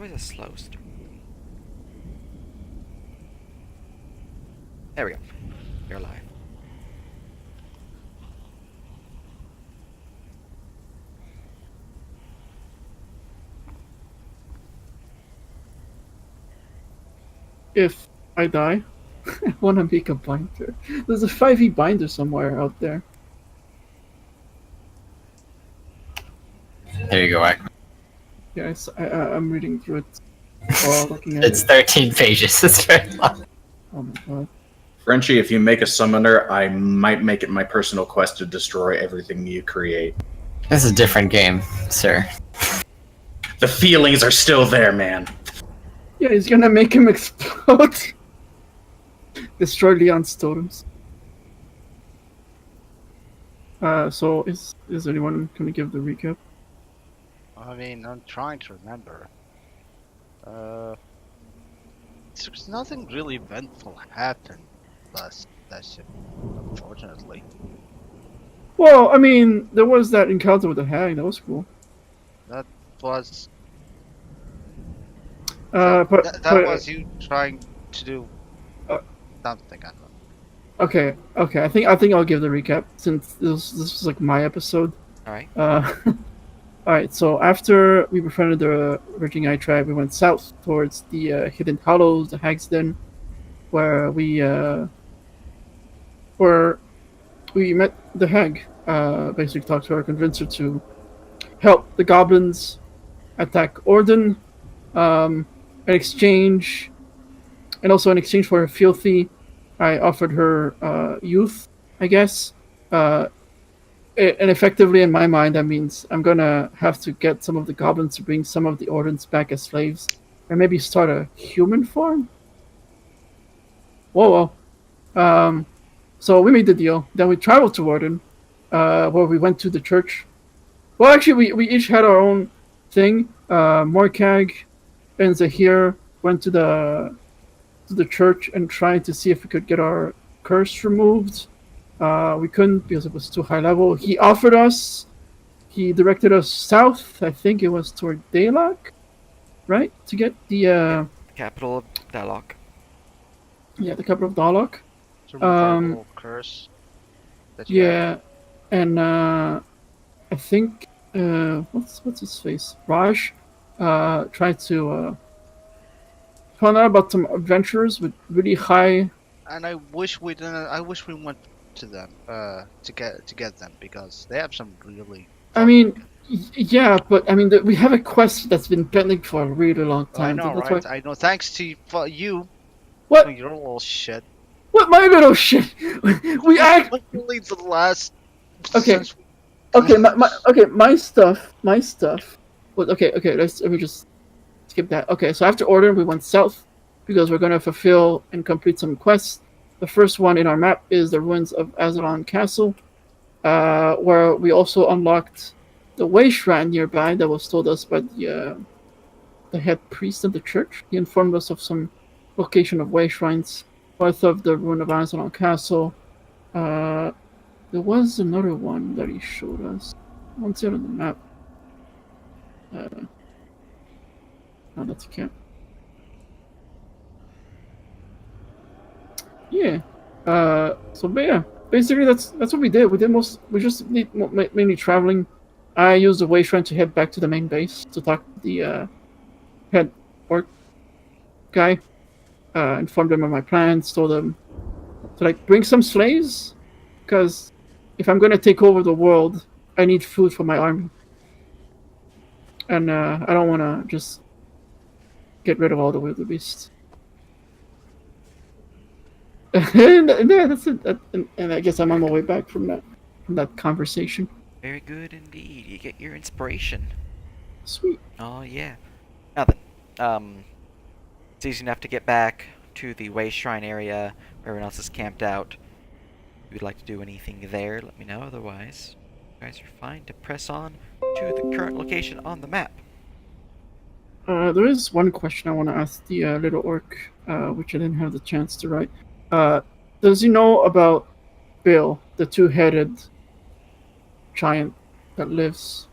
always a slow start. There we go. You're alive. If I die, I want to make a binder. There's a 5e binder somewhere out there. There you go, Ack. Yeah, I'm reading through it while looking at It's it. 13 pages. It's very long. Oh my god. Frenchie, if you make a summoner, I might make it my personal quest to destroy everything you create. This is a different game, sir. The feelings are still there, man. Yeah, he's gonna make him explode. Destroy Leon's totems. So is anyone gonna give the recap? I mean, I'm trying to remember. There's nothing really eventful happened last session, unfortunately. Well, I mean, there was that encounter with the hag. That was cool. That was But that was you trying to do something. I don't know. Okay. I think I'll give the recap since this was like my episode. All right. All right. So after we befriended the Raging Eye tribe, we went south towards the Hidden Hollows, the Hag's Den, where we met the hag. Basically talked to her, convinced her to help the goblins attack Orden. In exchange for her fealty, I offered her youth, I guess. And effectively, in my mind, that means I'm gonna have to get some of the goblins to bring some of the Ordens back as slaves, and maybe start a human farm. Whoa. So we made the deal. Then we traveled to Orden, where we went to the church. Well, actually, we each had our own thing. Morkag and Zahir went to the church and tried to see if we could get our curse removed. We couldn't because it was too high level. He directed us south. I think it was toward Daylok, right? To get the Capital of Dalok. yeah, the capital of Daylok. To remove our little curse. That you have. Yeah, and I think what's his face? Raj tried to find out about some adventurers with really high. And I wish we didn't. I wish we went to them to get them because they have some really. I mean, yeah, but I mean we have a quest that's been pending for a really long time. I know, so that's right? why... I know. Thanks to you. What? Your little shit. What my little shit? We act. Literally the last. Okay. since- Okay, my stuff. Well, okay. Let me just skip that. Okay, so after Order, we went south because we're gonna fulfill and complete some quests. The first one in our map is the ruins of Azeron Castle, where we also unlocked the way shrine nearby that was told us by the head priest of the church. He informed us of some location of way shrines north of the ruin of Azeron Castle. There was another one that he showed us. I don't see it on the map. No, that's a camp. Yeah. But yeah, basically that's what we did. We just mainly traveling. I used the way shrine to head back to the main base to talk to the head orc guy. Informed them of my plans. Told them to bring some slaves, because if I'm gonna take over the world, I need food for my army, and I don't want to just get rid of all the wildebeests. and yeah, that's it. And I guess I'm on my way back from that conversation. Very good indeed. You get your inspiration. Sweet. Oh yeah. Now then, it's easy enough to get back to the Way Shrine area where everyone else is camped out. If you'd like to do anything there, let me know. Otherwise, you guys are fine to press on to the current location on the map. There is one question I want to ask the little orc, which I didn't have the chance to write. Does he know about Bill, the two-headed giant that lives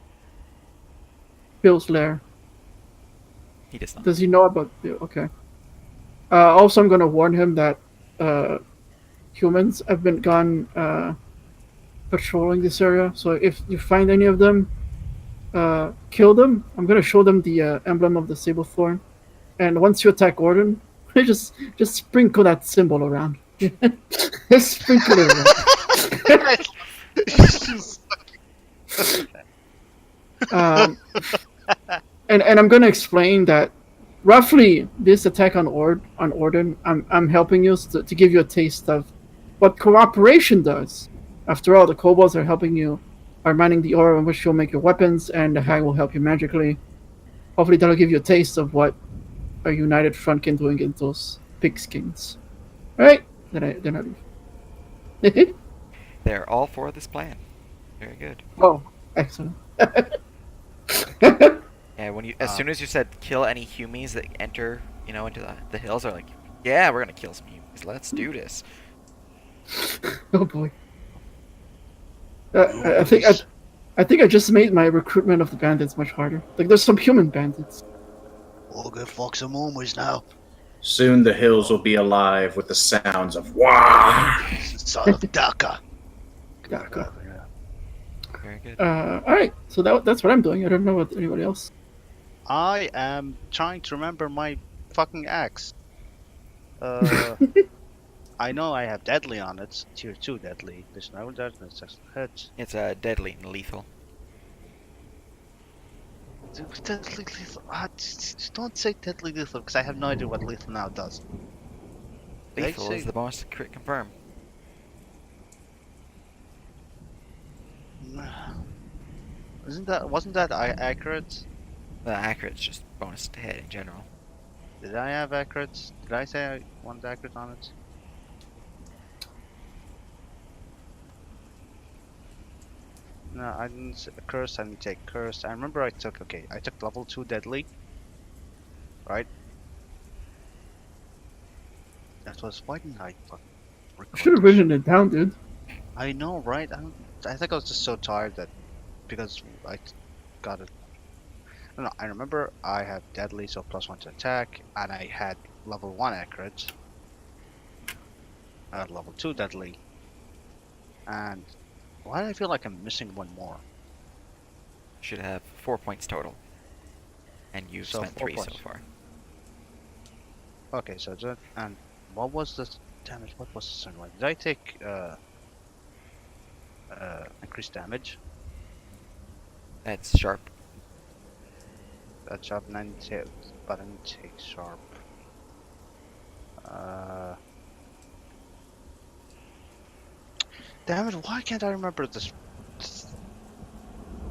Bill's lair? He does not. Does he know about the? Okay. Also, I'm gonna warn him that humans have been gone patrolling this area. So if you find any of them, kill them. I'm gonna show them the emblem of the sable thorn, and once you attack Gordon, just sprinkle that symbol around. Just sprinkle it around. And I'm gonna explain that roughly this attack on Orden, I'm helping you to give you a taste of what cooperation does. After all, the kobolds are helping you, are mining the ore in which you'll make your weapons, and the hag will help you magically. Hopefully that'll give you a taste of what a united front can do against those pigskins. Alright, then I leave. They're all for this plan. Very good. Oh, excellent. Yeah, as soon as you said kill any humies that enter, into the hills, they're like, yeah, we're gonna kill some humies. Let's do this. Oh boy. I think I just made my recruitment of the bandits much harder. Like, there's some human bandits. We'll go fuck some homies now. Soon the hills will be alive with the sounds of wah. Son of Daka. Daka. Very good. Alright, so that's what I'm doing. I don't know what anybody else. I am trying to remember my fucking axe. I know I have deadly on it. Tier 2 deadly. There's no deadness. Hit. It's deadly and lethal. Deadly lethal. Don't say deadly lethal because I have no idea what lethal now does. Lethal is the bonus to crit confirm. Wasn't that accurate? Accurate's just bonus to hit in general. Did I have accurate? Did I say I wanted accurate on it? No, I didn't curse. I didn't take curse. I remember I took level 2 deadly. Right? That was why didn't I fucking record Should have this? written it down, dude. I know, right? I think I was just so tired that because I got it. No, I remember I have deadly, so +1 to attack, and I had level 1 accurate. I had level 2 deadly, and why do I feel like I'm missing one more? Should have 4 points total. And you've So spent 4 3 so points. far. Okay, so that, and what was the damage? What was the second one? Did I take increased damage? That's sharp. That sharp 90, but I didn't take sharp. Damn it! Why can't I remember this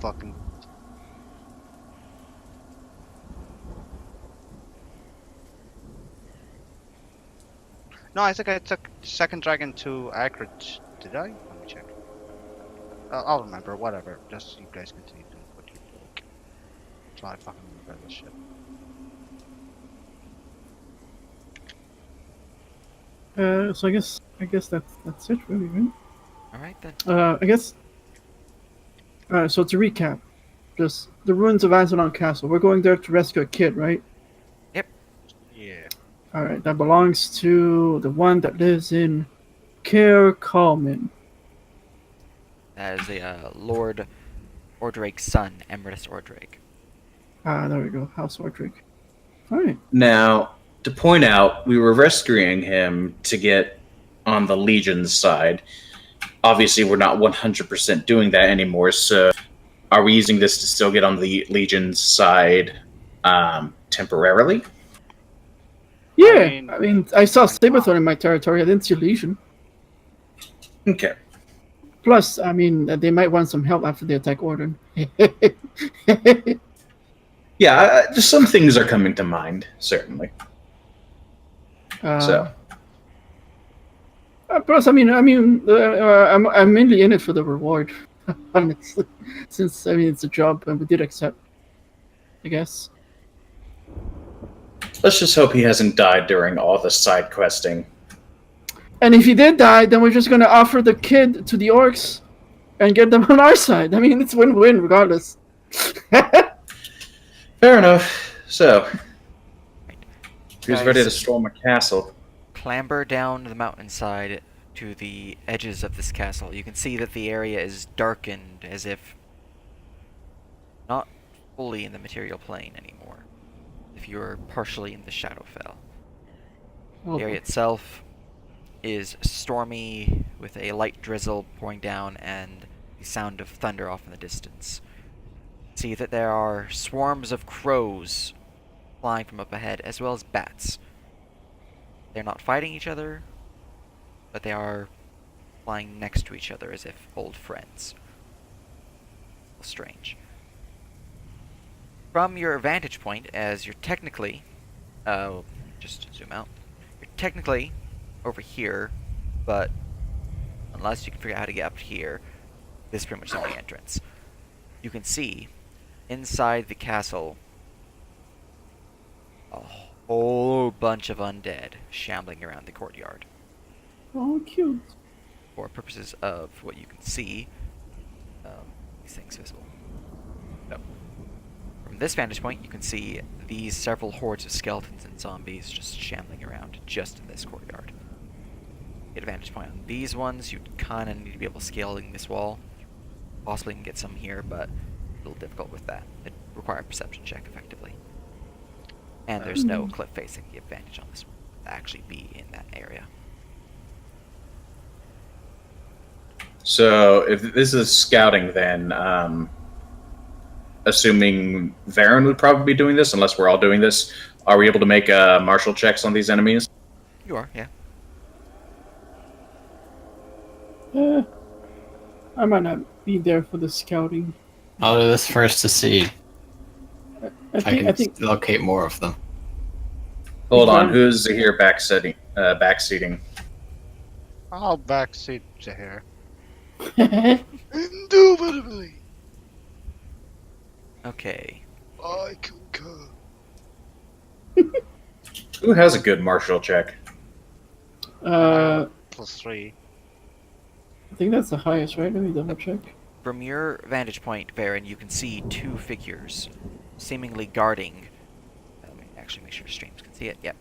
fucking? No, I think I took second dragon to accurate. Did I? Let me check. I'll remember. Whatever. Just you guys continue doing what you're doing. So I fucking remember this shit. So I guess that's it, really, right? Alright then. I guess. So to recap, just the ruins of Azenon Castle. We're going there to rescue a kid, right? Yeah. All right, that belongs to the one that lives in Caer Calman. That is the Lord Ordrake's son, Emeritus Ordrake. There we go, House Ordric. All right. Now, to point out, we were rescuing him to get on the Legion's side. Obviously, we're not 100% doing that anymore, so are we using this to still get on the Legion's side temporarily? Yeah, I mean, I saw Saberthorn in my territory. I didn't see Legion. Okay. Plus, I mean, they might want some help after they attack Orden. Yeah, just some things are coming to mind, certainly. So. Plus, I'm mainly in it for the reward, honestly. Since, I mean, it's a job, and we did accept, I guess. Let's just hope he hasn't died during all the side questing. And if he did die, then we're just going to offer the kid to the orcs and get them on our side. I mean, it's win-win regardless. Fair enough. So, Who's guys ready to storm a castle? clamber down the mountainside to the edges of this castle. You can see that the area is darkened as if not fully in the material plane anymore. If you're partially in the Shadowfell. The area itself is stormy with a light drizzle pouring down and the sound of thunder off in the distance. See that there are swarms of crows flying from up ahead, as well as bats. They're not fighting each other, but they are flying next to each other as if old friends. Strange. From your vantage point, as you're technically, just zoom out, you're technically over here, but unless you can figure out how to get up here, this is pretty much the only entrance. You can see inside the castle a whole bunch of undead shambling around the courtyard. Oh, cute. For purposes of what you can see, these things visible. So, from this vantage point, you can see these several hordes of skeletons and zombies just shambling around just in this courtyard. Get a vantage point on these ones, you kind of need to be able to scaling this wall. Possibly can get some here, but a little difficult with that. It requires a perception check effectively. And there's no cliff facing the advantage on this one to actually be in that area. So, if this is scouting, then assuming Varen would probably be doing this, unless we're all doing this, are we able to make martial checks on these enemies? You are, yeah. I might not be there for the scouting. I'll do this first to see I if I think can locate more of them. Hold on, who's here backseating? I'll backseat Zahir. Indubitably, Okay. I concur. Who has a good martial check? I +3. think that's the highest, right? Let me double check. From your vantage point, Varen, you can see two figures seemingly guarding. Let me actually make sure streams can see it. Yep.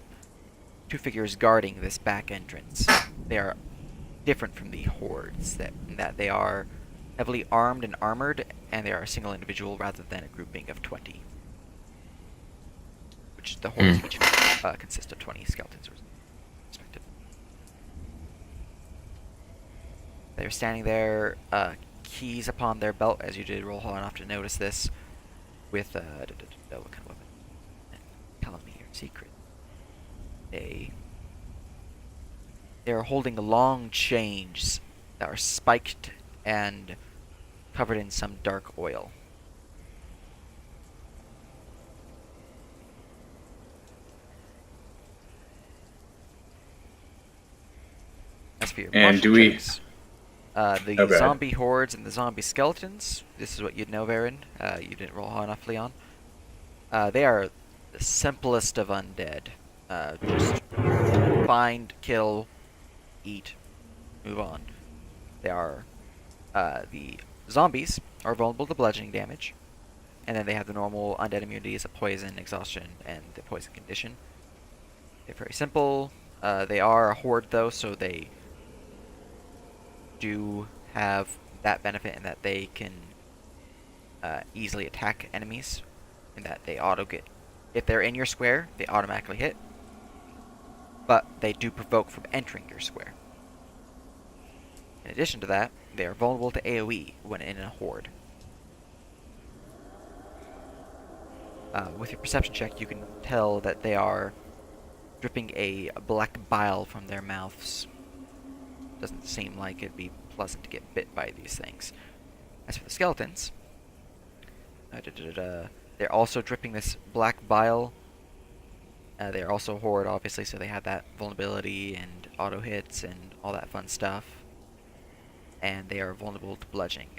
Two figures guarding this back entrance. They are different from the hordes in that they are heavily armed and armored, and they are a single individual rather than a grouping of 20. Which the hordes each consist of 20 skeletons, respectively. They're standing there, keys upon their belt, as you did roll hard enough to notice this, with what kind of weapon? Tell me your secret. They're holding long chains that are spiked and covered in some dark oil. As for your And martial do we- checks, the Okay. zombie hordes and the zombie skeletons, this is what you'd know, Varen. You didn't roll high enough, Leon. They are the simplest of undead. Just find, kill, eat, move on. They are the zombies are vulnerable to bludgeoning damage, and then they have the normal undead immunities of poison, exhaustion, and the poison condition. They're very simple. They are a horde though, so they do have that benefit in that they can easily attack enemies, in that they if they're in your square, they automatically hit, but they do provoke from entering your square. In addition to that, they are vulnerable to AoE when in a horde. With your perception check, you can tell that they are dripping a black bile from their mouths. Doesn't seem like it'd be pleasant to get bit by these things. As for the skeletons, they're also dripping this black bile. They're also a horde, obviously, so they have that vulnerability and auto hits and all that fun stuff. And they are vulnerable to bludgeoning.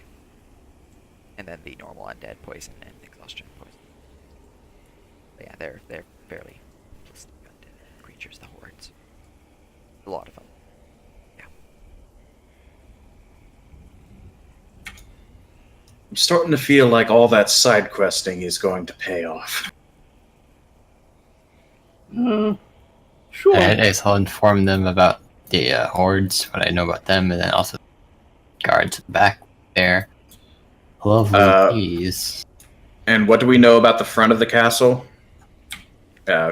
And then the normal undead poison and exhaustion poison. But yeah, they're fairly simplistic undead creatures, the hordes. A lot of them. Yeah. I'm starting to feel like all that side questing is going to pay off. Sure. And I will inform them about the hordes, what I know about them, and then also guards back there. Lovely keys. And what do we know about the front of the castle?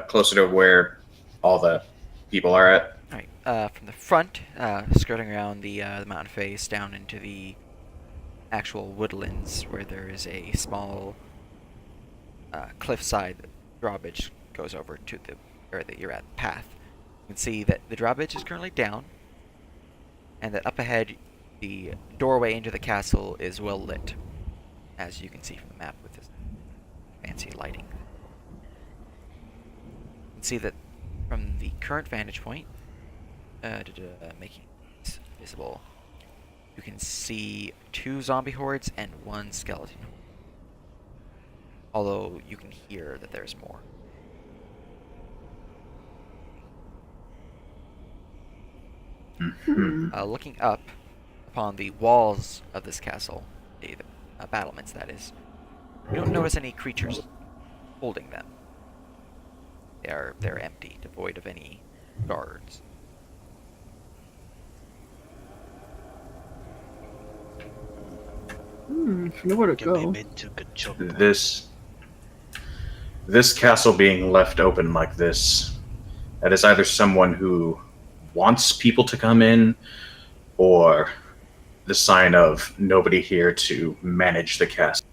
Closer to where all the people are at. Alright, from the front, skirting around the mountain face down into the actual woodlands where there is a small cliffside drawbridge goes over to the where that you're at path. You can see that the drawbridge is currently down, and that up ahead the doorway into the castle is well lit, as you can see from the map with this fancy lighting. You can see that from the current vantage point, making it visible, you can see 2 zombie hordes and 1 skeleton horde. Although you can hear that there's more. Looking up upon the walls of this castle, the battlements that is, you don't notice any creatures holding them. They're empty, devoid of any guards. If you know where to Give me go. mid to good choke point. This castle being left open like this, that is either someone who wants people to come in, or the sign of nobody here to manage the castle.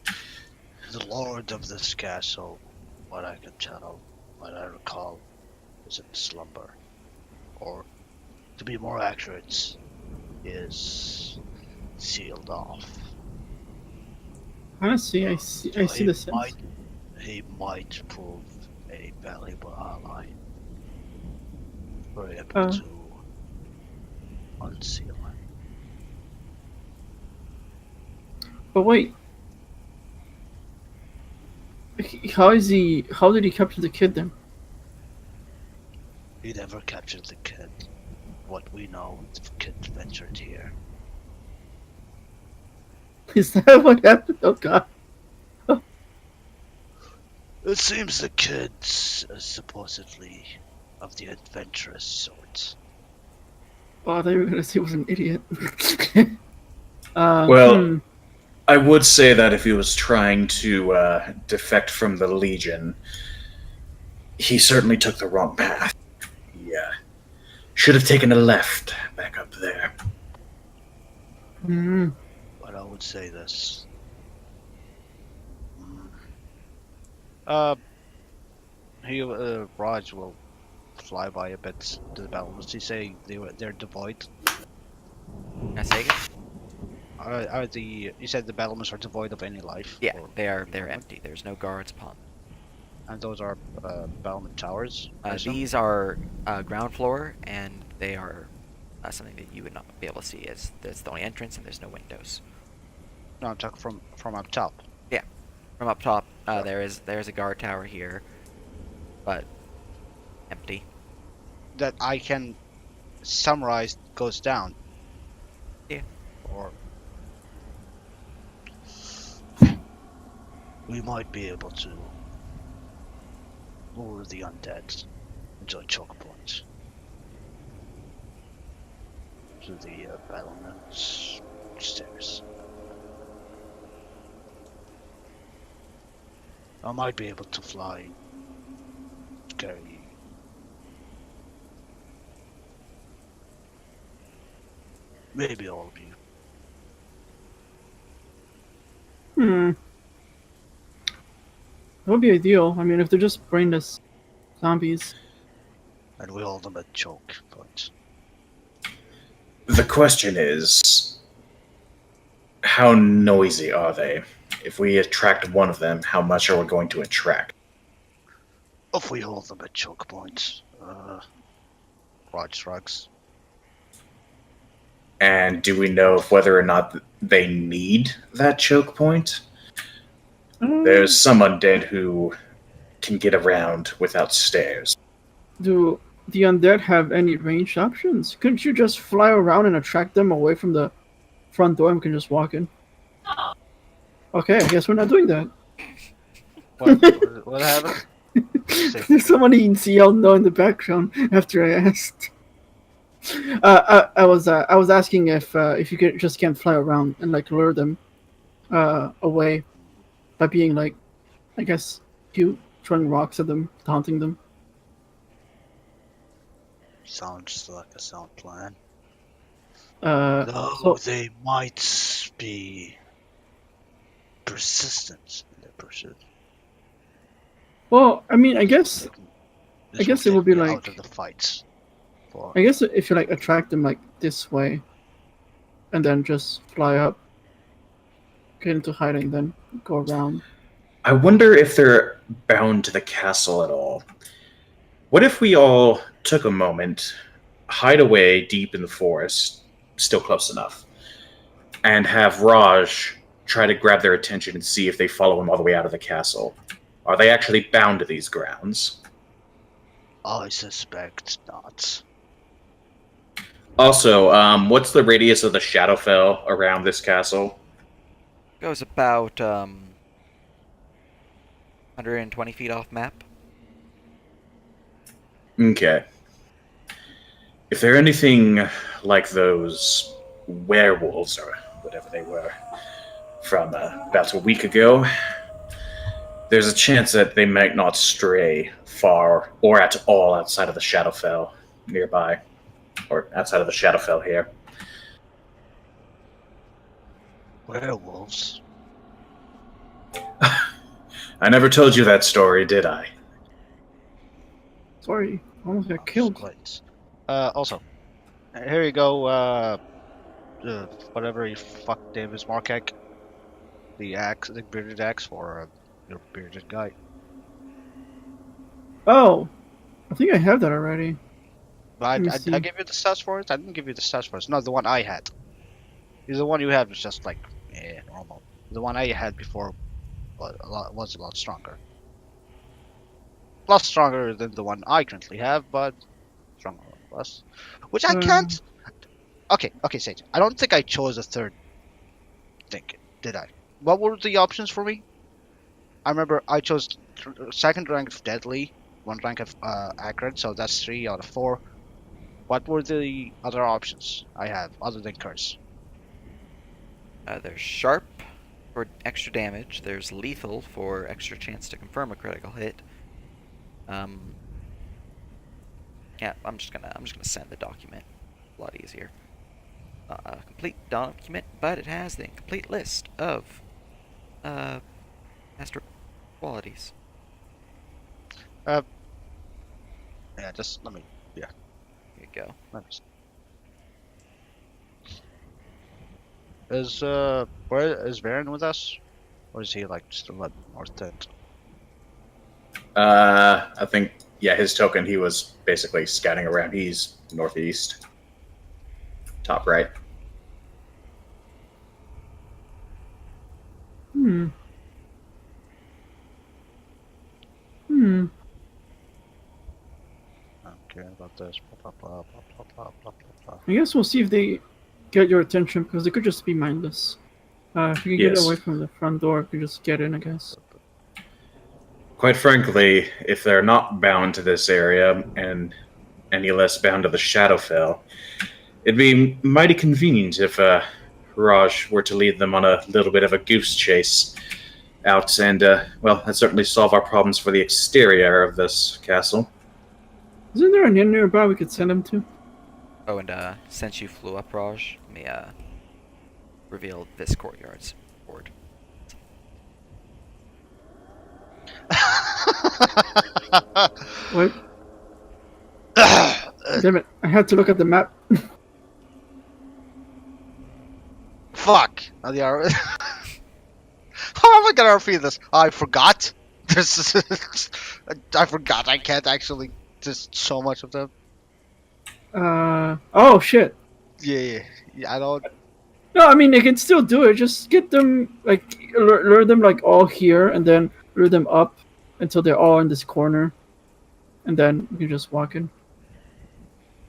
The lord of this castle, what I can tell, what I recall, is in slumber. Or, to be more accurate, is sealed off. I see the sense. He might prove a valuable ally. We're able to unseal him. But wait. How did he capture the kid then? He never captured the kid. What we know, the kid ventured here. Is that what happened? Oh god. It seems the kid's supposedly of the adventurous sort. Oh, they were gonna say he was an idiot. Well, I would say that if he was trying to defect from the Legion, he certainly took the wrong path. Yeah. Should have taken a left back up there. But I would say this. Raj will fly by a bit to the battle. Does he say they're devoid? Can I say again? You said the battlements are devoid of any life? Yeah, they're empty. There's no guards upon them. And those are battlement towers? These are ground floor, and they are something that you would not be able to see, as there's the only entrance and there's no windows. No, I'm talking from up top. From up top, there's a guard tower here, but empty. That I can summarize goes down. Yeah. Or we might be able to lure the undead into a choke point to the battlement stairs. I might be able to fly, carry maybe all of you. That would be ideal. I mean, if they're just brainless zombies. And we hold them at choke point. The question is, how noisy are they? If we attract one of them, how much are we going to attract? If we hold them at choke point, Raj shrugs. And do we know whether or not they need that choke point? There's some undead who can get around without stairs. Do the undead have any ranged options? Couldn't you just fly around and attract them away from the front door and we can just walk in? Okay, I guess we're not doing that. What happened? There's somebody in CL no in the background after I asked. I was asking if you could just can't fly around and like lure them away by being like, I guess, cute, throwing rocks at them, taunting them. Sounds like a sound plan. So Though they might be persistent in their pursuit. well, I mean, I guess This guess will it would be take me like- out of the fights. For I guess if you like attract them like this way, and then just fly up, get into hiding, then go around. I wonder if they're bound to the castle at all. What if we all took a moment, hide away deep in the forest, still close enough, and have Raj try to grab their attention and see if they follow him all the way out of the castle? Are they actually bound to these grounds? I suspect not. Also, what's the radius of the Shadowfell around this castle? Goes about 120 feet off map. Okay. If they're anything like those werewolves or whatever they were from about a week ago, there's a chance that they might not stray far or at all outside of the Shadowfell nearby, or outside of the Shadowfell here. Werewolves. I never told you that story, did I? Sorry, almost got killed. Quite. Also, here you go. Whatever you fuck Davis Markek. The axe, the bearded axe for your bearded guy. Oh, I think I have that already. But Let me I see. gave you the stats for it. I didn't give you the stats for it. No, the one I had. The one you had was just like normal. The one I had before was a lot stronger. Plus stronger than the one I currently have, but stronger plus. Which I can't. Okay, Sage. I don't think I chose a third thing, did I? What were the options for me? I remember I chose second rank of deadly, one rank of accurate, so that's 3 out of 4. What were the other options I have other than curse? There's sharp for extra damage. There's lethal for extra chance to confirm a critical hit. Yeah, I'm just gonna send the document. A lot easier. A complete document, but it has the incomplete list of master qualities. Yeah, just let me. Here you go. Let me see. Where is Varen with us, or is he like just a little north end? I think, yeah, his token, he was basically scouting around. He's northeast. Top right. Hmm. Okay, about this. Blah blah blah blah blah blah blah blah. I guess we'll see if they get your attention because they could just be mindless. If you can get Yes. away from the front door, you can just get in, I guess. Quite frankly, if they're not bound to this area and any less bound to the Shadowfell, it'd be mighty convenient if Raj were to lead them on a little bit of a goose chase out, and well, that'd certainly solve our problems for the exterior of this castle. Isn't there an inn nearby we could send them to? Oh, and since you flew up, Raj, let me reveal this courtyard's board. What? Damn it! I had to look at the map. Fuck! Now the R. How am I gonna repeat this? I forgot. This is. I forgot. I can't actually. There's so much of them. Oh shit. Yeah. I don't. No, I mean they can still do it. Just get them like lure them like all here, and then lure them up until they're all in this corner, and then you can just walk in.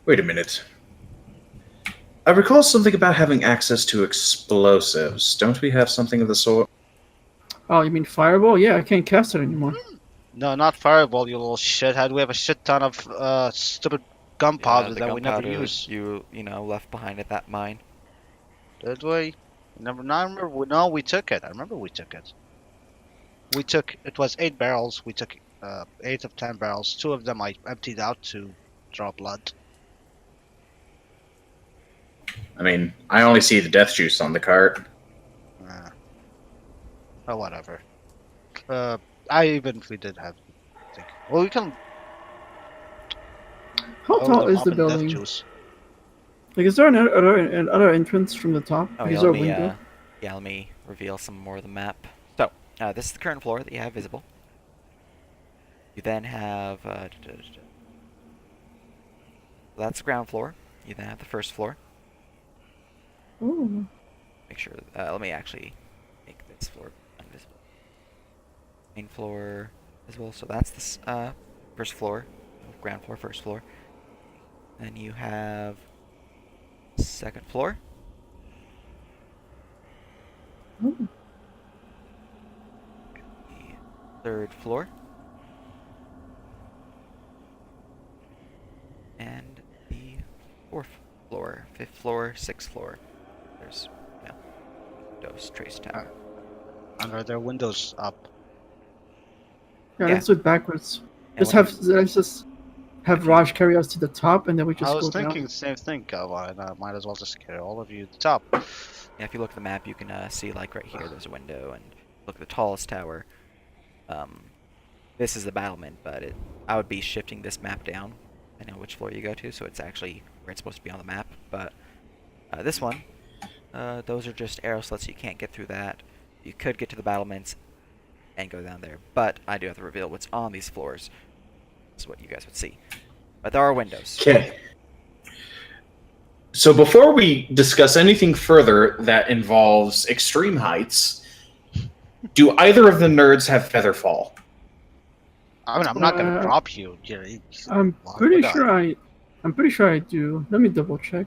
Wait a minute. I recall something about having access to explosives. Don't we have something of the sort? Oh, you mean fireball? Yeah, I can't cast it anymore. No, not fireball, you little shithead. We have a shit ton of stupid gunpowder the that we never gunpowder use. you left behind at that mine. Did we? Never. No, I remember. No, we took it. I remember we took it. We took. It was 8 barrels. We took 8 of 10 barrels. 2 of them I emptied out to draw blood. I mean, I only see the death juice on the cart. Oh, whatever. Even if we did have, I think. Well, we can. How Oh, tall they're is the pumping death building? juice. Like, is there an other entrance from the top? Oh, Like, yeah, is there a let me, window? let me reveal some more of the map. So, this is the current floor that you have visible. You then have, that's the ground floor. You then have the first floor. Oh. Make sure, let me actually make this floor invisible. Main floor visible, so that's the, first floor. Ground floor, first floor. Then you have second floor. Oh. The third floor. And the fourth floor, fifth floor, sixth floor. There's, windows, trace tower. And are there windows up? Yeah, Yeah. let's do it backwards. And Let's just have Raj carry us to the top, and then we just I was go thinking down. the same thing, and I might as well just carry all of you to the top. Yeah, if you look at the map, you can see, like, right here, there's a window, and look at the tallest tower. This is the battlement, but I would be shifting this map down. I know which floor you go to, so it's actually where it's supposed to be on the map. But this one, those are just arrow slits. You can't get through that. You could get to the battlements and go down there, but I do have to reveal what's on these floors. This is what you guys would see. But there are windows. Okay. So before we discuss anything further that involves extreme heights, do either of the nerds have featherfall? I mean, I'm not gonna Uh, drop you. I'm Why pretty would I? sure I'm pretty sure I do. Let me double check.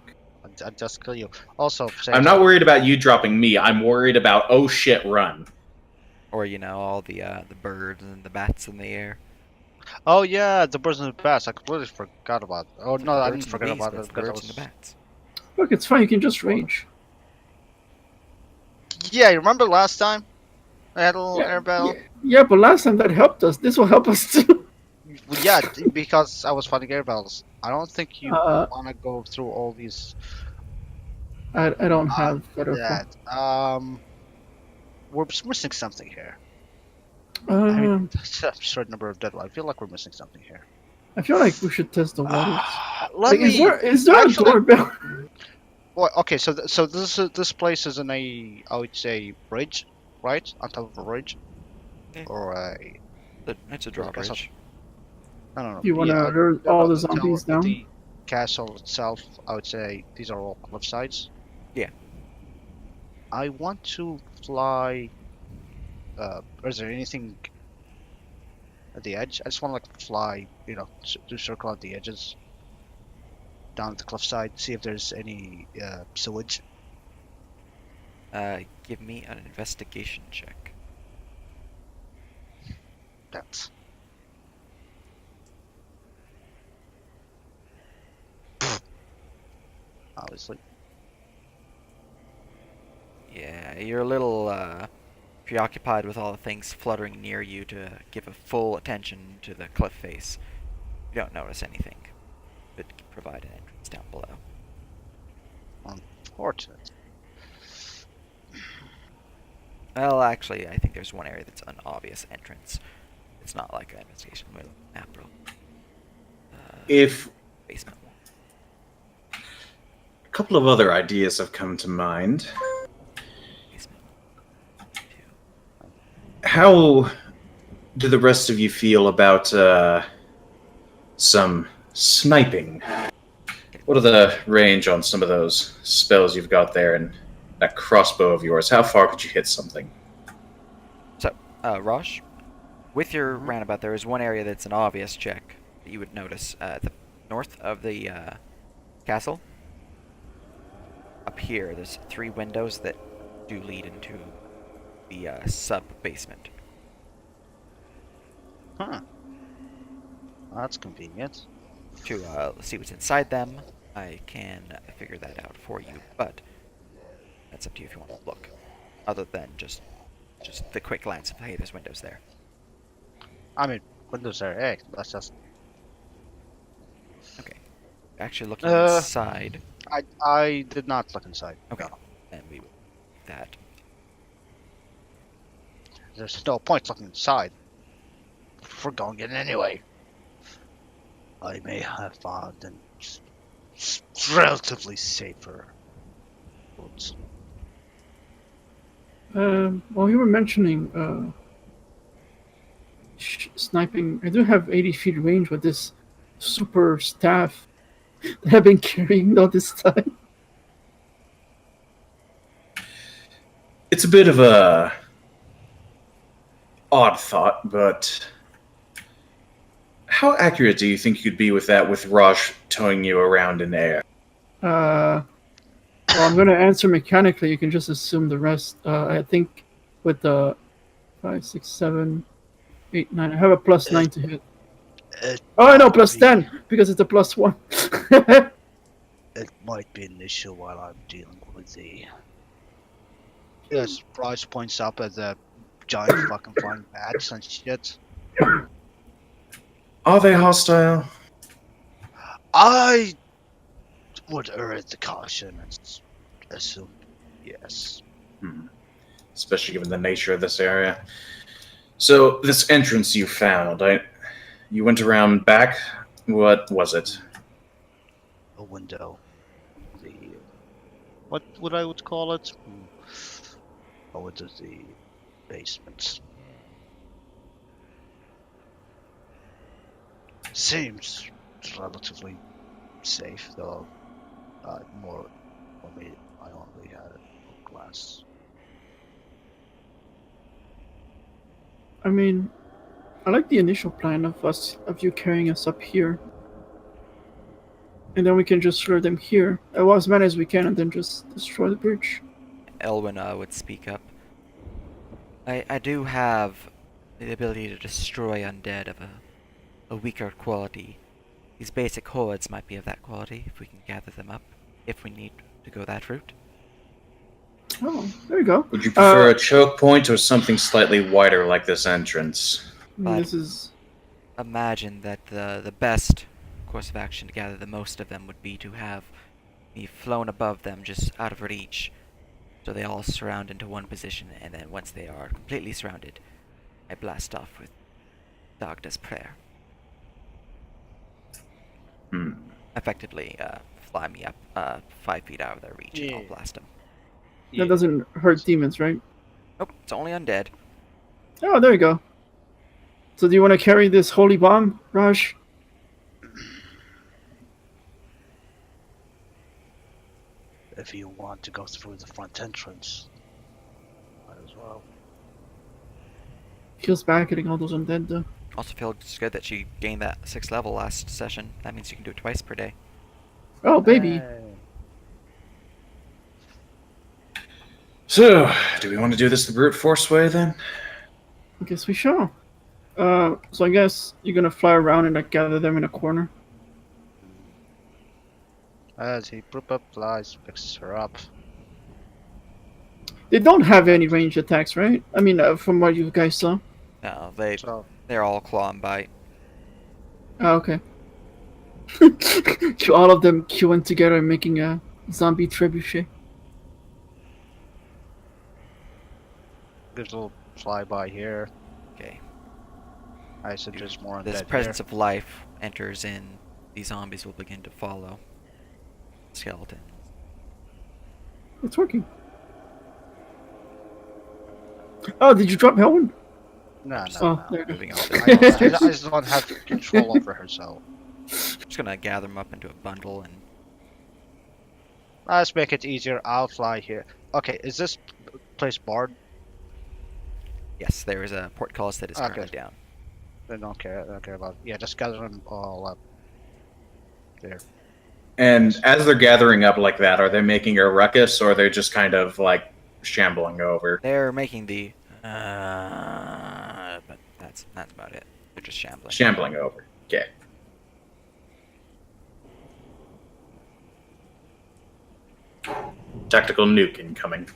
I'd just kill you. Also, I'm not worried about you dropping me. I'm worried about, oh shit, run. Or, all the birds and the bats in the air. Oh yeah, the birds and the bats. I completely forgot about. Oh no, I Birds didn't and the forget bees, about but it it's the because I birds and the was. bats. Look, it's fine. You can just rage. Yeah, you remember last time? I had a little Yeah, air battle. Yeah, but last time that helped us. This will help us too. Well, yeah, because I was fighting air battles. I don't think you Uh, want to go through all these. I don't have better. That we're missing something here. I mean, it's a absurd number of dead. I feel like we're missing something here. I feel like we should test the waters. Let Like, me. is there actually- a doorbell? Well, okay, so this place is in a, I would say, bridge, right? On top of a bridge, Yeah. or a. It's a Like a drawbridge. I don't know. You want to lure all the zombies down? The castle itself, I would say, these are all cliff sides. Yeah. I want to fly. Is there anything at the edge? I just want to like fly, do circle at the edges, down the cliffside, see if there's any sewage. Give me an investigation check. That's. Obviously. Yeah, you're a little preoccupied with all the things fluttering near you to give a full attention to the cliff face. You don't notice anything. Could provide an entrance down below. Unfortunate. Well, actually, I think there's one area that's an obvious entrance. It's not like an investigation map, bro. If Basement one. a couple of other ideas have come to mind, Basement 2. how do the rest of you feel about some sniping? What are the range on some of those spells you've got there, and that crossbow of yours? How far could you hit something? So, Raj, with your roundabout, there is one area that's an obvious check that you would notice. The north of the castle, up here, there's 3 windows that do lead into the sub-basement. Huh. That's convenient. To see what's inside them, I can figure that out for you, but that's up to you if you want to look. Other than just the quick glance of, hey, there's windows there. I mean, windows are hey, that's just. Okay. Actually looking Uh, inside, I did not look inside. okay, No. and we will do that. There's no point looking inside. If we're going in anyway. I may have found an relatively safer routes. Well, you were mentioning sniping. I do have 80 feet range with this super staff that I've been carrying all this time. It's a bit of a odd thought, but how accurate do you think you could be with that, with Raj towing you around in the air? Well, I'm going to answer mechanically. You can just assume the rest. I think with the 5, 6, 7, 8, 9. I have a +9 to hit. Oh, I know, +10 because it's a +1. It might be an issue while I'm dealing with the. Yes, Bryce points up at the giant fucking flying bats and shit. Are they hostile? I would urge the caution and assume yes. Especially given the nature of this area. So, this entrance you found, you went around back? What was it? A window. The what would I would call it? Oh, it is the basement. Seems relatively safe, though. More, I mean, I only had a glass. I mean, I like the initial plan of you carrying us up here. And then we can just lure them here as many as we can and then just destroy the bridge. Elwyn would speak up. I do have the ability to destroy undead of a weaker quality. These basic hordes might be of that quality if we can gather them up, if we need to go that route. Oh, there you go. Would you prefer a choke point or something slightly wider like this entrance? But- This is... Imagine that the best course of action to gather the most of them would be to have me flown above them just out of reach, so they all surround into one position, and then once they are completely surrounded, I blast off with Dagda's prayer. Effectively, fly me up 5 feet out of their reach, and I'll Yeah. blast them. That doesn't hurt demons, right? Nope, it's only undead. Oh, there you go. So do you want to carry this holy bomb, Raj? If you want to go through the front entrance, might as well. Feels bad getting all those undead, though. Also feels good that she gained that 6th level last session. That means you can do it twice per day. Oh, baby. So, do we want to do this the brute force way then? I guess we shall. So I guess you're gonna fly around and like gather them in a corner. As he flies, picks her up. They don't have any ranged attacks, right? I mean, from what you guys saw. No, So they're all claw and bite. Oh, okay. All of them queuing together and making a zombie trebuchet. there's a little flyby here. Okay. I said there's more on This that presence of life enters in, these zombies will begin to follow. Skeleton. It's working. Oh, did you drop Helen? No, Oh, no. there you go. Moving on. I just don't have control over her, so Just gonna gather them up into a bundle and let's make it easier. I'll fly here. Okay, is this place barred? yes, there is a portcullis that is Okay. currently down. I don't care. I don't care about. Yeah, just gather them all up. There. And as they're gathering up like that, are they making a ruckus or are they just kind of like shambling over? They're making the but that's about it. They're just shambling? Shambling over. Okay. Tactical nuke incoming.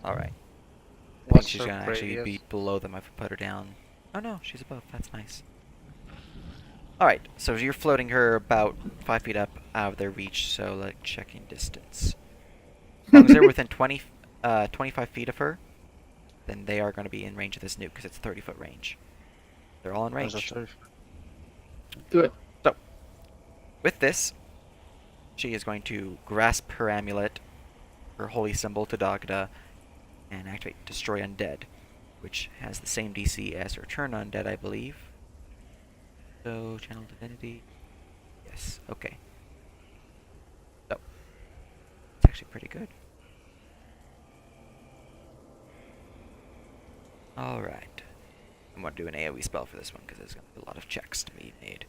All right. I think What's she's her gonna actually radius? be below them if I put her down. Oh no, she's above. That's nice. All right, so you're floating her about 5 feet up out of their reach. So like checking distance. As long as they're within 25 feet of her, then they are going to be in range of this nuke because it's 30-foot range. They're all in There's range. a third- Do it. So, with this, she is going to grasp her amulet, her holy symbol to Dagda, and activate Destroy Undead, which has the same DC as Return Undead, I believe. So, Channel Divinity. Yes, okay. So, it's actually pretty good. Alright. I'm going to do an AoE spell for this one because there's going to be a lot of checks to be made.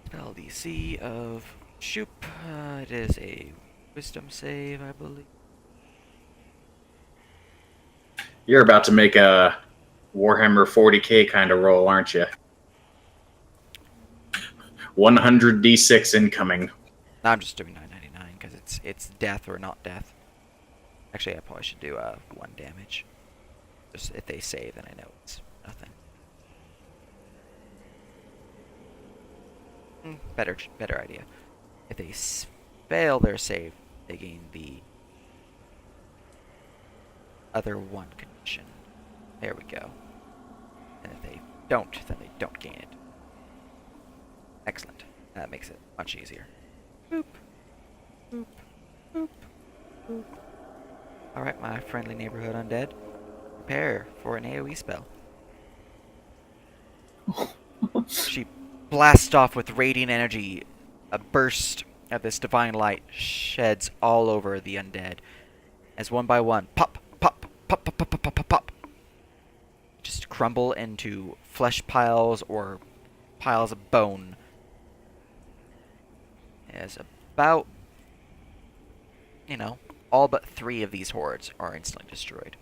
Spell DC of Shoop. It is a wisdom save, I believe. You're about to make a Warhammer 40k kind of roll, aren't you? 100 d6 incoming. No, I'm just doing 999 because it's death or not death. Actually, I probably should do 1 damage. Just if they save, then I know it's nothing. Better idea. If they fail their save, they gain the other 1 condition. There we go. And if they don't, then they don't gain it. Excellent. That makes it much easier. Boop. Boop. Boop. Boop. Alright, my friendly neighborhood undead. Prepare for an AoE spell. She blasts off with radiant energy. A burst of this divine light sheds all over the undead. As one by one, pop, pop, pop, pop, pop, pop, pop, pop, pop. Just crumble into flesh piles or piles of bone. As about, all but 3 of these hordes are instantly destroyed.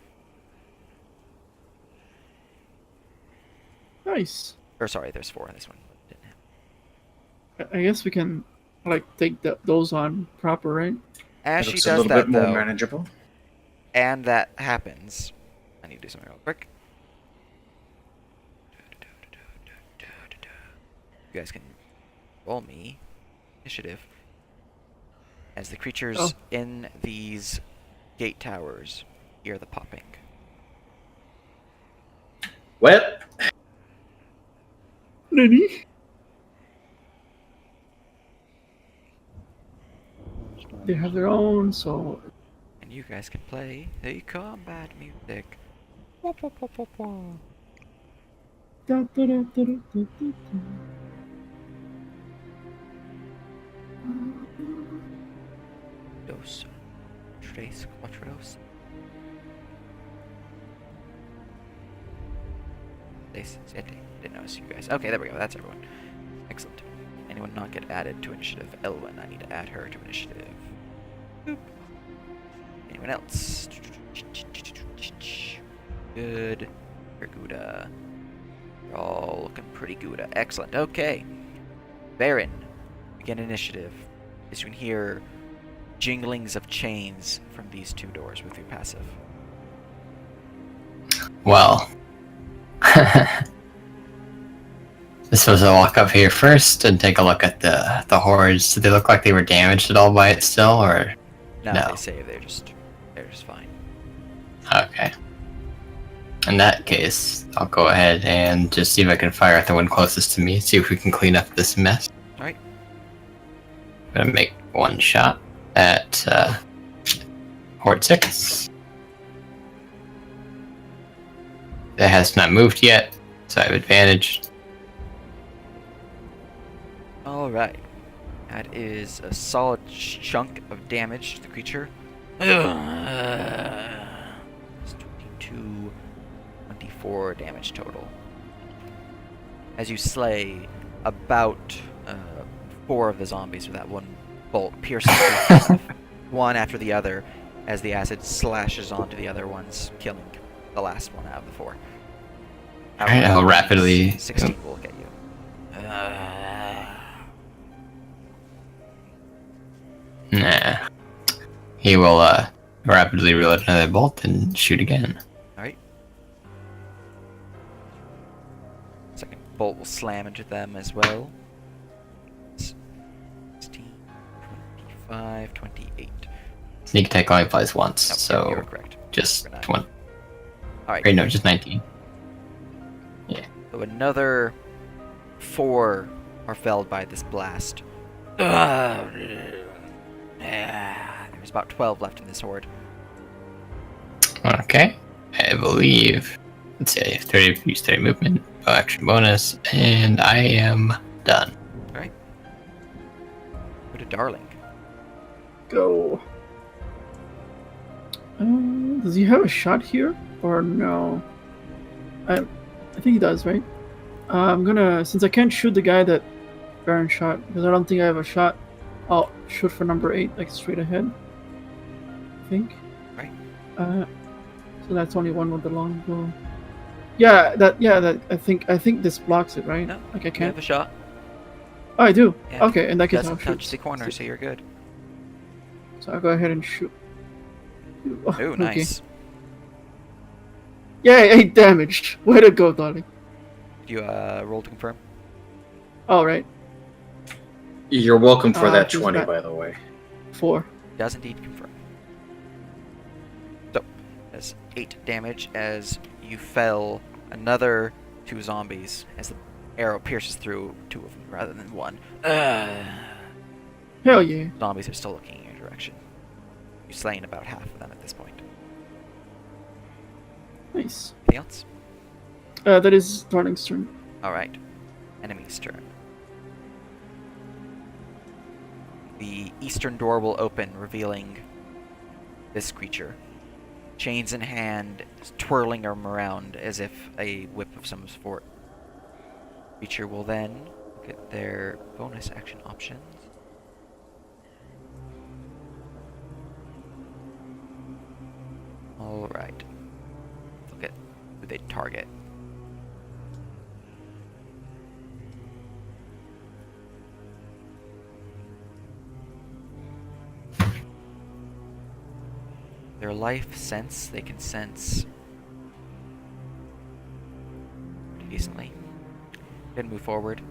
Nice. Or sorry, there's 4 in this one. Didn't have. I guess we can take those on proper, right? As It she looks a does little that, bit more though, manageable. and that happens, I need to do something real quick. You guys can roll me initiative. As the creatures in these gate towers hear the popping. Well, Ready? They have their own, so And you guys can play the combat music. Wah, wah, wah, wah, wah. Da, da, da, da, da, da, da. Dos, tres, cuatros. Seis, siete. Didn't notice you guys. Okay, there we go. That's everyone. Excellent. Anyone not get added to initiative? Elwyn, I need to add her to initiative. Boop. Anyone else? Good. You're Gouda. You're all looking pretty Gouda. Excellent. Okay. Baron, begin initiative. As you can hear jinglings of chains from these 2 doors with your passive. Well, this was a walk up here first and take a look at the hordes. Did they look like they were damaged at all by it still, or No, No. they save. They're just fine. okay? In that case, I'll go ahead and just see if I can fire at the one closest to me. See if we can clean up this mess. All right. I'm gonna make 1 shot at Horde 6. That has not moved yet, so I have advantage. All right. That is a solid chunk of damage to the creature. It's 22, 24 damage total. As you slay about 4 of the zombies with that one bolt, piercing through one after the other as the acid slashes onto the other ones, killing the last one out of the 4. Alright, I'll rapidly. 16 will get you. Nah. He will rapidly reload another bolt and shoot again. Alright. Second bolt will slam into them as well. 16, 25, 28. Sneak attack only applies once, Nope, so you're correct. just For nine. 20. Alright. Wait, no, just 19. So another 4 are felled by this blast. There's about 12 left in this horde. Okay. I believe. Let's see, I have 30 use 30 movement, action bonus, and I am done. Alright. Go to Darling. Go. Does he have a shot here or no? I think he does, right? I'm gonna, since I can't shoot the guy that Baron shot, because I don't think I have a shot, I'll shoot for number 8, like straight ahead. I think. Right. So that's only one with the long bow. Yeah, I think this blocks it, right? No, like I you can't. have a shot. Oh, I do. Yeah. Okay, in that case, I'll Doesn't touch shoot. the corner, so you're good. So I'll go ahead and shoot. Oh, Ooh, okay. nice. Yay, 8 damage. Way to go, darling. Did you roll to confirm? All right, You're welcome for that who's 20, that? by the way. 4. Does indeed confirm. So, that's 8 damage as you fell another 2 zombies as the arrow pierces through 2 of them rather than 1. Hell yeah. Zombies are still looking in your direction. You've slain about half of them at this point. Nice. Anything else? That is Darling's turn. Alright. Enemy's turn. The eastern door will open, revealing this creature. Chains in hand, twirling them around as if a whip of some sort. Creature will then look at their bonus action options. Alright. Look at who they target. Their life sense, they can sense pretty decently. Gonna move forward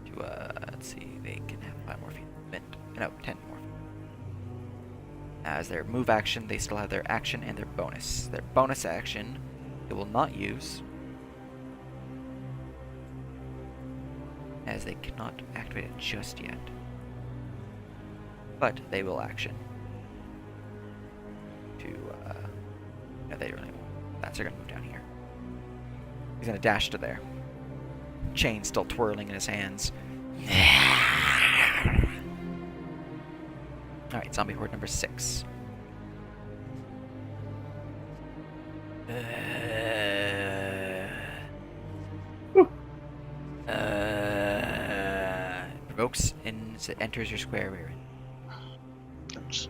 to let's see, they can have 5 more feet. No, 10 more. As their move action, they still have their action and their bonus. Their bonus action, they will not use, as they cannot activate it just yet. But they will action. No, they really won't. They're gonna move down here. He's gonna dash to there. Chain still twirling in his hands. Alright, zombie horde number 6. Provokes and enters your square area. Oops.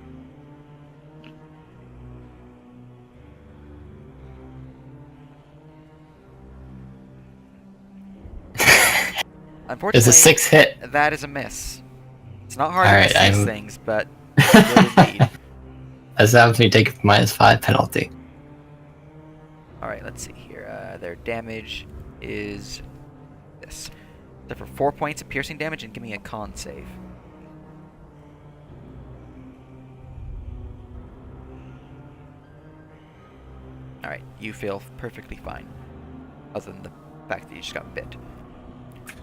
Unfortunately, It's a 6 hit. that is a miss. It's not hard Alright, to miss these I'm- things, but it would indeed. As that me take a -5 penalty. Alright, let's see here. Their damage is this. So for 4 points of piercing damage, and give me a con save. Alright, you feel perfectly fine. Other than the fact that you just got bit.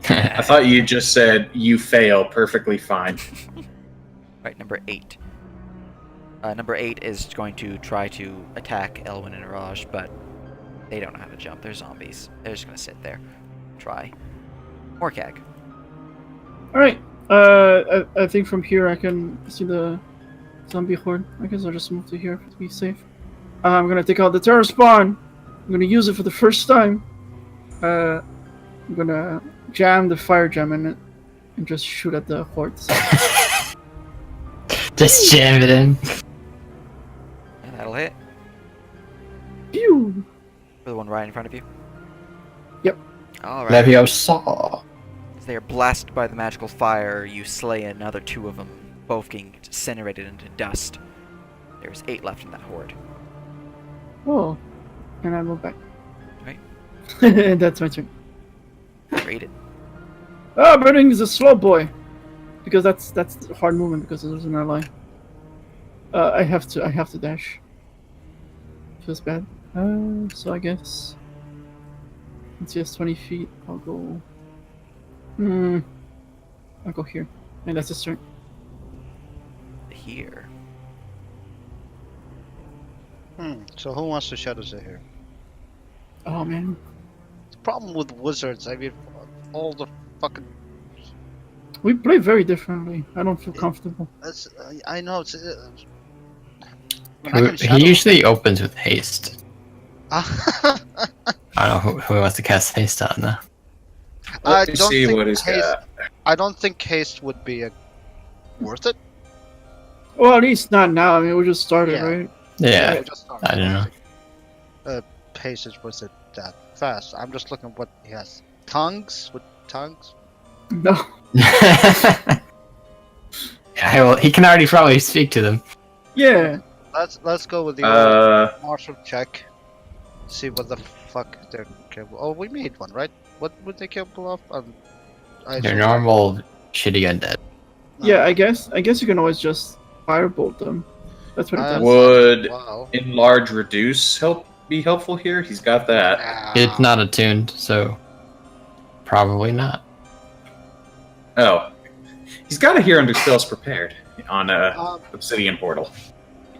I thought you just said you fail perfectly fine. Alright, number 8. Number 8 is going to try to attack Elwyn and Raj, but they don't know how to jump. They're zombies. They're just going to sit there. Try. Morkag. All right. I think from here I can see the zombie horde. I guess I'll just move to here to be safe. I'm gonna take out the terror spawn. I'm gonna use it for the first time. I'm gonna jam the fire gem in it and just shoot at the hordes. Just jam it in. And that'll hit. Pew! For the one right in front of you. All right. Leviosa. As they are blasted by the magical fire, you slay another 2 of them, both getting incinerated into dust. There's 8 left in that horde. Oh, and I move back. Right. That's my turn. Raid it. Ah, Burning is a slow boy, because that's hard movement because there's another line. I have to dash. Feels bad. So I guess since he has 20 feet, I'll go. I'll go here, and that's his turn. Here. So who wants to shadow sit here? Oh man, The problem with wizards, I mean, all the fucking. we play very differently. I don't feel comfortable. That's, I know it's. When I can He shadow- usually opens with haste. I I don't know who wants to cast haste on though. Let me don't see think what he's haste- got. I don't think haste would be worth it. Well, at least not now. I mean, we just started, Yeah. right? Yeah, Just started. I don't know. Haste is worth it that fast. I'm just looking what he has. Tongues with tongues. No. Yeah, well, he can already probably speak to them. Yeah. Let's go with the martial check. See what the fuck they're capable. Oh, we made one, right? What were they capable of? They're normal, shitty undead. Yeah, I guess you can always just firebolt them. That's what it does. Would Wow. enlarge reduce be helpful here? He's got that. It's not attuned, so probably not. Oh, he's got it here under spells prepared on Um, Obsidian Portal.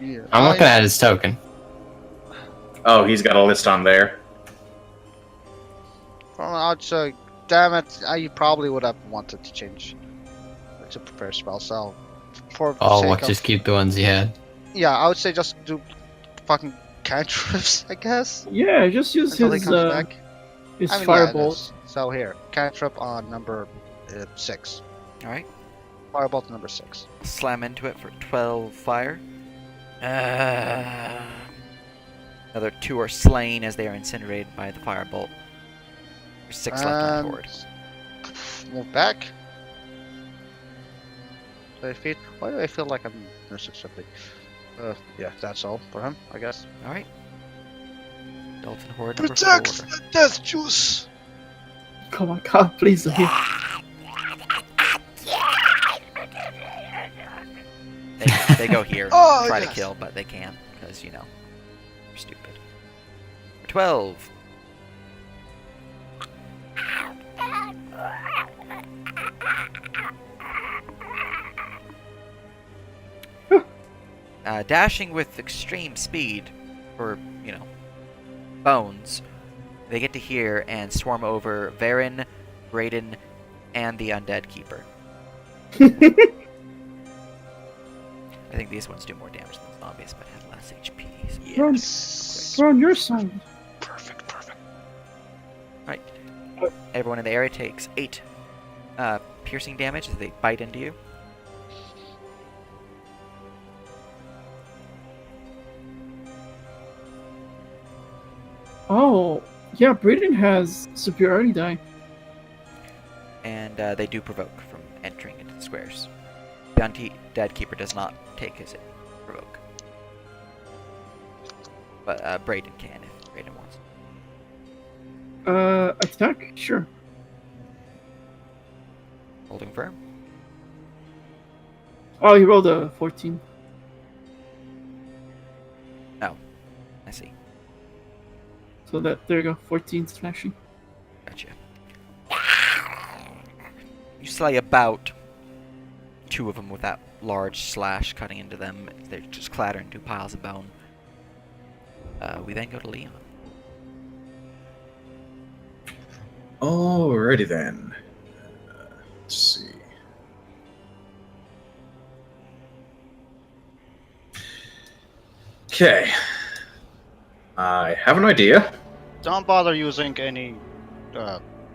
Yeah. I'm looking at his token. Oh, he's got a list on there. I'd say, damn it! You probably would have wanted to change to prepare spell. So, for Oh, sake what? of, Just keep the ones he had. yeah, I would say just do fucking cantrips, I guess. Yeah, just use Until he his comes back. his I mean, yeah, it firebolt. is. So here, cantrip on number 6. All right. Firebolt number 6. Slam into it for 12 fire. Another 2 are slain as they are incinerated by the firebolt. There's 6 left on the And horde. move back. 30 feet. Why do I feel like I'm missing something? Yeah, that's all for him, I guess. All right. Dolphin horde number Protect 4. the death juice. Oh my god, please don't hit. They go here and Oh, try to yes. kill, but they can't because they're stupid. For 12. Dashing with extreme speed, or bones, they get to here and swarm over Varen, Brayden, and the Undead Keeper. I think these ones do more damage than zombies, but have less HP. So Run. Yes. We're on your side. Perfect. Right. Everyone in the area takes 8 piercing damage as they bite into you. Oh, yeah, Brayden has superiority die. And they do provoke from entering into the squares. The Undead Keeper does not take his provoke. But Brayden can if Brayden wants. Attack? Sure. Holding firm. Oh, he rolled a 14. I see. So there you go, 14 slashing. Gotcha. You slay about 2 of them with that large slash cutting into them. They're just clattering into piles of bone. We then go to Leon. Alrighty then. Let's see. Okay. I have an idea. Don't bother using any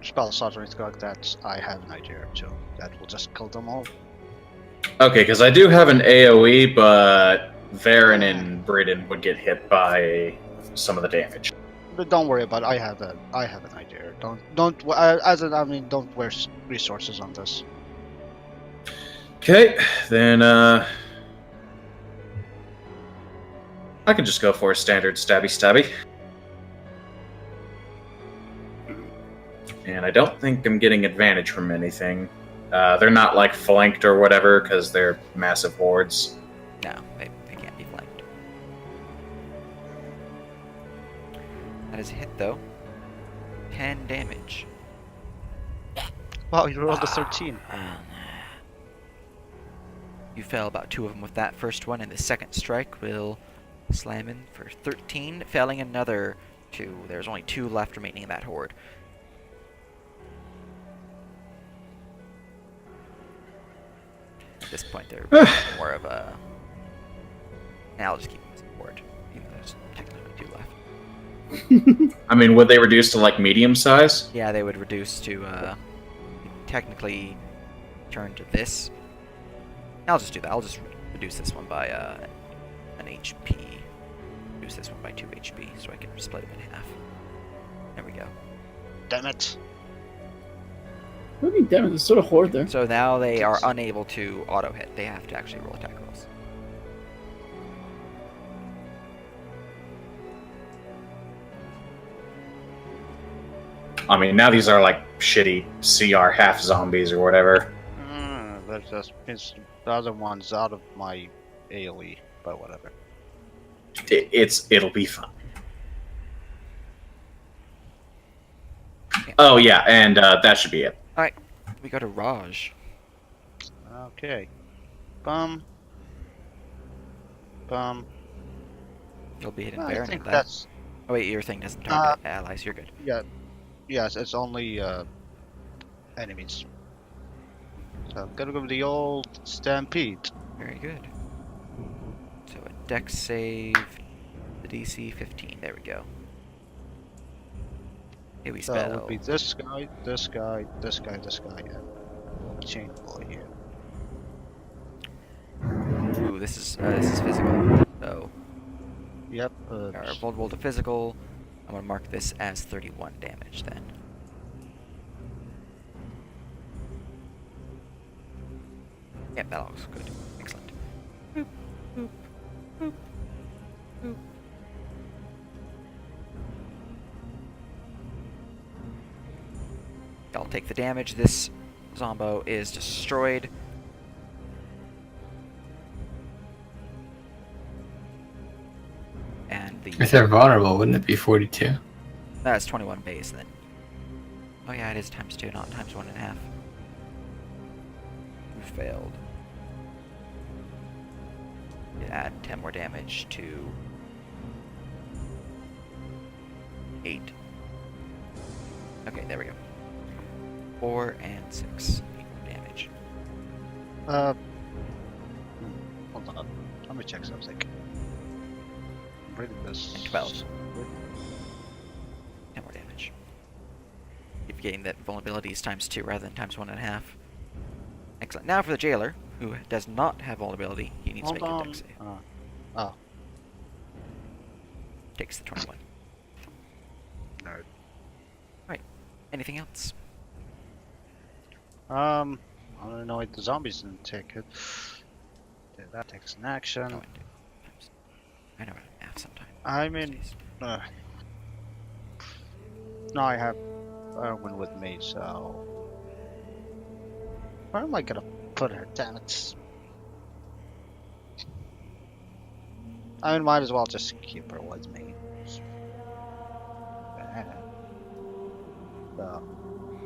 spell slots or anything like that. I have an idea too. That will just kill them all. Okay, because I do have an AoE, but Varen and Brayden would get hit by some of the damage. But don't worry about it. I have an idea. Don't waste resources on this. Okay, then I can just go for a standard stabby stabby. And I don't think I'm getting advantage from anything. They're not like flanked or whatever because they're massive hordes. No, they can't be flanked. That is a hit though. 10 damage. Wow, you rolled a 13. You fell about 2 of them with that first one, and the second strike will slam in for 13, failing another 2. There's only 2 left remaining in that horde. At this point, they're more of a... And I'll just keep them as a horde, even though there's technically 2 left. I mean, would they reduce to like medium size? Yeah, they would reduce to, technically turn to this. I'll just do that. I'll just reduce this one by an HP. Reduce this one by 2 HP, so I can split them in half. There we go. Damn it. What do you mean, damn it? There's sort of horde there. So now they are unable to auto hit. They have to actually roll attack rolls. I mean, now these are like shitty CR half zombies or whatever. That just means the other one's out of my AoE, but whatever. It'll be fun. Yeah. Oh yeah, and that should be it. Alright, we go to Raj. Okay. Bum. Bum. You'll be hitting I Baron think at that. that's... Oh wait, your thing doesn't target allies. You're good. Yeah. Yes, it's only enemies. So I'm gonna go with the old Stampede. Very good. So a dex save, the DC 15. There we go. Here we So it spell. would be this guy, this guy, this guy, this guy, and chain boy here. Ooh, this is physical. So Yep. are vulnerable to physical. I'm gonna mark this as 31 damage then. Yep, that looks good. Excellent. Boop, boop, boop, boop. I'll take the damage. This Zombo is destroyed. And If the they're vulnerable, wouldn't it be 42? that's 21 base then. Oh yeah, it is times 2, not times 1.5. You failed. You add 10 more damage to 8. Okay, there we go. 4 and 6 equal damage. Hold on. Let me check something. I'm reading this. And 12. 10 more damage. You've gained that vulnerability is times 2 rather than times 1.5. Excellent. Now for the jailer, who does not have vulnerability, he needs to Hold make a on. dex save. Oh. Takes the 21. Nerd. Right. Anything else? I don't know why the zombies didn't take it. Yeah, that takes an action. Oh, I know how to math sometimes. I mean, now I have Erwin with me, so where am I gonna put her? Damn it! I mean, might as well just keep her with me. So,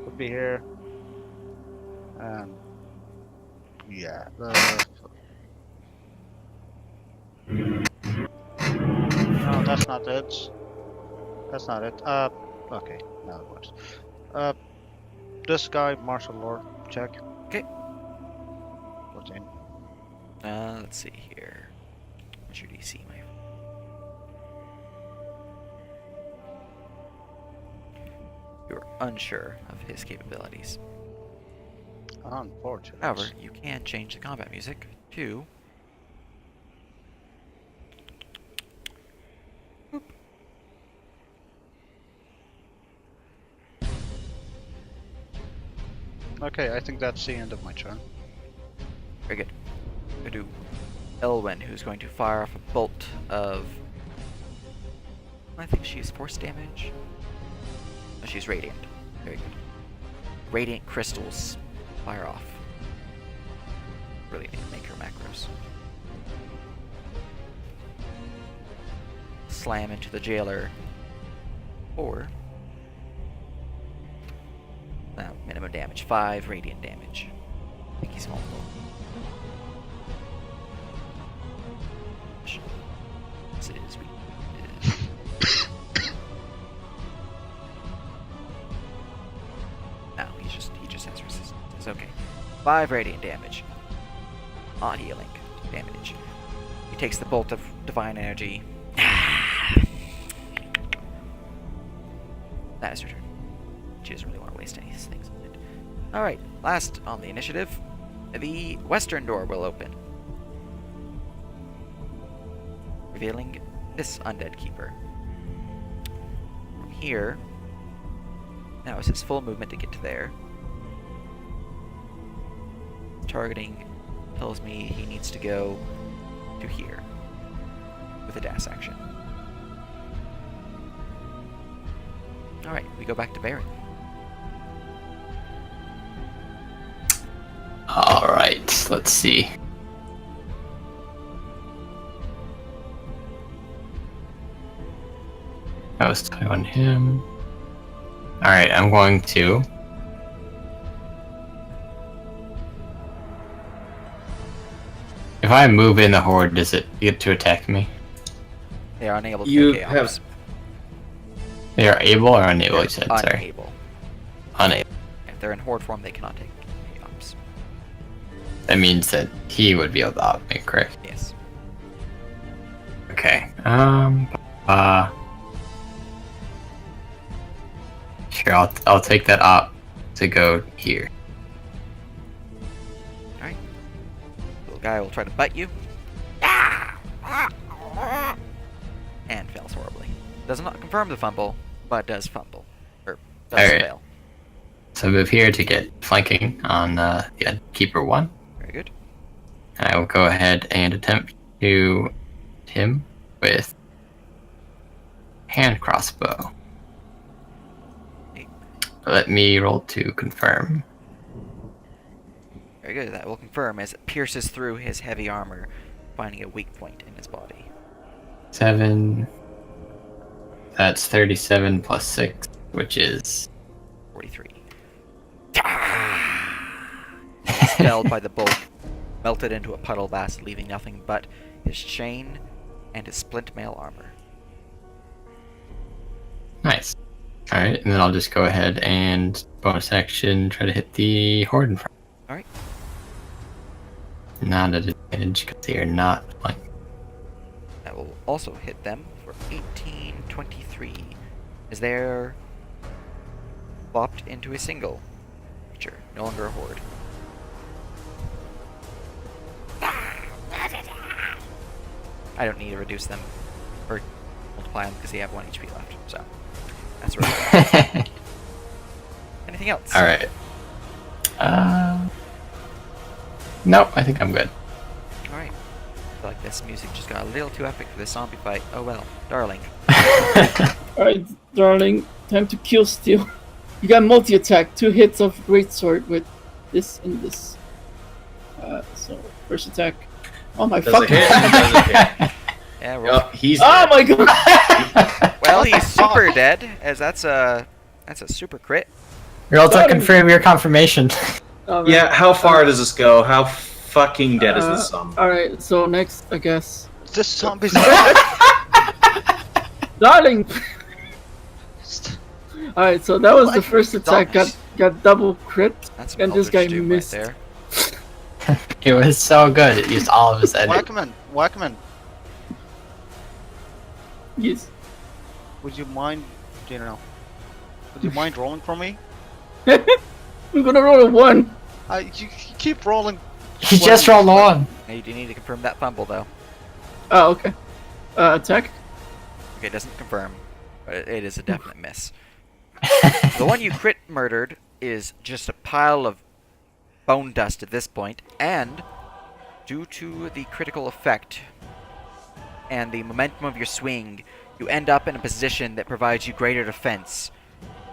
would be here. Yeah. No, that's not it. That's not it. Okay, now it works. This guy, martial law, check. Okay. 14. Let's see here. What's your DC, my friend? You're unsure of his capabilities. Unfortunate. However, you can change the combat music to Okay, I think that's the end of my turn. Very good. Go to Elwyn, who's going to fire off a bolt of. I think she's force damage. No, she's radiant. Very good. Radiant crystals fire off. Really need to make her macros. Slam into the jailer. Or. Minimum damage. 5 radiant damage. I think he's vulnerable. Yes, it is. No, he just has resistance. It's okay. 5 radiant damage. Not healing damage. He takes the bolt of divine energy. That is her turn. She doesn't really want to waste any things. Alright, last on the initiative. The western door will open, revealing this undead keeper. From here, now is his full movement to get to there. Targeting tells me he needs to go to here with a dash action. Alright, we go back to Baron. Alright, let's see. That was on him. Alright, I'm going to. If I move in the horde, does it get to attack me? They are unable to You take have- chaos. They are able or unable, you said, sorry. Unable. Unable. If they're in horde form, they cannot take chaos. That means that he would be able to op me, correct? Yes. Okay. Sure, I'll take that op to go here. Alright. Little guy will try to bite you. And fails horribly. Does not confirm the fumble, but does fumble. Or does Alright. fail. So I move here to get flanking on the Keeper 1. Very good. I will go ahead and attempt to hit him with hand crossbow. Hey. Let me roll to confirm. Very good. That will confirm as it pierces through his heavy armor, finding a weak point in his body. 7. That's 37 plus 6, which is 43. Expelled by the bolt, melted into a puddle vast, leaving nothing but his chain and his splint mail armor. nice. Alright, and then I'll just go ahead and bonus action try to hit the horde in front. Alright. Not at advantage because they are not flanking. That will also hit them for 1823, as they're flopped into a single creature, no longer a horde. I don't need to reduce them or multiply them because they have 1 HP left, so that's where Anything else? Alright. Nope, I think I'm good. Alright. I feel like this music just got a little too epic for this zombie fight. Oh well. Darling. Alright, darling, time to kill steal. You got multi-attack, 2 hits of greatsword with this and this. So, first attack. Oh my Does it fucking hit? Does it hit? Yeah, roll. Oh, he's Oh dead. my god! Well, he's super dead, as that's a super crit. You're all to confirm your confirmation. Alright. Yeah, how far does this go? How fucking dead is this zombie? Alright, so next, I guess. This zombie's Darling! Alright, so that was the first attack, got double crit, That's some and this guy Eldritch Doom missed. right there. It was so good. It used all of his energy. Whackman, Yes. would you mind, would you mind rolling for me? I'm gonna roll a 1. You keep rolling. He just rolled on. Now you do need to confirm that fumble, though. Oh, okay. Attack? Okay, it doesn't confirm, but it is a definite miss. The one you crit murdered is just a pile of bone dust at this point, and due to the critical effect and the momentum of your swing, you end up in a position that provides you greater defense.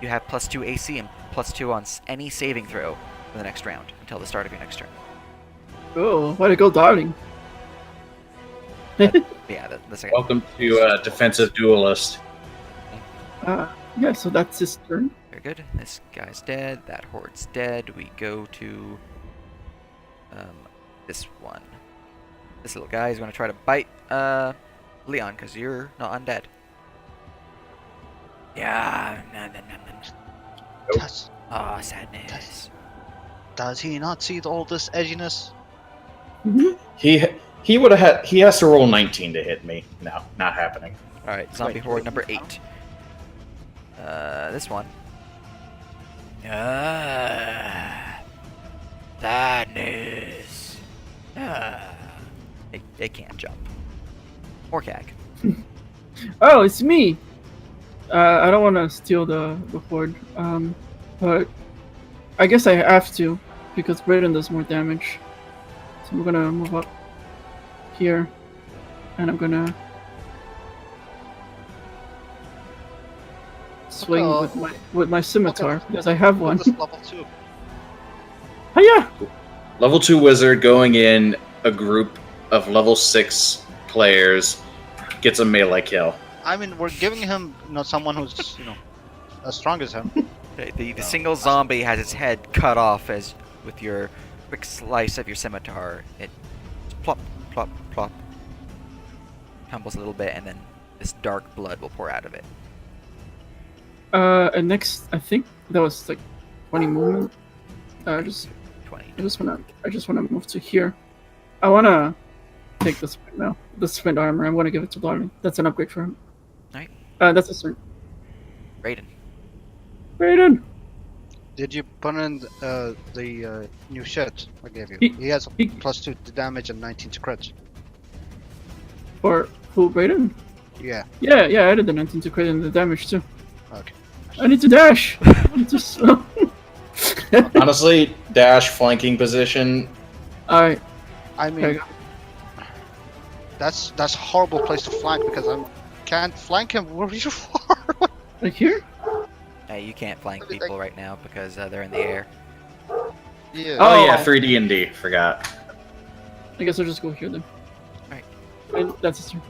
You have +2 AC and +2 on any saving throw for the next round until the start of your next turn. Oh, way to go, darling. Yeah, that's okay. Welcome to Defensive Duelist. Yeah, so that's his turn. Very good. This guy's dead. That horde's dead. We go to this one. This little guy is going to try to bite Leon because you're not undead. Yeah. Does, Ah, sadness. does he not see all this edginess? He would have had. He has to roll 19 to hit me. No, not happening. All right, zombie horde number 8. This one. Sadness. They can't jump. Orcag. Oh, it's me. I don't want to steal the horde, but I guess I have to because Brayden does more damage. So I'm gonna move up here, and I'm gonna swing with my scimitar because I have one. This level 2. Oh yeah. Level 2 wizard going in a group of level 6 players gets a melee kill. I mean, we're giving him, someone who's, as strong as him. Okay, the single zombie has its head cut off as with your quick slice of your scimitar. It plop, plop, plop, tumbles a little bit, and then this dark blood will pour out of it. And next, I think that was like 20 movement. I just 20. I just wanna move to here. I wanna take this right now. The sprint armor. I'm gonna give it to Darling. That's an upgrade for him. Alright. That's a turn. Raiden. Brayden. Did you put in the new shit I gave you? He- He has he- +2 to damage and 19 to crits. Or who? Brayden? Yeah. Yeah, I added the 19 to crit and the damage too. Okay. I need to dash. I need to Honestly, dash flanking position. Alright. I There you mean, that's a horrible place to flank because I can't flank him where you are. Like here? You can't flank people right now because they're in the air. Yeah. Oh yeah, 3D&D. Forgot. I guess I'll just go here then. Alright. And that's his turn.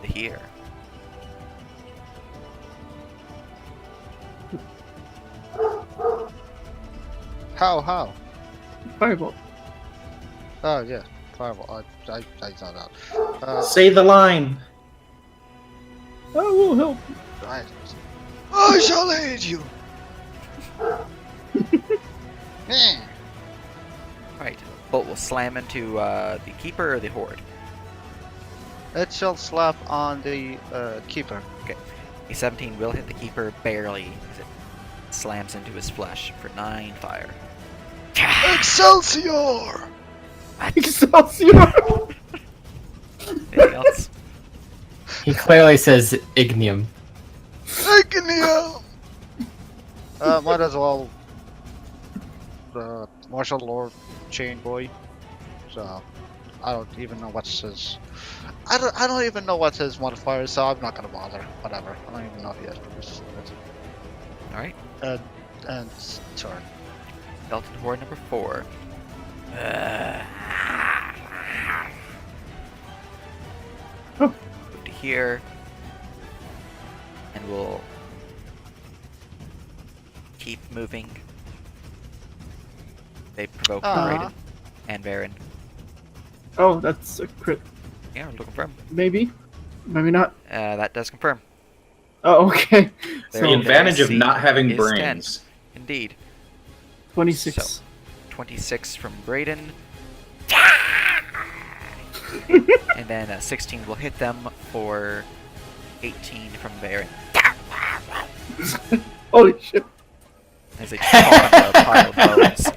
Here. How? Firebolt. Oh yeah, fireball. I saw that. Say the line. Oh, will help. Right. I shall aid you. Eh. Alright, bolt will slam into the keeper or the horde. It shall slap on the keeper. A 17 will hit the keeper barely as it slams into his flesh for 9 fire. Excelsior! Excelsior! Anything else? He clearly says ignium. Ignia! Might as well. Martial Lord Chain Boy. So I don't even know what's his. I don't even know what's his modifier, so I'm not gonna bother. Whatever. I don't even know yet. Alright, And turn. Skeleton horde number 4. Oh. Move to here. And we'll keep moving. They provoke Raiden and Baron. Oh, that's a crit. Yeah, we'll confirm. Maybe. Maybe not. That does confirm. Oh, okay. There The you So, go. advantage of AC not having is brains. 10. Indeed. 26. So, 26 from Brayden. And then 16 will hit them for 18 from Baron. Holy shit. As they chomp on a pile of bones.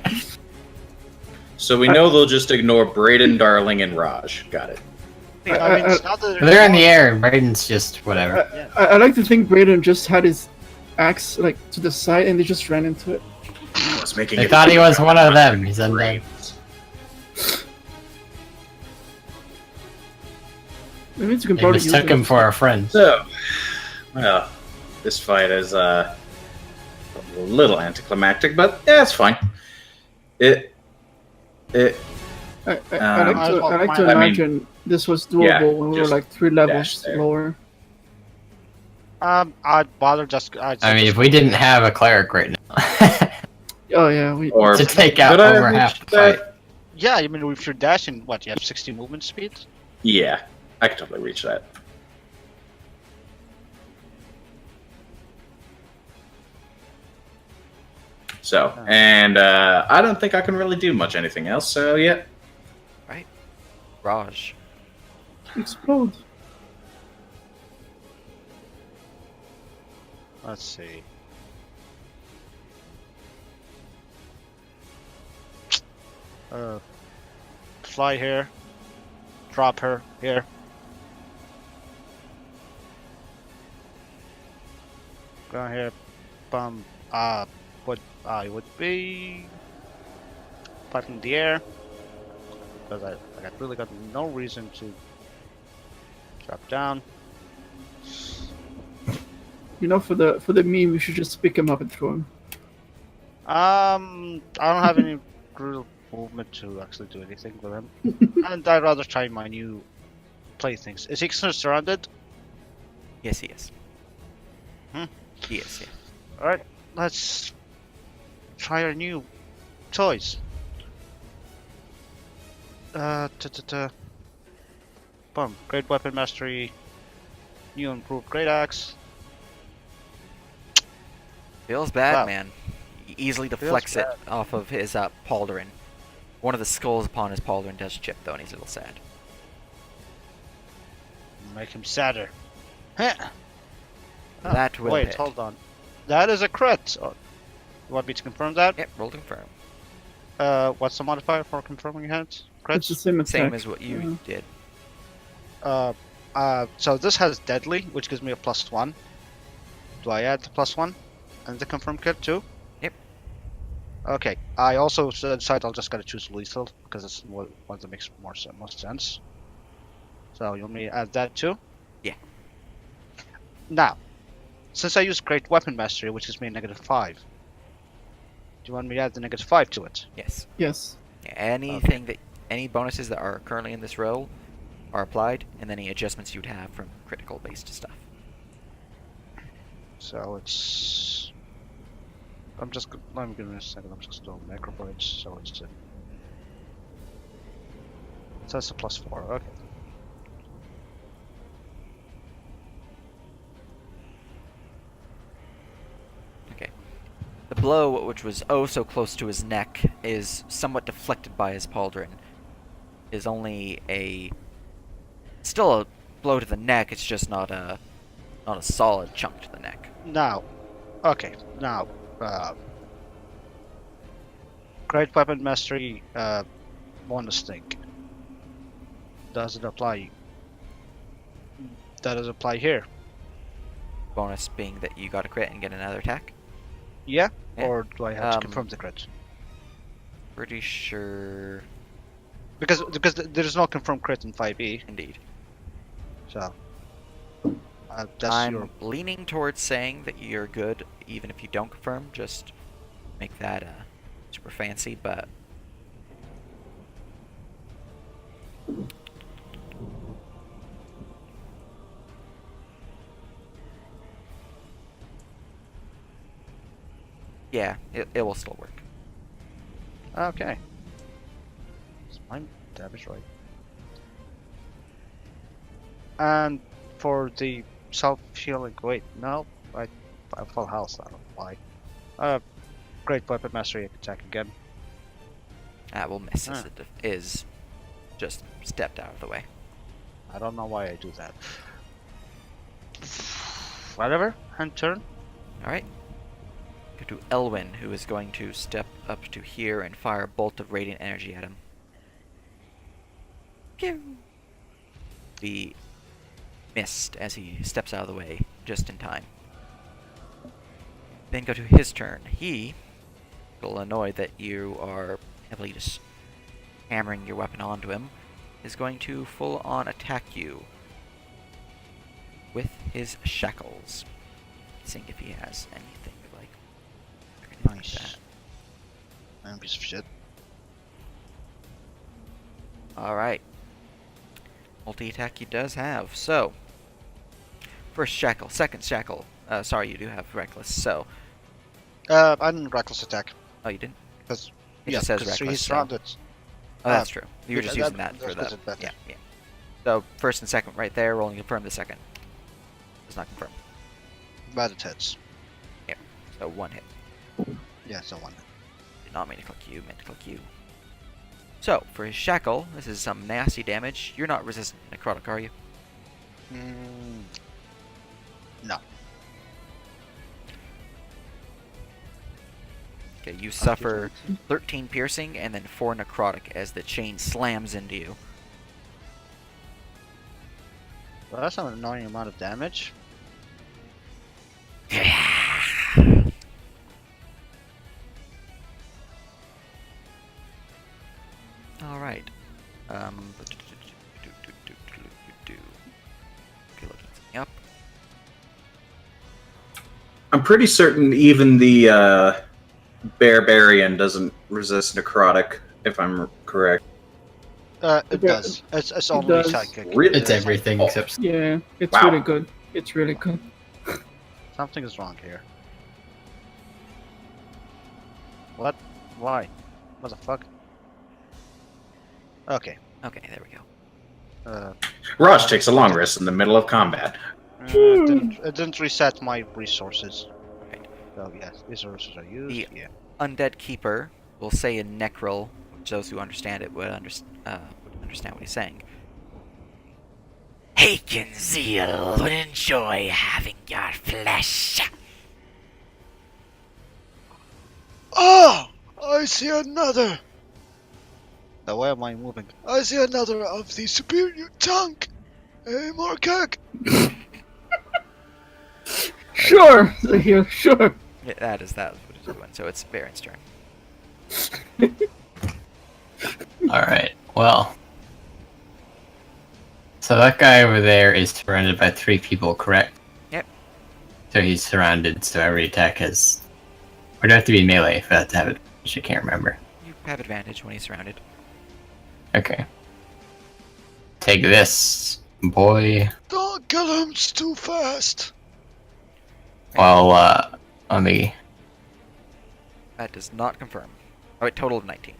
So we know they'll just ignore Brayden, Darling, and Raj. Got it. I mean, it's not that They're in the air, and Brayden's just whatever. I like to think Brayden just had his axe like to the side and they just ran into it. I was making They it thought he was one of them. great. He's undead. It means you can They probably use mistook him for a friend. So, well, this fight is a little anticlimactic, but yeah, it's fine. It I like to I mean, imagine this was doable yeah, when we were just like 3 levels dash there. lower. I'd bother just. I mean, if we didn't have a cleric right now Oh yeah, we. or to take out could I over reach half the that? fight. Yeah, I mean, if you're dashing, what, you have 60 movement speed? Yeah, I could totally reach that. So, and I don't think I can really do much anything else. So yeah, Raj. Explode. Let's see. Fly here. Drop her here. Go here. Bum. What I would be fighting in the air because I really got no reason to drop down. You know, for the meme, we should just pick him up and throw him. I don't have any real movement to actually do anything with him, and I'd rather try my new playthings. Is he surrounded? Yes, he is. Hmm? He is, yeah. All right, let's try our new toys. Boom. Great weapon mastery. New improved great axe. Feels bad, Wow. man. He easily deflects it bad. off of his pauldron. One of the skulls upon his pauldron does chip, though, and he's a little sad. Make him sadder. Heh. Oh, That will wait, hit. hold on. That is a crit. Oh, you want me to confirm that? Yep, roll to confirm. What's the modifier for confirming a hit? It's the Crits? same attack. Same as what you Yeah. did. So this has deadly, which gives me a +1. Do I add the +1 and the confirm crit too? Yep. Okay. I also decided I'll just gotta choose lethal because it's one that makes most sense. So you want me to add that too? Yeah. Now, since I use Great Weapon Mastery, which gives me a -5, do you want me to add the -5 to it? Yes. Yes. Yeah, anything that any bonuses that are currently in this roll are applied, and any adjustments you'd have from critical based stuff. So it's. Let me give me a second. I'm just doing macrobytes, so it's. So that's a +4. Okay. Okay. The blow, which was oh so close to his neck, is somewhat deflected by his pauldron. Is only still a blow to the neck. It's just not a solid chunk to the neck. Now, okay. Now, Great Weapon Mastery bonus thing. Does it apply? Does it apply here? Bonus being that you got a crit and get another attack. Yeah? Yeah. Or do I have to Um, confirm the crit? Pretty sure, Because there is no confirmed crit in 5e, indeed. so that's I'm your. leaning towards saying that you're good, even if you don't confirm. Just make that super fancy, but yeah, it will still work. Okay. Is my damage right? And for the self-healing, wait, no, I have full health, I don't know why. Great Weapon Mastery attack again. That will miss as Huh. it is just stepped out of the way. I don't know why I do that. Whatever, hand turn. Alright. Go to Elwyn, who is going to step up to here and fire a bolt of radiant energy at him. Pew! The missed as he steps out of the way, just in time. Then go to his turn. He little annoyed that you are heavily just hammering your weapon onto him, is going to full on attack you with his shackles. Seeing if he has anything like Nice. that. I'm a piece of shit. Alright. Multi-attack he does have. So, first shackle, second shackle. Sorry, you do have reckless, so. I'm reckless attack. Oh, you didn't? Because It just says he's reckless. So. surrounded. Oh, that's true. You were just using that for that's the. better. Yeah, yeah. So, first and second right there, rolling confirm the second. Does not confirm. But it hits. So, one hit. Yeah, so one. Did not mean to click you, meant to click you. So, for his shackle, this is some nasty damage. You're not resistant to necrotic, are you? No. Okay, you suffer 13 piercing and then 4 necrotic as the chain slams into you. Well, that's an annoying amount of damage. Alright. Okay, looking something up. I'm pretty certain even the Barbarian doesn't resist necrotic, if I'm correct. It Yeah, does. It's only does. psychic. Really? It's everything except. Yeah, it's Wow. really good. It's really good. Something is wrong here. What? Why? What the fuck? Okay. Okay, there we go. Raj takes a long rest in the middle of combat. It didn't reset my resources. Right. So yes, resources are used. The- Yeah. Undead Keeper will say in Necrol, which those who understand it would understand what he's saying. Haken Zeal would enjoy having your flesh. Ah! I see another! Now where am I moving? I see another of the superior tank! Hey, Markak! Sure, Zahir, sure. Yeah, that is what it's doing. So it's Baron's turn. Alright, well. So that guy over there is surrounded by 3 people, correct? Yep. So he's surrounded, so every attack has. Or do I have to be melee for that to have it? I can't remember. You have advantage when he's surrounded. Okay. Take this, boy. Don't kill him, it's too fast! Well, let me. That does not confirm. Oh, wait, total of 19.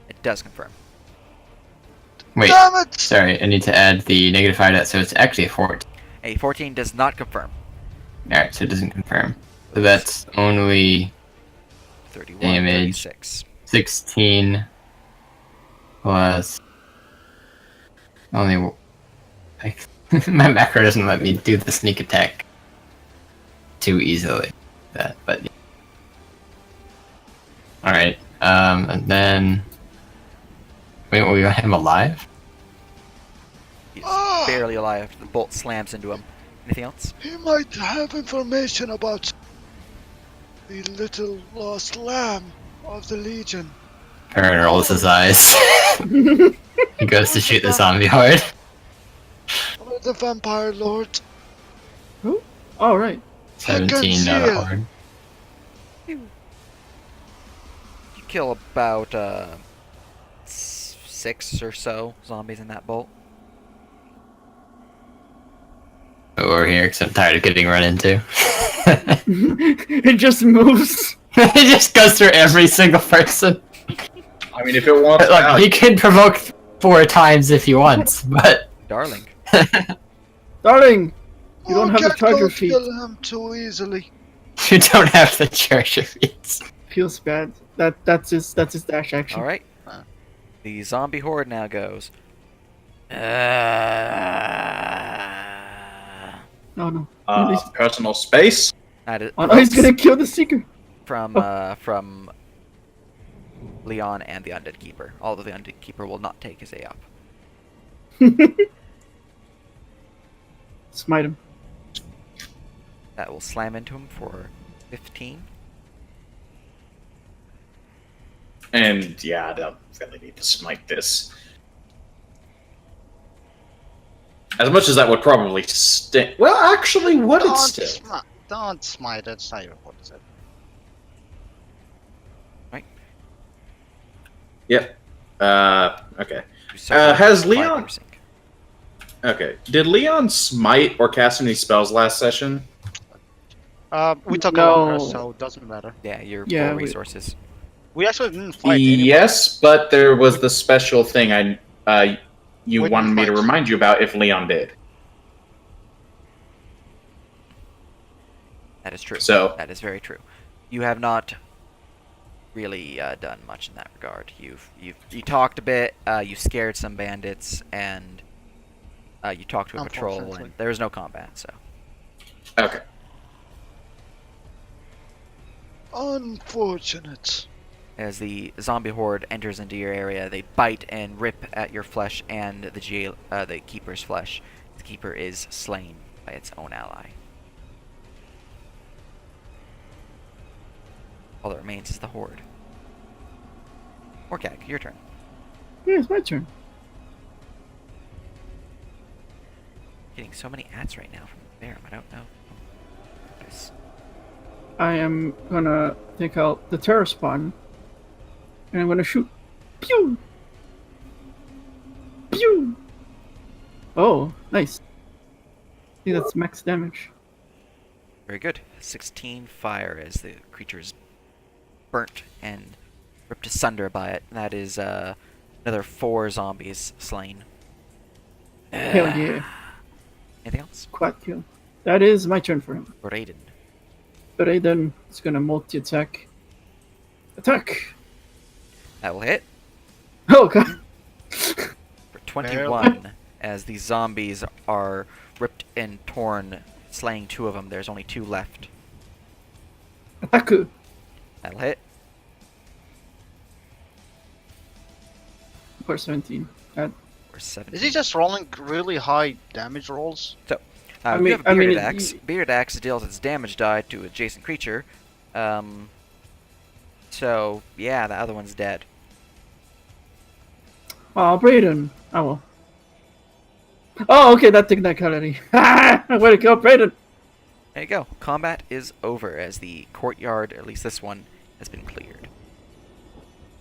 It does confirm. Wait, Damn it! sorry, I need to add the -5 to that, so it's actually a 14. A 14 does not confirm. Alright, so it doesn't confirm. So that's only 31, Damage. 36. 16 plus. Only. My macro doesn't let me do the sneak attack too easily. But. Alright, and then. Wait, we got him alive? He's Ah! barely alive after the bolt slams into him. Anything else? He might have information about the little lost lamb of the Legion. Aaron rolls his eyes. He goes to shoot the zombie horde. Or the Vampire Lord. All right. 17 seal. horde. You kill about 6 or so zombies in that bolt. Over here, because I'm tired of getting run into. It just moves. It just goes through every single person. I mean, if it wants Like, value, he can provoke 4 times if he wants, but Darling. Darling, you don't have the Markak, charger don't feet. kill him too easily. you don't have the charger feats. Feels bad. That's his dash action. Alright. The zombie horde now goes. Oh no. Really? personal space. That is Oh no, he's gonna kill the seeker. from Leon and the Undead Keeper. Although the Undead Keeper will not take his A up. Smite him. That will slam into him for 15. And yeah, I don't really need to smite this. As much as that would probably sting. Well, actually, would it still? Don't smite it. It's not your fault. Is it? Yep. Okay. You suffer has fire Leon- piercing. Okay. Did Leon smite or cast any spells last session? We took a No. long rest, so it doesn't matter. Yeah, your Yeah, full we- resources. We actually didn't fight anybody. Yes, but there was the special thing you What wanted you me to fight? remind you about if Leon did. That is true. So- That is very true. You have not really done much in that regard. You talked a bit. You scared some bandits, and you talked to a patrol, Unfortunately. and there was no combat. So Okay. Unfortunate. as the zombie horde enters into your area, they bite and rip at your flesh and the keeper's flesh. The keeper is slain by its own ally. All that remains is the horde. Orcag, your turn. Yeah, it's my turn. Getting so many ads right now from Barum. I don't know. Nice. I am gonna take out the terror spawn, and I'm gonna shoot. Pew! Pew! Oh, nice. See, that's max damage. Very good. 16 fire as the creature is burnt and ripped asunder by it. That is another 4 zombies slain. Hell yeah. Anything else? Quad kill. That is my turn for him. Raiden. But Aiden is gonna multi-attack. Attack! That will hit Oh god! for 21 as the zombies are ripped and torn, slaying 2 of them. There's only 2 left. Attack! That'll hit. For 17. That, For 7. Is he just rolling really high damage rolls? I You mean- have a I mean, bearded it- axe. Bearded axe deals its damage die to adjacent creature. So yeah, the other one's dead. oh, Brayden! I will. Oh, okay, that technicality. Way to go, Brayden! There you go. Combat is over as the courtyard, at least this one, has been cleared.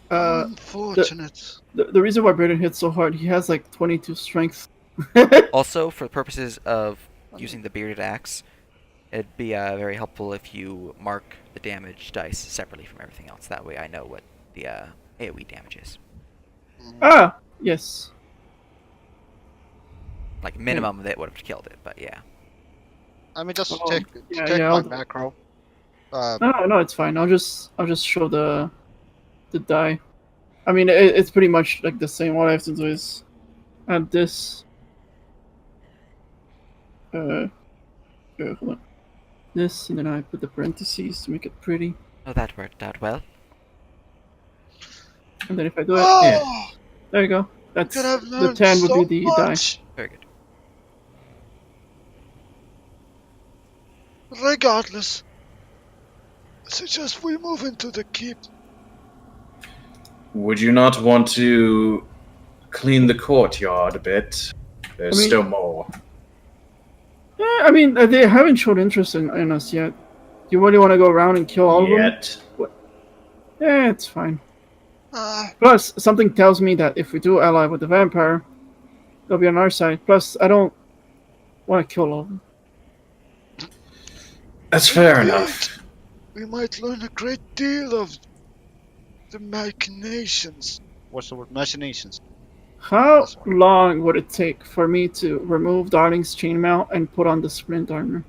Unfortunate. The reason why Brayden hits so hard, he has like 22 strength. Also, for the purposes of using the bearded axe, it'd be very helpful if you mark the damage dice separately from everything else. That way I know what the AoE damage is. Ah! Yes. Like, minimum that would have killed it, but yeah. I mean, just Oh, check, yeah, check yeah, my I'll- macro. No, it's fine. I'll just show the die. I mean, it's pretty much like the same. All I have to do is add this. Hold on. This, and then I put the parentheses to make it pretty. Oh, that worked out well. And then if I do it, Oh, there you go. That's could have the learned 10 so would be the die. much. Very good. Regardless, I suggest we move into the keep. Would you not want to clean the courtyard a bit? There's I mean- still more. Yeah, I mean, they haven't showed interest in us yet. Do you really want to go around and kill all of them? Yet. Yeah, it's fine. Ah, Plus, something tells me that if we do ally with the vampire, they'll be on our side. Plus, I don't want to kill all of them. That's fair Indeed. enough. we might learn a great deal of the machinations. What's the word? Machinations. How That's fine. long would it take for me to remove Darling's chainmail and put on the splint armor?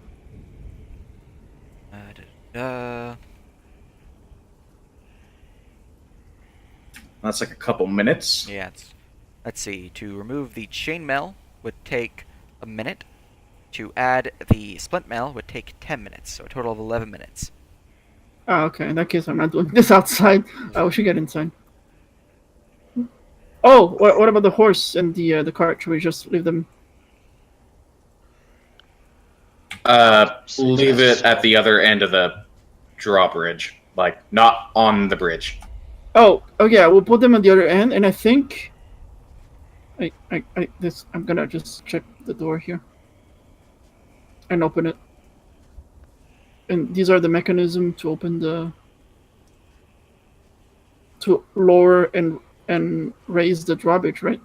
That's like a couple minutes. Yeah, let's see. To remove the chainmail would take a minute. To add the splint mail would take 10 minutes, so a total of 11 minutes. Ah, okay. In that case, I'm not doing this outside. We should get inside. Oh, what about the horse and the cart? Should we just leave them? Leave it at the other end of the drawbridge. Like, not on the bridge. Oh, yeah, we'll put them on the other end, and I think. I'm gonna just check the door here. And open it. And these are the mechanism to open the. To lower and raise the drawbridge, right?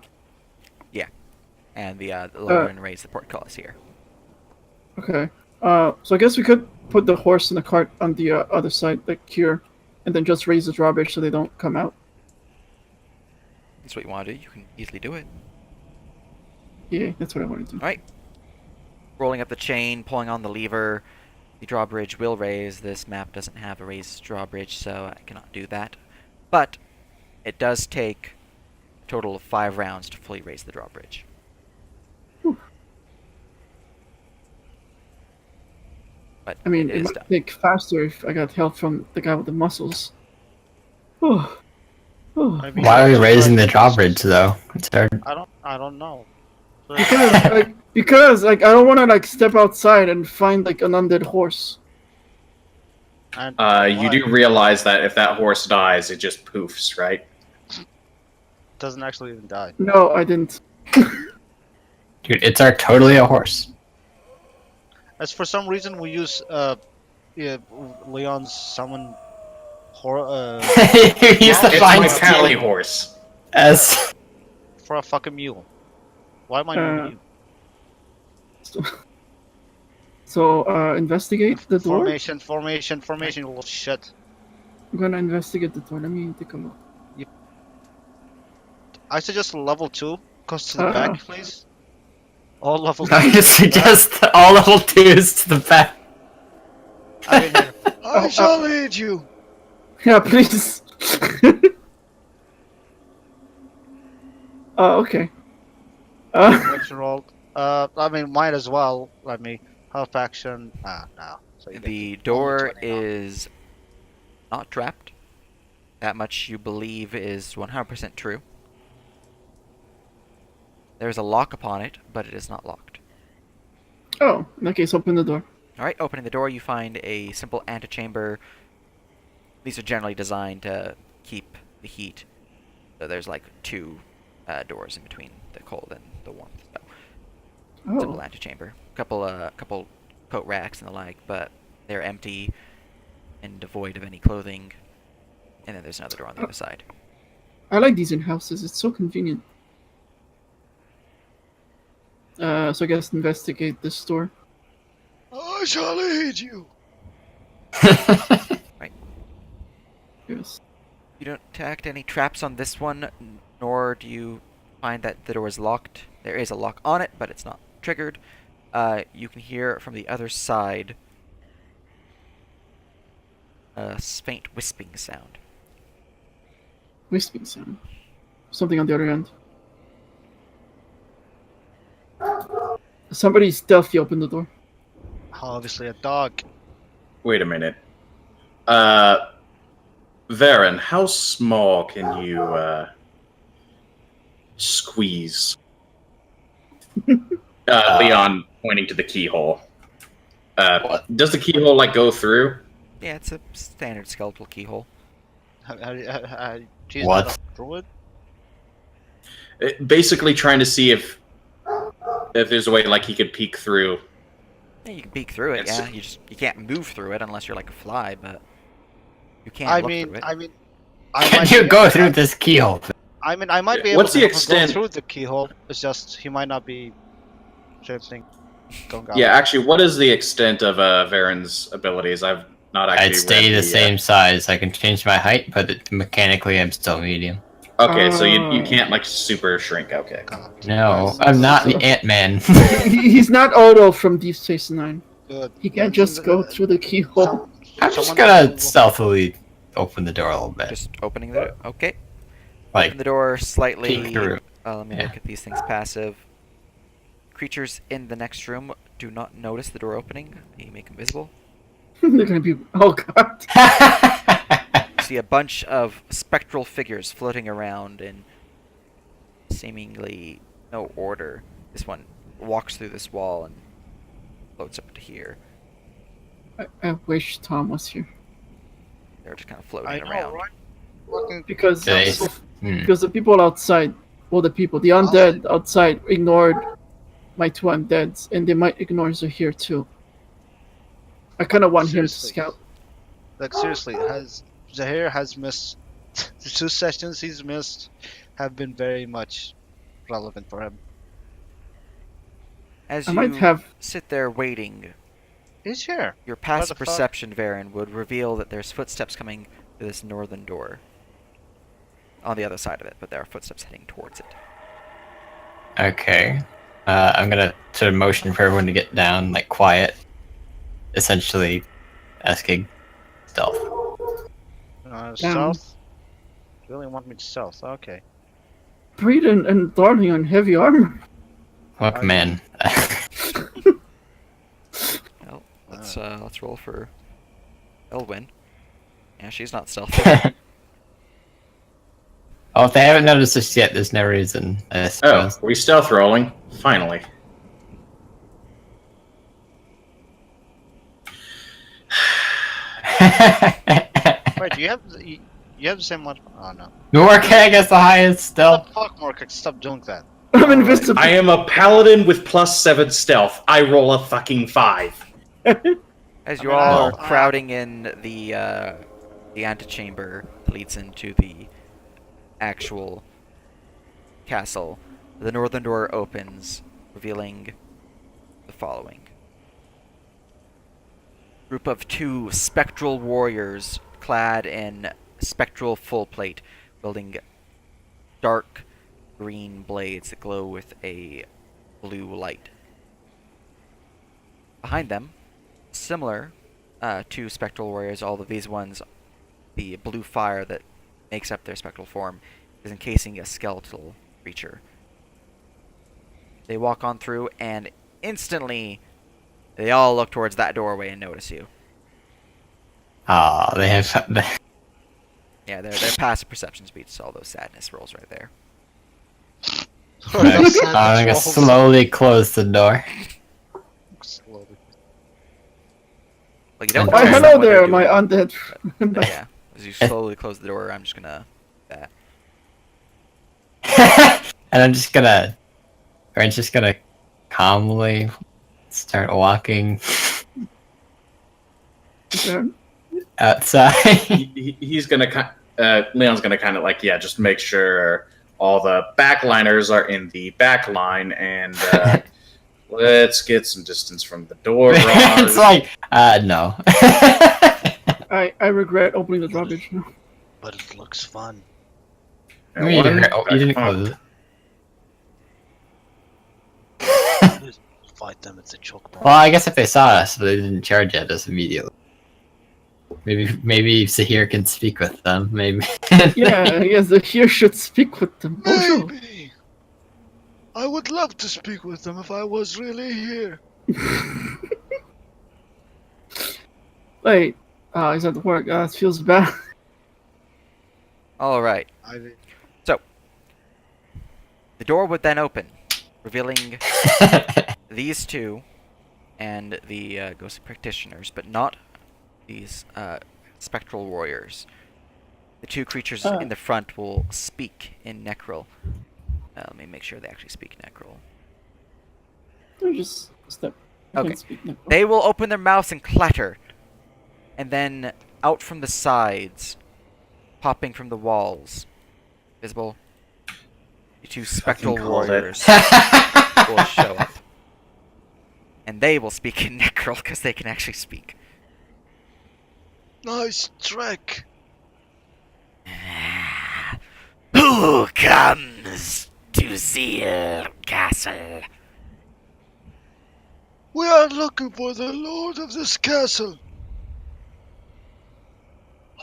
And the lower and raise the portcullis here. Okay. So I guess we could put the horse and the cart on the other side, like here, and then just raise the drawbridge so they don't come out. That's what you want to do. You can easily do it. Yeah, that's what I want to do. Alright. Rolling up the chain, pulling on the lever. The drawbridge will raise. This map doesn't have a raised drawbridge, so I cannot do that. But it does take a total of 5 rounds to fully raise the drawbridge. But I mean, it it is might done. take faster if I got help from the guy with the muscles. Oh. Maybe Why are we just raising the like- drawbridge though? It's hard. I don't know. Because I don't want to like step outside and find like an undead horse. And You do realize that if that horse dies, it just poofs, right? doesn't actually even die. No, I didn't. Dude, it's our totally a horse. As for some reason we use Leon's summon You used to It's find my pally Steel horse. as for a fucking mule. Why am I not you? So investigate the door. Formation, you little shit. I'm gonna investigate the door. Let me take a look. I suggest level 2. Goes to the back, please. All level 2. I suggest all level 2s to the back. I mean, I shall lead you. Yeah, please. Okay. what's your roll? I mean, might as well. Let me help action. No. So you The get door 20 now. is not trapped. That much you believe is 100% true. There's a lock upon it, but it is not locked. Oh, in that case, open the door. Alright, opening the door, you find a simple antechamber. These are generally designed to keep the heat. So there's like 2 doors in between the cold and the warmth. So, simple Oh, antechamber. Couple coat racks and the like, but they're empty and devoid of any clothing. And then there's another door on the other side. I like these in houses. It's so convenient. So I guess investigate this door. I shall lead you. Yes. You don't detect any traps on this one, nor do you find that the door is locked. There is a lock on it, but it's not triggered. You can hear from the other side a faint wisping sound. Whispering sound. Something on the other end. Somebody stealthy opened the door. Obviously a dog. Wait a minute. Varen, how small can you squeeze? Leon pointing to the keyhole. Does the keyhole like go through? Yeah, it's a standard skeletal keyhole. She's What? not a druid? Basically trying to see if there's a way like he could peek through. Yeah, you can peek through it. It's- Yeah, you can't move through it unless you're like a fly, but you can I look mean, through it. I mean, Can might you be go able- through this keyhole? I mean, I might be able What's to the help him extent- go through the keyhole. It's just he might not be. Thing going out. Yeah, actually, what is the extent of Varen's abilities? I've not actually. I'd stay read the same size. I can change my height, but mechanically I'm still medium. Okay, so you Oh. can't like super shrink. Okay. No, I'm not the Ant-Man. He's not Odo from Deep Space Nine. Good. He can't just go through the keyhole. I'm just Someone gonna will- stealthily open the door a little bit. Just opening the okay. Like, Open the door slightly. peek through. Let me Yeah. look at these things passive. Creatures in the next room do not notice the door opening. They make invisible. They're gonna be. Oh god. You see a bunch of spectral figures floating around in seemingly no order. This one walks through this wall and floats up to here. I wish Tom was here. They're just kind of floating I know, around. right? Fucking because Okay. Hmm. because the people outside, well, the undead outside ignored my 2 undeads, and they might ignore Zahir too. I kind of want him to Seriously. scout. Like seriously, Zahir has missed the 2 sessions he's missed have been very much relevant for him. As I might you have. sit there waiting, He's here. your What passive the fuck? perception, Varen, would reveal that there's footsteps coming to this northern door. On the other side of it, but there are footsteps heading towards it. Okay. I'm gonna sort of motion for everyone to get down, like quiet. Essentially, asking stealth. South. You really want me to south? Okay. Breed and Darling on heavy armor. Look, man. Well, let's roll for Elwyn. Yeah, she's not stealthy. Oh, if they haven't noticed this yet, there's no reason. I Oh, suppose. we stealth rolling. Finally. Wait, do you have the same one? Oh no. Morkag has the highest stealth. Fuck Morkak, stop doing that. I'm invisible. I am a paladin with +7 stealth. I roll a fucking 5. As you I mean, all I are don't- crowding in the antechamber that leads into the actual castle, the northern door opens, revealing the following. Group of 2 spectral warriors clad in spectral full plate, wielding dark green blades that glow with a blue light. Behind them, similar to spectral warriors, all of these ones, the blue fire that makes up their spectral form is encasing a skeletal creature. They walk on through, and instantly, they all look towards that doorway and notice you. Ah, they have. Yeah, their passive perception beats all those sadness rolls right there. I'm gonna slowly close the door. Slowly. Well, you don't Oh, Why, notice them hello when they're there, my doing- undead. but yeah, as you slowly close the door, I'm just gonna... that. And I'm just gonna calmly start walking outside. He's gonna Leon's gonna kind of like, yeah, just make sure all the backliners are in the back line, and let's get some distance from the door. It's like, no. I regret opening the drawbridge now. But it looks fun. You didn't close it. Fight them, it's a choke bomb. Well, I guess if they saw us, but they didn't charge at us immediately. Maybe Sahir can speak with them. Maybe. Yeah, I guess the here should speak with them. Oh, sure. Maybe. I would love to speak with them if I was really here. Wait, he's at work. It feels bad. Alright, I the door would then open, revealing these 2 and the ghostly practitioners, but not these spectral warriors. The 2 creatures in the front will speak in Necrol. Let me make sure they actually speak Necrol. They're just step. I Okay. can't speak now. They will open their mouths and clatter, and then out from the sides, popping from the walls, visible, the 2 spectral called it. warriors will show up. And they will speak in Necrol because they can actually speak. Nice track. Who comes to Seal Castle? We are looking for the lord of this castle.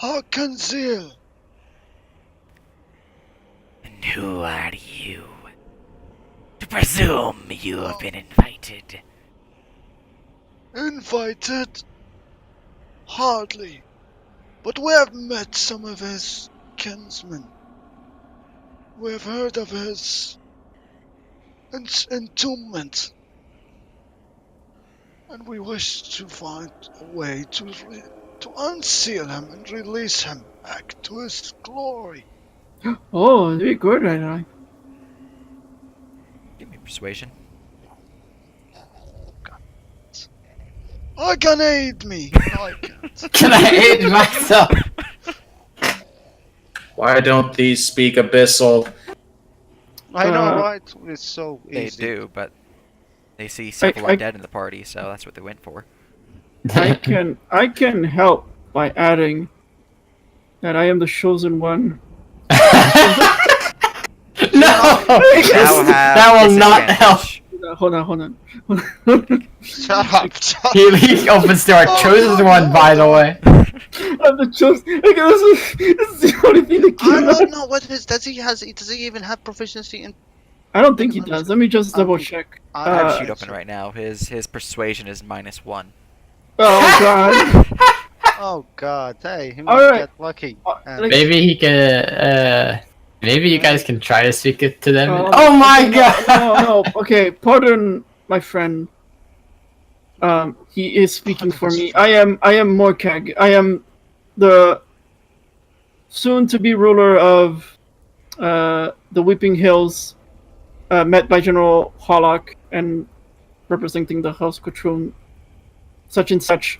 Harkanzil. And who are you? To presume you have been invited. Invited? Hardly. But we have met some of his kinsmen. We have heard of his entombment. And we wish to find a way to to unseal him and release him back to his glory. Oh, very good, right now. Give me persuasion. I can aid me. No, I can't. Can I aid myself? Why don't these speak Abyssal? I know, Uh, right? It's so They easy. do, but they see several I- undead in the party, so that's what they went for. I can help by adding that I am the chosen one. No! Now have That will not help. disadvantage. Hold on. Shut up! Shut up. He opens door. Chosen one, by the way. I'm the chosen. Okay, this is the only thing that I came don't out. know what his does he even have proficiency in? I don't think he does. Let me just double check. I have a Uh, sheet open right now. His persuasion is -1. Oh god. Oh god, hey, he All might right. get lucky. And Like- Maybe he can. Maybe you guys can try to speak it to them. Oh, Oh my god! No. Okay, pardon my friend. He is speaking for me. I am Morkag. I am the soon-to-be ruler of the Weeping Hills, met by General Harlock and representing the House Quatroon, such and such.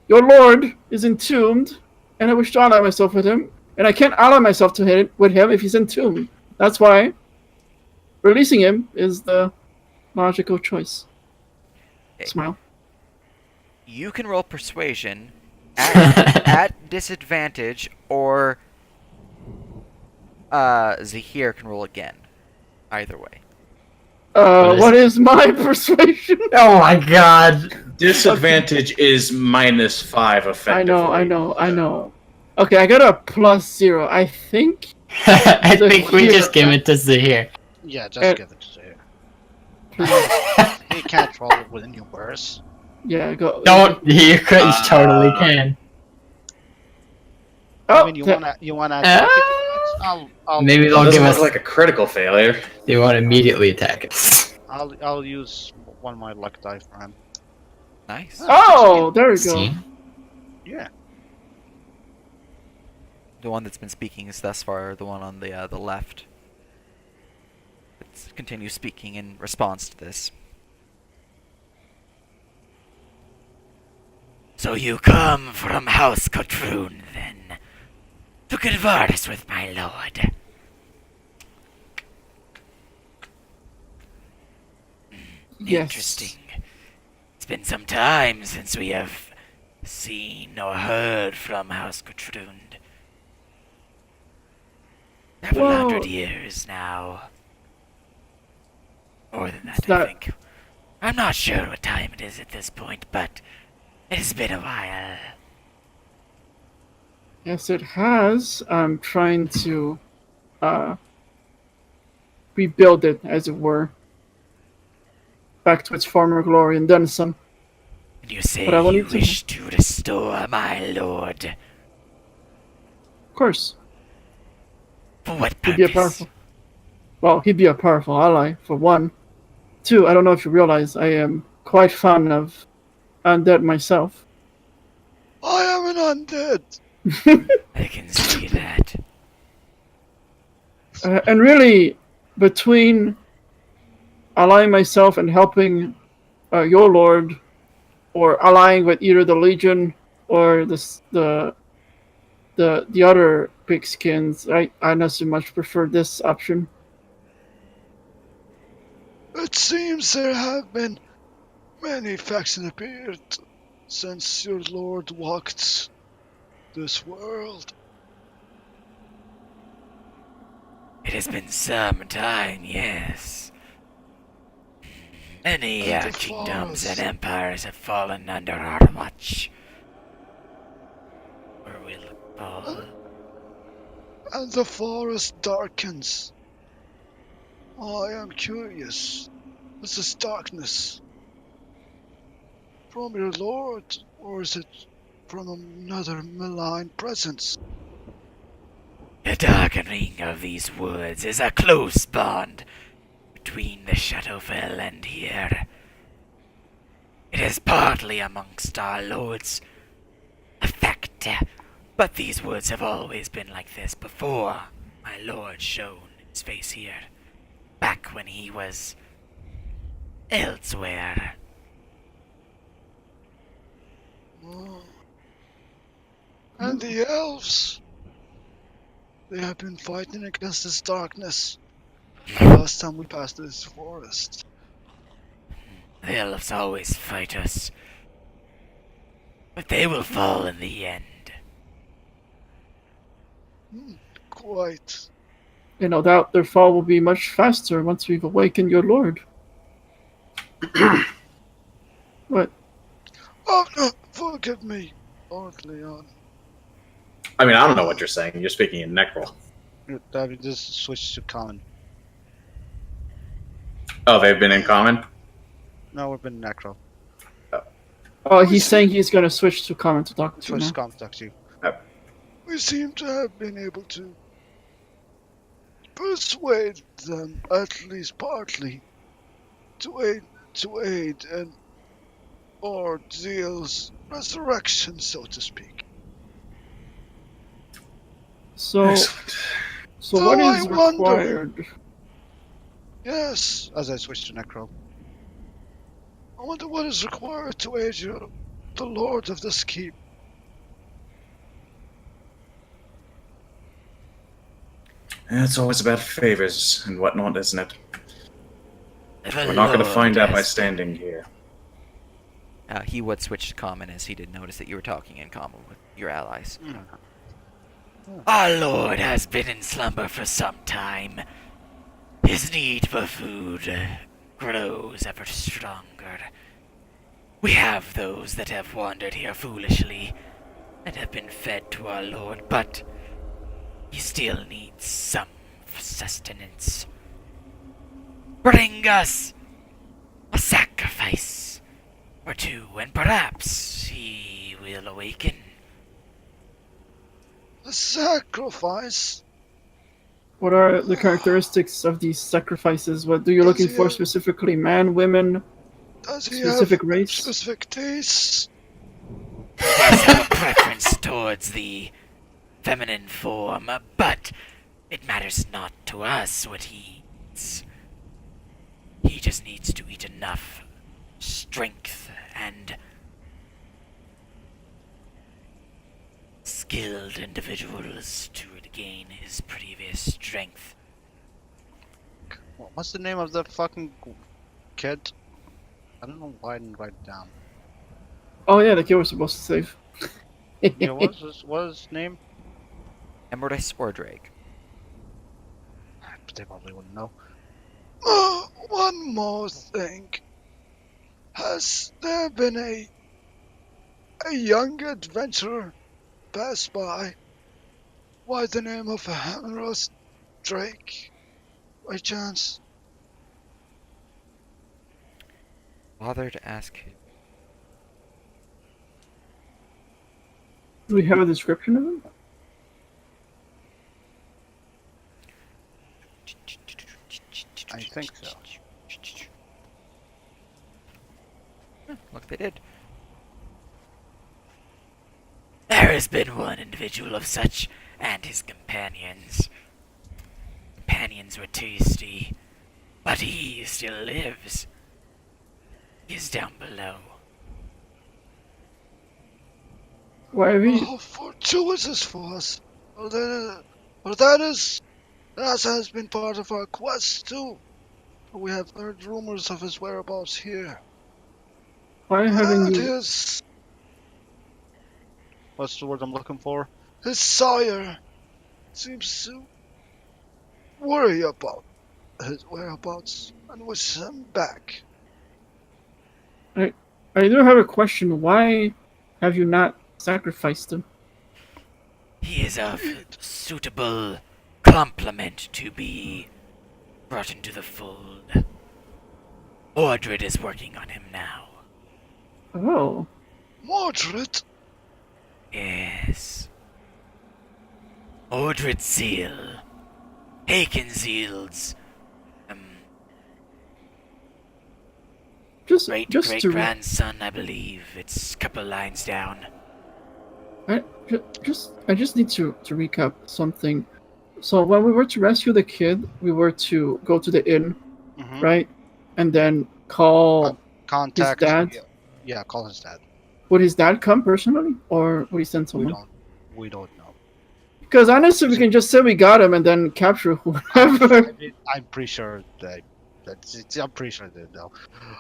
Your lord is entombed, and I wish to ally myself with him, and I can't ally myself with him if he's entombed. That's why releasing him is the logical choice. Okay. Smile. You can roll persuasion at disadvantage, or Zahir can roll again. Either way. What is my persuasion? Oh my god! Disadvantage is -5 effectively. I know. Okay, I got a +0. I think. I think we just give it to Zahir. yeah, just give it to him. He can't roll it with numbers. Yeah, go. Don't. You totally can. Oh, I mean, you wanna attack it? I'll Maybe It they'll doesn't give look us. like a critical failure. They won't immediately attack us. I'll use one of my luck die for him. Nice. Oh, there we go. See? Yeah. The one that's been speaking is thus far the one on the left. Let's continue speaking in response to this. So you come from House Quatroon, then, to converse with my lord. Yes. Interesting. It's been some time since we have seen or heard from House Quatroon. Several Well- 100 years now. More than that, It's I not- think. I'm not sure what time it is at this point, but it has been a while. Yes, it has. I'm trying to rebuild it, as it were, back to its former glory and then some. And you say But I you wanted to- wish to restore my lord. Of course, For what he'd be a purpose? powerful. Well, he'd be a powerful ally for one. Two, I don't know if you realize I am quite fond of undead myself. I am an undead. I can see that. And really, between allying myself and helping your lord, or allying with either the Legion or the other pigskins, I not so much prefer this option. It seems there have been many factions appeared since your lord walked this world. It has been some time, yes. Many And the kingdoms and forest. empires have fallen under our watch. Or will fall. And the forest darkens. I am curious. Is this darkness from your lord, or is it from another malign presence? The darkening of these woods is a close bond between the Shadowfell and here. It is partly amongst our lord's effect. But these woods have always been like this before my lord shone his face here. Back when he was elsewhere. Oh. And the elves. They have been fighting against this darkness. The last time we passed this forest. The elves always fight us. But they will fall in the end. Quite. No doubt their fall will be much faster once we've awakened your lord. What? Oh, no, forgive me, Lord Leon. I mean, I don't know what you're saying. You're speaking in Necrol. David, just switch to common. Oh, they've been in common? No, we've been necro. Oh, he's saying he's gonna switch to common to talk to Switch now. to common to talk to you. We seem to have been able to persuade them, at least partly, to aid in Ordeal's resurrection, so to speak. So Excellent. what So is I wonder- required? Yes, As I switch to necro. I wonder what is required to aid the lord of this keep. It's always about favors and whatnot, isn't it? The We're not going to Lord find out by has- standing here. He would switch to common as he did notice that you were talking in common with your allies. Our Lord has been in slumber for some time. His need for food grows ever stronger. We have those that have wandered here foolishly and have been fed to our Lord, but he still needs some sustenance. Bring us a sacrifice or two, and perhaps he will awaken. A sacrifice? What are the characteristics of these sacrifices? What are you looking for specifically? Man, women, Does he specific have race? specific tastes? He does have a preference towards the feminine form, but it matters not to us what he eats. He just needs to eat enough strength and skilled individuals to regain his previous strength. What's the name of the fucking kid? I don't know why I didn't write it down. Oh yeah, the kid we're supposed to save. Yeah, what was his name? Emrys or Drake? They probably wouldn't know. One more thing. Has there been a young adventurer pass by? Why the name of Hammerus Drake? By chance? Bother to ask him. Do we have a description of him? I think so. Look, they did. There has been one individual of such, and his companions. Companions were tasty, but he still lives. He is down below. Why have you? Oh, fortuitous for us. That has been part of our quest too. We have heard rumors of his whereabouts here. Why haven't And you? What's the word I'm looking for? His sire seems to worry about his whereabouts and wish him back. I do have a question. Why have you not sacrificed him? He is of suitable complement to be brought into the fold. Ordred is working on him now. Oh, Mordred? Yes. Ordred Seal. Hakenseel's just great to grandson, I believe. It's a couple lines down. I just need to recap something. So when we were to rescue the kid, we were to go to the inn, Mm-hmm. right? And then call Contact. his dad. Yeah, call his dad. Would his dad come personally, or would he send someone? We don't know. Because honestly, we can just say we got him and then capture whoever. I'm pretty sure I'm pretty sure they know.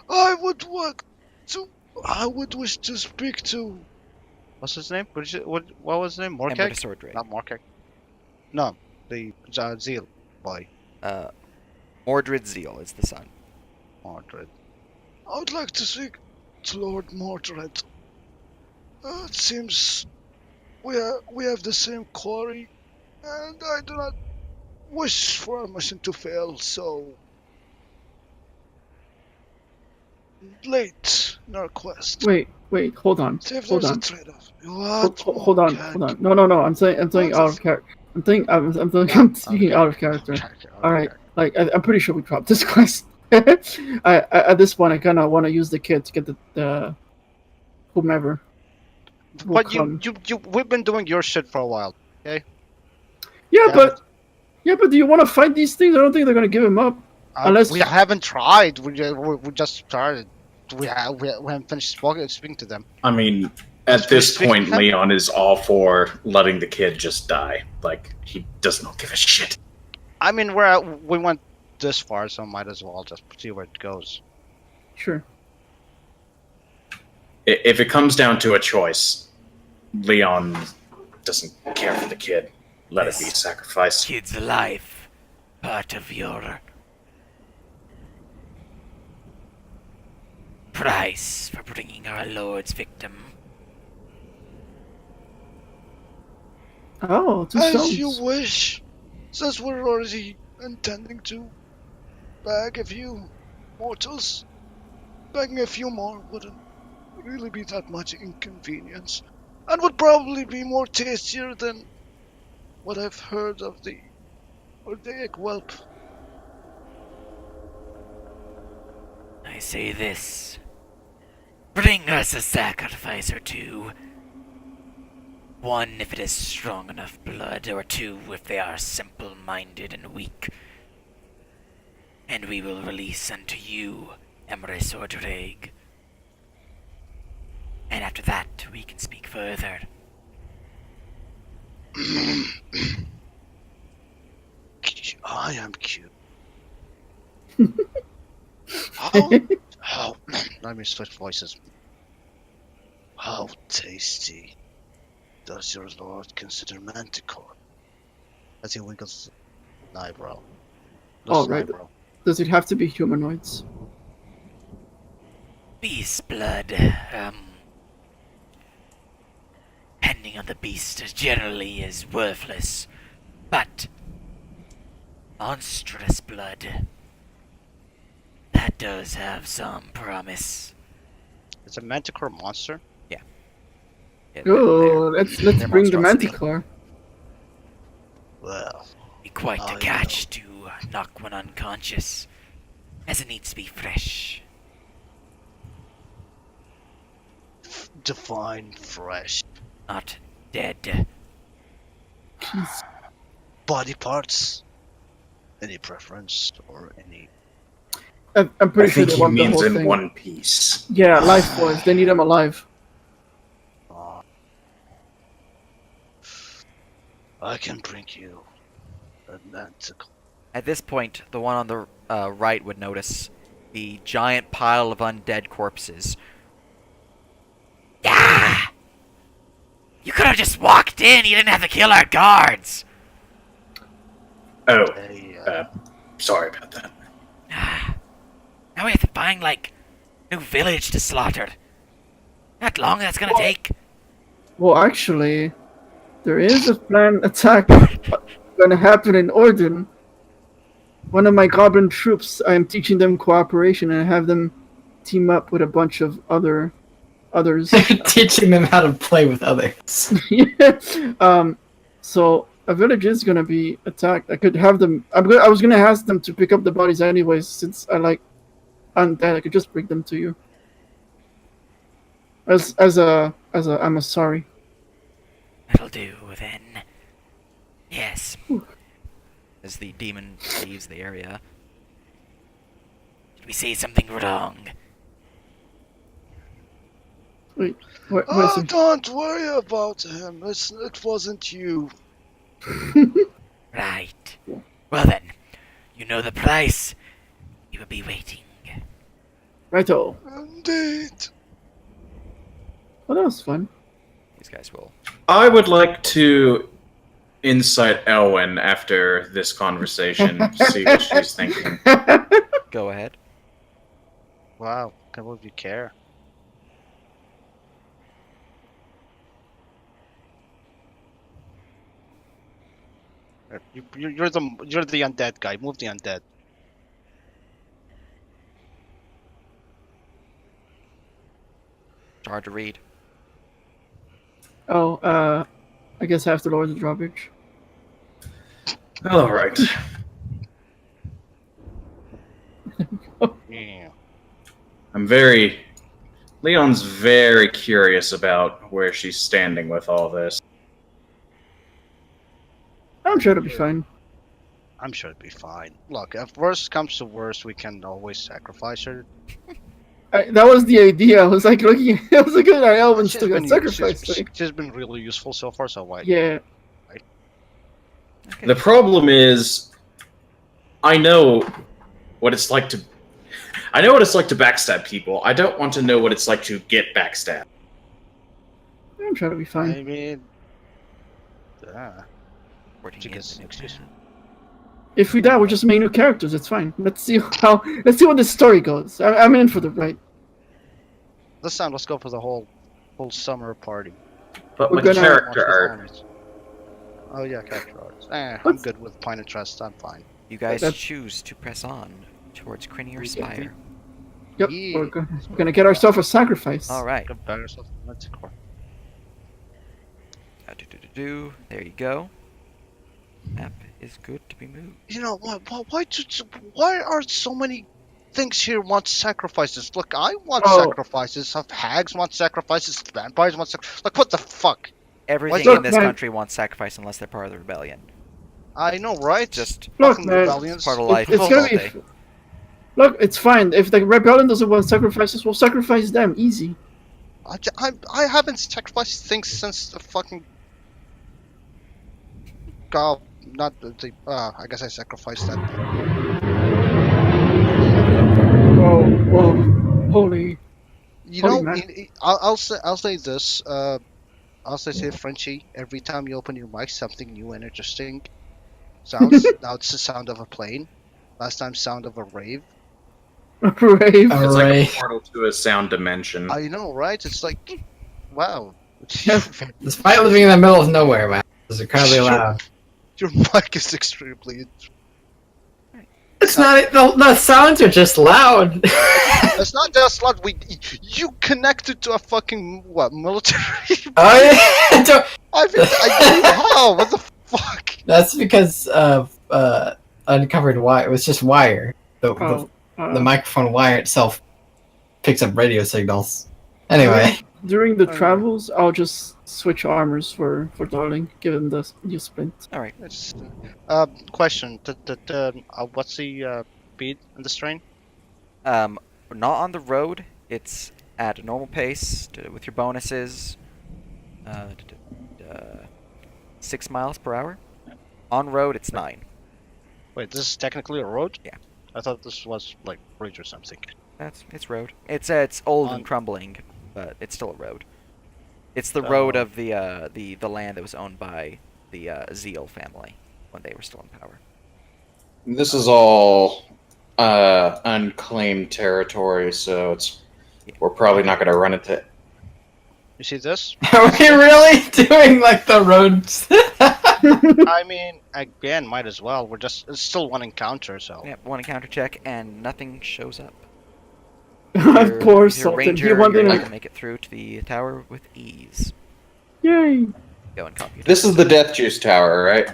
I would want to. I would wish to speak to. What's his name? What was his name? Ember Morkeg? to sword drake. Not Morkeg. No, the Zeal boy. Mordred Zeal is the son. Mordred. I would like to speak to Lord Mordred. It seems we have the same quarry, and I do not wish for our mission to fail so late in our quest. Wait, hold on, See if hold there's on. a trade-off. What? Hold on, hold on. No. I'm saying out of character. I'm speaking out of character. All right, like I'm pretty sure we dropped this quest. At this point, I kind of want to use the kid to get the whomever. will But come. we've been doing your shit for a while. Yeah, but do you want to fight these things? I don't think they're gonna give him up. Unless we haven't tried. We just started. We haven't finished speaking to them. I mean, at this point, Leon is all for letting the kid just die. Like, he does not give a shit. I mean, we went this far, so might as well just see where it goes. Sure. If it comes down to a choice, Leon doesn't care for the kid. Let it be sacrificed. Kid's life, part of your price for bringing our Lord's victim. Oh, two As stones. you wish. Since we're already intending to bag a few mortals, bagging a few more wouldn't really be that much inconvenience, and would probably be more tastier than what I've heard of the Ordaic whelp. I say this. Bring us a sacrifice or two. One, if it is strong enough blood, or two, if they are simple-minded and weak. And we will release unto you, Emrys or Drake. And after that, we can speak further. I am cute. How? Let me switch voices. How tasty does your lord consider manticore? As he wiggles an eyebrow. Oh, right. Does it have to be humanoids? Beast blood, depending on the beast, generally is worthless. But monstrous blood, that does have some promise. It's a manticore monster. Yeah, Oh, let's they're bring the monstrosity. manticore. Well, Be quite I a catch to knock one unconscious, as it needs to be fresh. define fresh. Not dead. Body parts? Any preference or any? I'm I pretty sure think they he want the means whole in thing. one piece. Yeah, life force. They need him alive. I can bring you a manticore. At this point, the one on the right would notice the giant pile of undead corpses. Ah! You could have just walked in. You didn't have to kill our guards. Oh, Hey, sorry about that. Ah. Now we have to find, like, new village to slaughter. Not long that's gonna take. Well, actually, there is a planned attack gonna happen in Orden. One of my goblin troops, I am teaching them cooperation and I have them team up with a bunch of others. Teaching them how to play with others. Yeah. So a village is gonna be attacked. I could have them. I was gonna ask them to pick up the bodies anyways, since I like undead. I could just bring them to you. I'm sorry. do then. Yes. As the demon leaves the area. Did we say something wrong? Wait, what is Oh, it? don't worry about him. It wasn't you. Right. Well then, you know the price. You will be waiting. Righto. Indeed. Well, that was fun. These guys will. I would like to insight Elwyn after this conversation, see what she's thinking. Go ahead. Wow, can't believe you care. You're the undead guy. Move the undead. It's hard to read. Oh, I guess I have to lower the drawbridge. All right. Yeah. Leon's very curious about where she's standing with all this. I'm sure it'll be fine. I'm sure it'll be fine. Look, if worst comes to worst, we can always sacrifice her. That was the idea. I was like looking. I was looking at Elvin She's still got been, sacrificed. she's been really useful so far, so why? Yeah. Okay. The problem is, I know what it's like to backstab people. I don't want to know what it's like to get backstabbed. I'm sure it'll be fine. I mean, 14 she games gets in excuse hand. If we die, we'll just make new characters. It's fine. Let's see what the story goes. I'm in for the ride. This time, let's go for the whole summer party. But We're with gonna- character art, Oh yeah, character arts. I'm Let's- good with Pine and Trust. I'm fine. You guys That's- choose to press on towards Crinier Okay. Spire. Yep. Yeah. We're gonna get ourselves a sacrifice. All right. Compare yourself to Manticore. There you go. Map is good to be moved. You know what? Why are so many things here want sacrifices? Look, I want Oh. sacrifices. Hags want sacrifices. Vampires want sacrifices. Like what the fuck? Everything Look, in this man. country wants sacrifice unless they're part of the rebellion. I know, right? Just Look, Fucking man. rebellions. part of life. It's gonna be. Difficulty. Look, it's fine. If the rebellion doesn't want sacrifices, we'll sacrifice them. Easy. I haven't sacrificed things since the fucking. God, not the. I guess I sacrificed that. Whoa. Holy. You Holy know, man. I'll say this. I'll say Frenchie. Every time you open your mic, something new and interesting sounds. Now it's the sound of a plane. Last time, sound of a rave. Rave. Oh. it's like Hooray. a portal to a sound dimension. I know, right? It's like, wow. Despite living in the middle of nowhere, man, it's incredibly loud. Your mic is extremely. It's not. The sounds are just loud. It's not just loud. You connected to a fucking what military? Oh yeah. Don't- How? What the fuck? That's because of uncovered wire. It was just wire. The microphone wire itself picks up radio signals. Anyway, During the travels, I'll just switch armors for Darling. Give him the new splint. All right. It's, question. What's the speed in this train? Not on the road. It's at a normal pace with your bonuses. 6 miles per hour. On road, it's 9. Wait, this is technically a road? Yeah. I thought this was like bridge or something. It's road. It's old On- and crumbling, but it's still a road. It's the road of the land that was owned by the Zeal family when they were still in power. This is all unclaimed territory, so we're probably not going to run into it. You see this? are we really doing like the roads? I mean, again, might as well. It's still one encounter, so. Yep, one encounter check and nothing shows up. Poor Your Sultan. ranger, He you're wanted able to. to make it through to the tower with ease. Yay! Go and copy. This is the Death Juice Tower, right?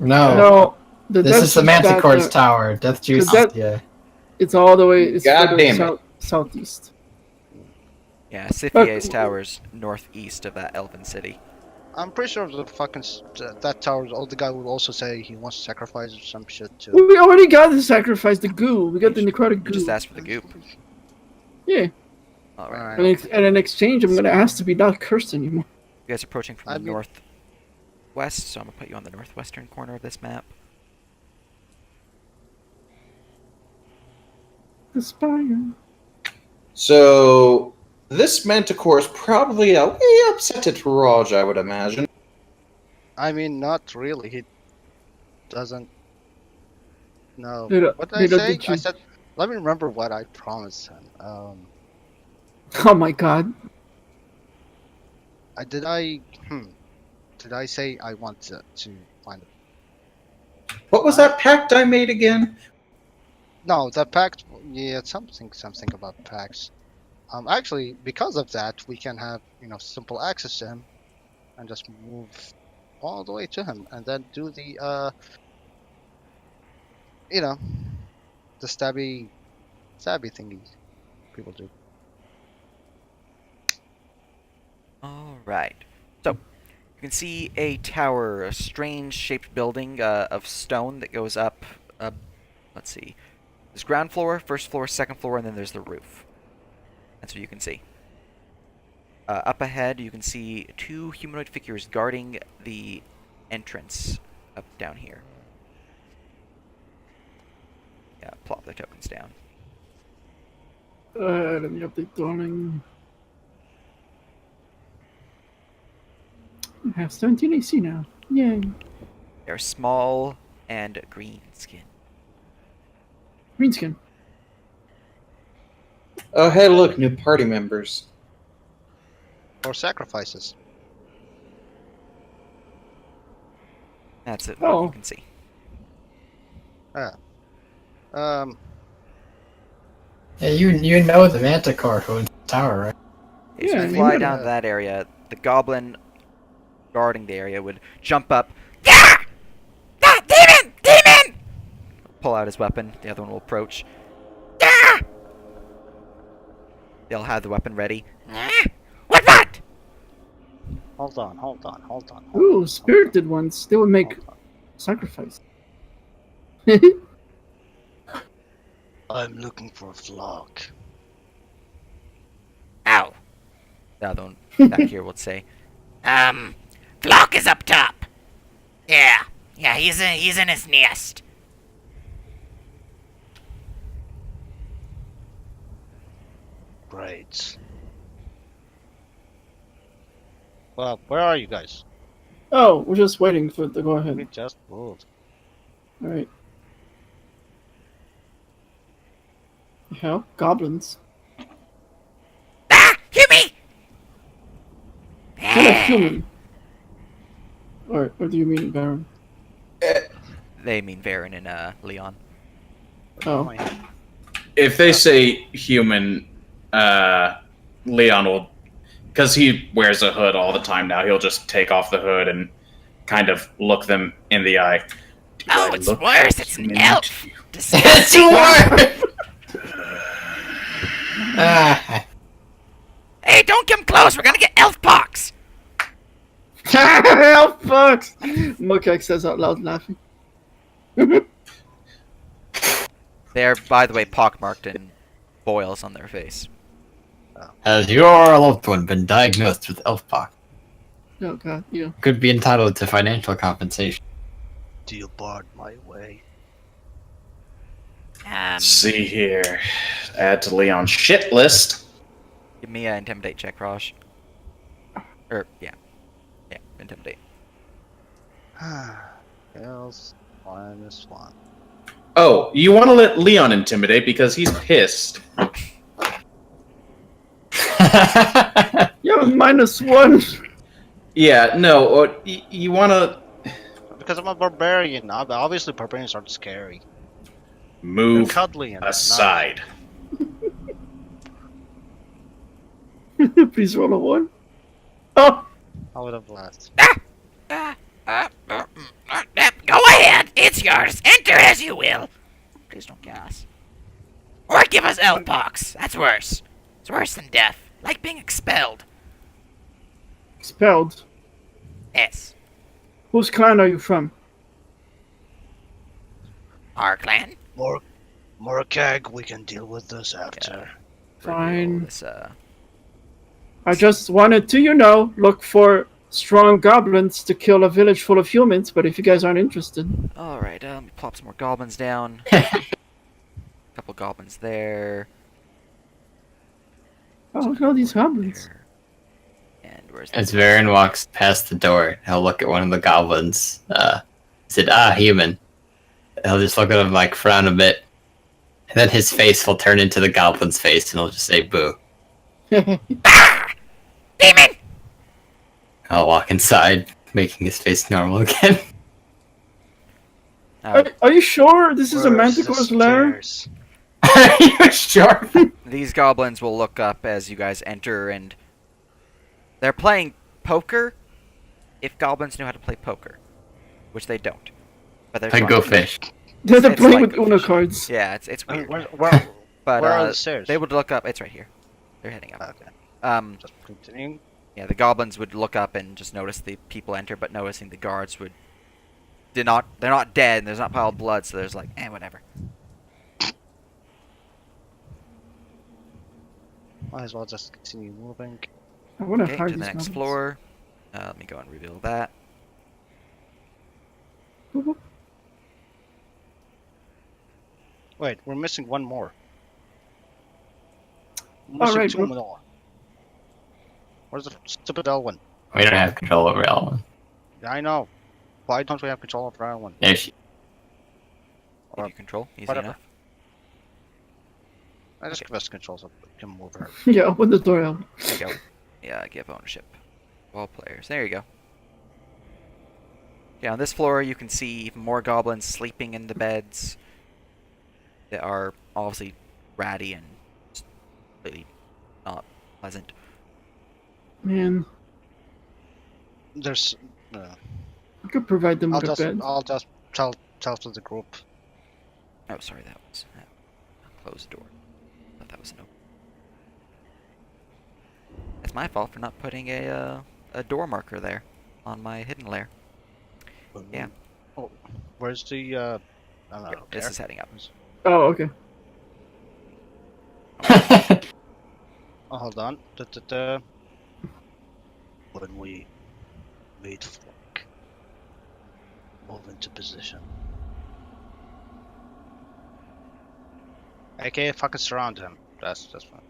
No. No. This is the Manticore's tower. Death Juice. Death- Yeah. It's all the way. It's God further damn it. southeast. Yeah, Scythier's tower's northeast of that elven city. I'm pretty sure the fucking that tower. The guy would also say he wants to sacrifice or some shit too. We already got the sacrifice, the goo. We got the necrotic You goo. just asked for the goop. Yeah. Alright. And in exchange, I'm gonna ask to be not cursed anymore. You guys are approaching from I the mean- northwest, so I'm gonna put you on the northwestern corner of this map. The spire. So this Manticore is probably a way upset at Raj, I would imagine. I mean, not really. He doesn't. No. Nita, What did I Nita, say? did you- I said. Let me remember what I promised him. Oh my god. Did I? Did I say I want to find it? What was that pact I made again? No, the pact. Yeah, something about pacts. Actually, because of that, we can have simple access to him, and just move all the way to him, and then do the the stabby thingy people do. Alright. So, you can see a tower, a strange shaped building of stone that goes up, let's see. There's ground floor, first floor, second floor, and then there's the roof. That's what you can see. Up ahead, you can see two humanoid figures guarding the entrance up down here. Yeah, plop the tokens down. Let me update dawning. I have 17 AC now. Yay. They're small and green skin. Green skin. Oh, hey, look, new party members. Or sacrifices. That's it. Oh. You can see. Um. Yeah, you know the Manticore who owns the tower, right? Okay, so Yeah, you you fly know down that. to that area. The goblin guarding the area would jump up. Ah! Ah! Demon! Demon! Pull out his weapon. The other one will approach. Ah! They'll have the weapon ready. Ah! What? Hold on. Ooh, spirited ones. They would make Hold on. sacrifice. I'm looking for a flock. Ow. The other one back here would say. Flock is up top. Yeah, he's in his nest. Great. Well, where are you guys? Oh, we're just waiting for it to go We ahead. just moved. Alright. The hell? Goblins. Ah! Hear me! Not a human. Or do you mean Baron? They mean Varen and Leon. Oh. If they say human, Leon will, because he wears a hood all the time now, he'll just take off the hood and kind of look them in the eye. Do Oh, I it's look worse. It's an human elf. to you? It's Disgusting. Ah, Hey, don't come close. We're gonna get elf pox. Hell fucks! Mokak says out loud laughing. They're, by the way, pockmarked and boils on their face. has your loved one been diagnosed with elf pox? Oh god, yeah. Could be entitled to financial compensation. Deal barred my way. See here. Add to Leon's shit list. Give me an intimidate check, Raj. Yeah, intimidate. Else -1. Oh, you want to let Leon intimidate because he's pissed. Yeah, -1. Yeah, no, or you want to Because I'm a barbarian. Obviously, barbarians aren't scary. They're move cuddly and aside. Please roll a 1. Oh! I would have laughed. Go ahead. It's yours. Enter as you will. Please don't gas. Or give us elf pox. That's worse. It's worse than death. Like being expelled. Expelled. Yes. Whose clan are you from? Our clan? Morkag, we can deal with this after. Fine. This, I just wanted to, look for strong goblins to kill a village full of humans, but if you guys aren't interested. Alright, plop some more goblins down. Couple goblins there. Oh, look at all these goblins. There. And where's As Varen walks past the door, he'll look at one of the goblins. Said, human. He'll just look at him, like, frown a bit. And then his face will turn into the goblin's face, and he'll just say, boo. Demon! I'll walk inside, making his face normal again. Are you sure this is a Manticore's lair? Are you sure? These goblins will look up as you guys enter, and they're playing poker. If goblins know how to play poker, which they don't, but they're Play trying. Go Fish. They're It's playing like with Uno cards. Yeah, it's weird. Where But are the stairs? they would look up. It's right here. They're heading up. Okay. Just continuing. Yeah, the goblins would look up and just notice the people enter, but noticing the guards would. They're not dead. And there's not piled blood, so there's like, whatever. Might as well just continue moving. I wonder Okay, how to the these next goblins. floor. Let me go and reveal that. Wait, we're missing one more. Alright, two bro. more. Where's the stupid L one? We don't have control over Elwyn. Yeah, I know. Why don't we have control of L one? There she. Give you control. Easy whatever. enough. I just give us control so we can move her. Yeah, open the door out. There you go. Yeah, give ownership. All players. There you go. Yeah, on this floor you can see even more goblins sleeping in the beds. They are obviously ratty and just really not pleasant. Man, There's. I could provide them with a bed. I'll just tell to the group. Oh, sorry, that was. Close the door. Thought that was an open. It's my fault for not putting a door marker there on my hidden lair. Yeah. Oh, where's the? I don't Here, know. this is heading up. Oh, okay. Oh, hold on. When we wait for move into position. Okay, fucking surround him. That's fine.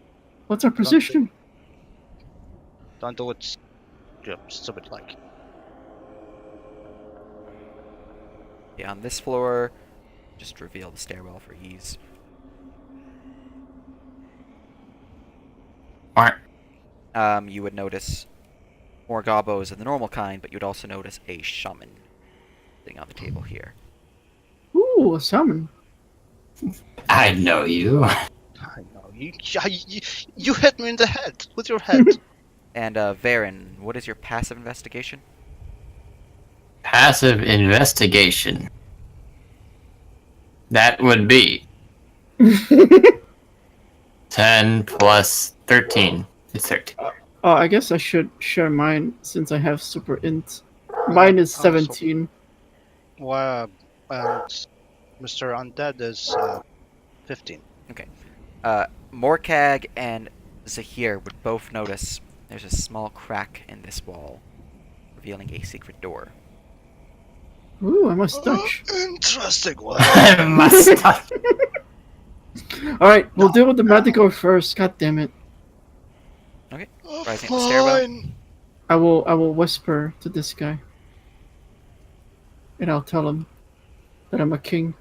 What's our position? Don't do it stupid like. Yeah, on this floor, just reveal the stairwell for ease. Alright. You would notice more gobos of the normal kind, but you'd also notice a shaman sitting on the table here. Ooh, a salmon. I know you. I know you hit me in the head with your head. And Varen, what is your passive investigation? Passive investigation. That would be 10 plus 13. It's 13. Oh, I guess I should share mine since I have super int. Mine is 17. Well, Mr. Undead is 15. Okay. Morkag and Zahir would both notice there's a small crack in this wall, revealing a secret door. Ooh, a mustache. Interesting one. Mustache. Alright, we'll deal with the Manticore first. God damn it. Rising up the stairwell. Fine. I will whisper to this guy. And I'll tell him that I'm a king.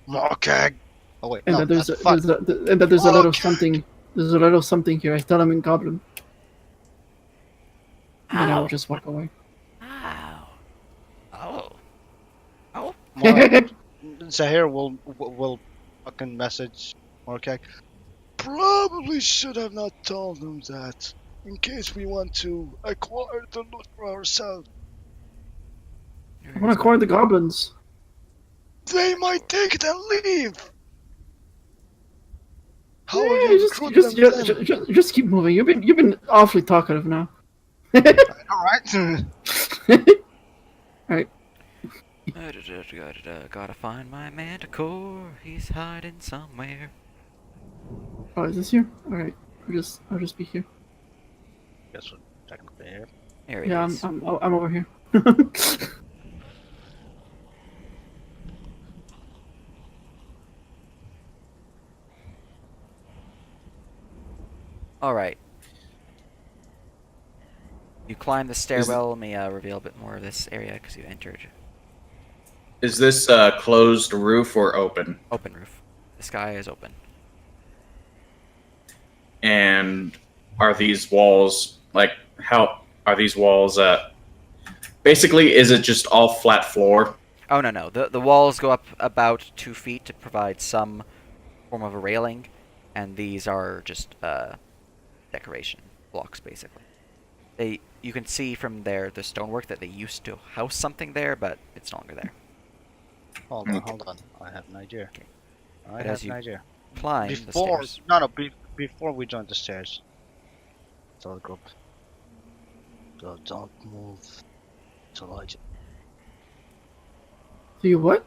Morkag. Oh wait, And no, that there's that's a, fuck. there's a little Okay. something. There's a little something here. I tell him in Goblin. And then I will just walk away. Ow. Oh. Oh. Zahir will fucking message Morkag. Probably should have not told them that, in case we want to acquire the loot for ourselves. I want to acquire the goblins. They might take it and leave. How Yeah, are you just, recruiting them? just keep moving. You've been awfully talkative now. Alright. Alright. Gotta find my manticore. He's hiding somewhere. Oh, is this here? Alright. I'll just be here. Guess what? Technically here. Here he Yeah, is. I'm over here. Alright. You climb the stairwell. Let me reveal a bit more of this area because you entered. Is this closed roof or open? Open roof. The sky is open. And are these walls how are these walls? Basically, is it just all flat floor? Oh no. The walls go up about 2 feet to provide some form of a railing, and these are just decoration blocks basically. You can see from there the stonework that they used to house something there, but it's no longer there. Hold on. I have an idea. Okay. I But have as an you idea. climb the Before stairs. before we join the stairs. Tell the group. Don't move till Do you what?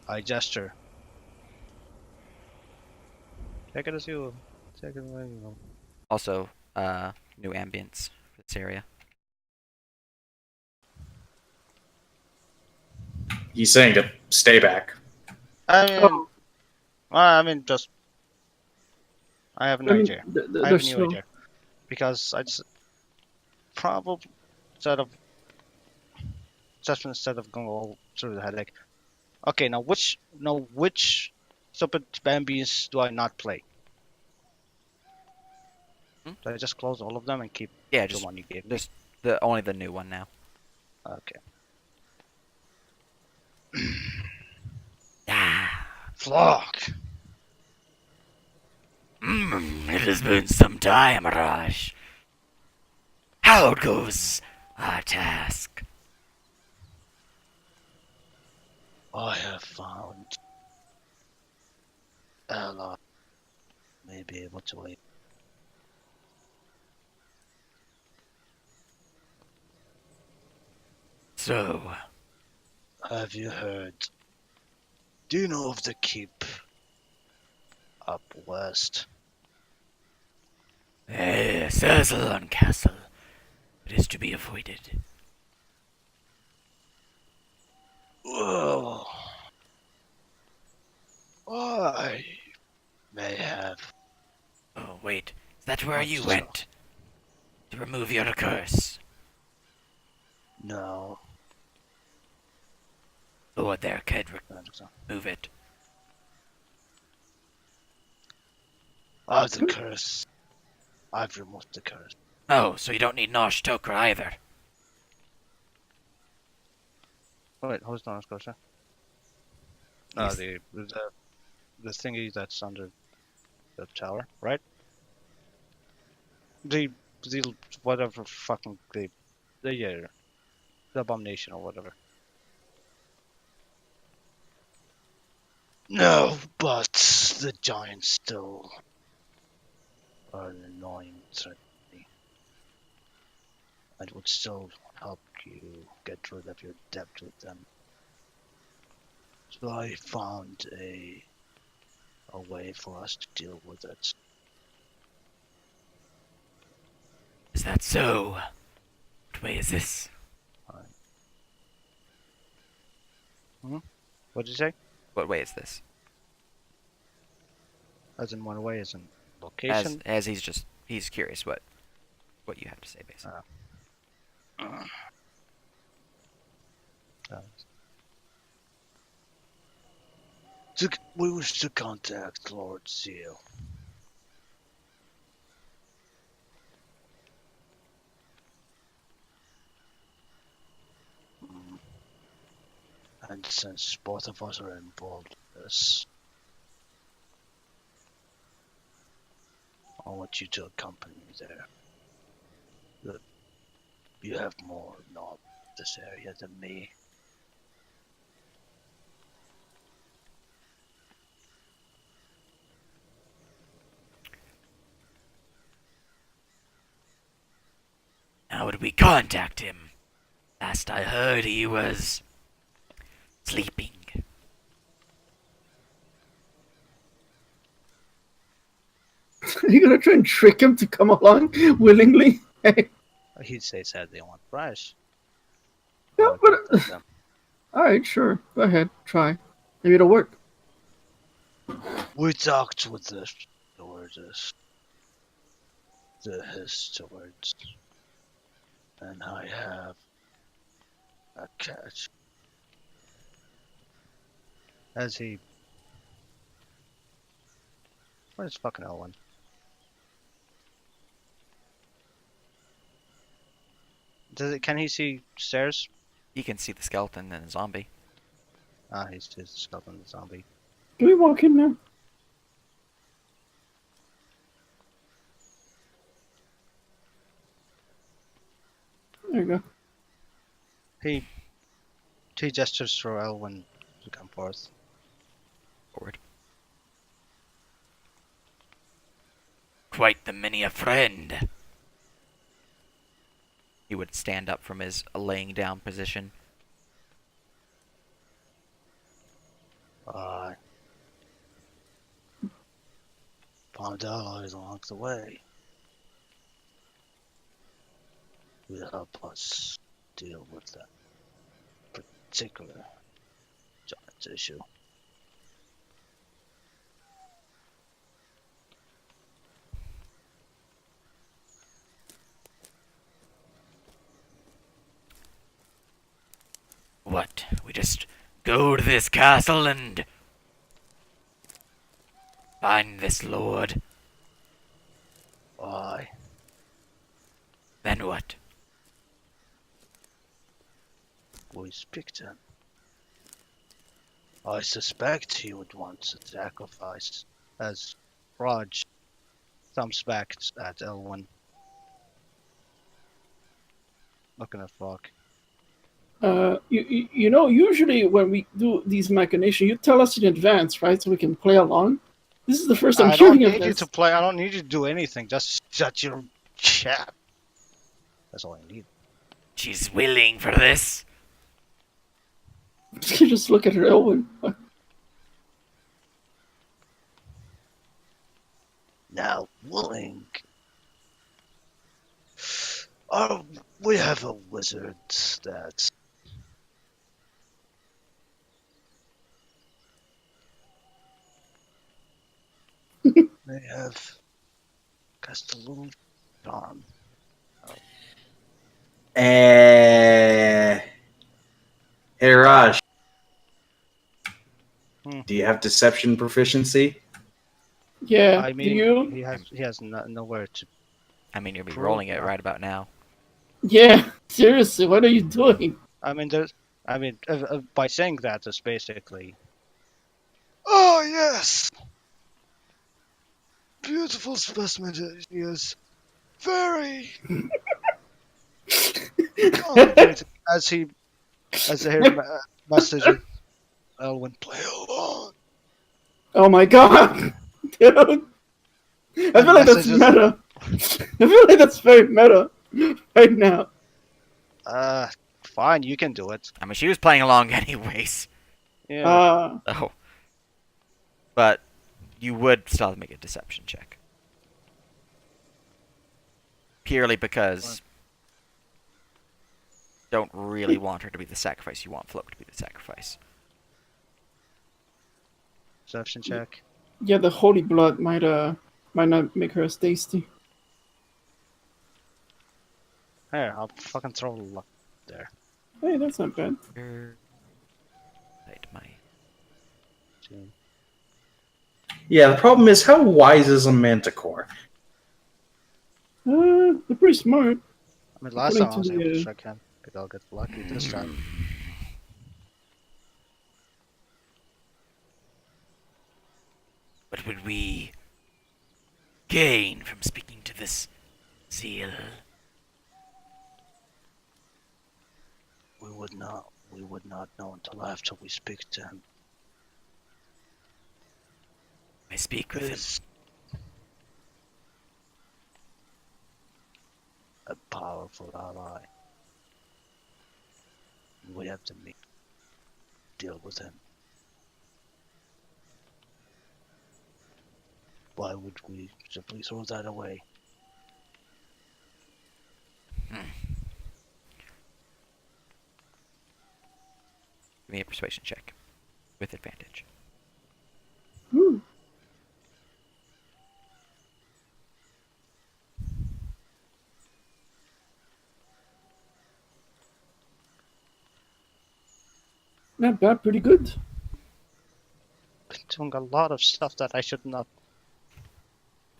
I gesture. Take it as you. Take it away. You know. Also, new ambience for this area. He's saying to stay back. I mean, just. I have an I mean, idea. I have a there's new still... idea. Because I just probably instead of going all through the headache. Okay, now which stupid Bambies do I not play? Hmm? Do I just close all of them and keep Yeah, the just one you gave me? only the new one now. Okay. Ah, Flock! it has been some time, Raj. How goes our task? I have found Ella may be able to wait. So, Have you heard? Do you know of the keep up west? Sazalon Castle. It is to be avoided. Well, I may have. Oh, wait. Is that where you So- went? To remove your curse? No. Oh, there, kid. I don't think so. Move it. The curse. I've removed the curse. Oh, so you don't need Nosh Toker either. Wait, who's the Scotia? No, the thingy that's under the tower, right? The whatever fucking the abomination or whatever. No, but the giants still are an annoying threat to me. I would still help you get rid of your debt with them. So I found a way for us to deal with it. Is that so? What way is this? What did you say? What way is this? As in one way, as in location? As he's curious what you have to say basically. We wish to contact Lord Seal. And since both of us are involved in this, I want you to accompany me there. Look, you have more knowledge of this area than me. How would we contact him? Last I heard, he was sleeping. Are you gonna try and trick him to come along willingly? Hey. He'd say said they want price. Yeah, but alright, sure. Go ahead, try. Maybe it'll work. We talked with the stewardess, his stewards, and I have a catch. As he, where's fucking Owen? Can he see stairs? You can see the skeleton and the zombie. Ah, he's just skeleton the zombie. Can we walk in now? There you go. He gestures for Elwyn to come forth. Forward. Quite the many a friend. He would stand up from his laying down position. I found allies along the way. Will help us deal with that particular giant issue. What? We just go to this castle and find this lord. Aye. Then what? We speak to him. I suspect he would want to sacrifice as Raj thumbs back at Elwyn. Looking at Flock. You know, usually when we do these machinations, you tell us in advance, right? So we can play along. This is the first I'm I don't hearing of need you this. to play. I don't need you to do anything. Just shut your chat. That's all I need. She's willing for this. You just look at her, Elwyn. Now, willing. Oh, we have a wizard that they have cast a little charm. Hey Raj, do you have deception proficiency? Yeah. I do mean, you? he has nowhere to. I mean, you'll be Prove rolling it that. right about now. Yeah. Seriously, what are you doing? I mean, by saying that, it's basically. Oh, yes! Beautiful specimen he is. Very. as I hear message of Elwyn, play along. Oh my god, dude! I feel like that's messages- meta. I feel like that's very meta right now. Fine, you can do it. I mean, she was playing along anyways. Yeah. Oh. But you would still have to make a deception check. Purely because you don't really want her to be the sacrifice. You want Float to be the sacrifice. Deception check. Yeah, the holy blood might not make her as tasty. Here, I'll fucking throw luck there. Hey, that's not bad. Right, my Yeah, the problem is, how wise is a manticore? They're pretty smart. I mean, last time I According was to able to the, check him. Maybe I'll get lucky this time. What would we gain from speaking to this seal? We would not know until after we speak to him. I speak with him. Is a powerful ally. We have to deal with him. Why would we simply throw that away? Give me a persuasion check with advantage. Hmm. Not bad, pretty good. Been doing a lot of stuff that I should not.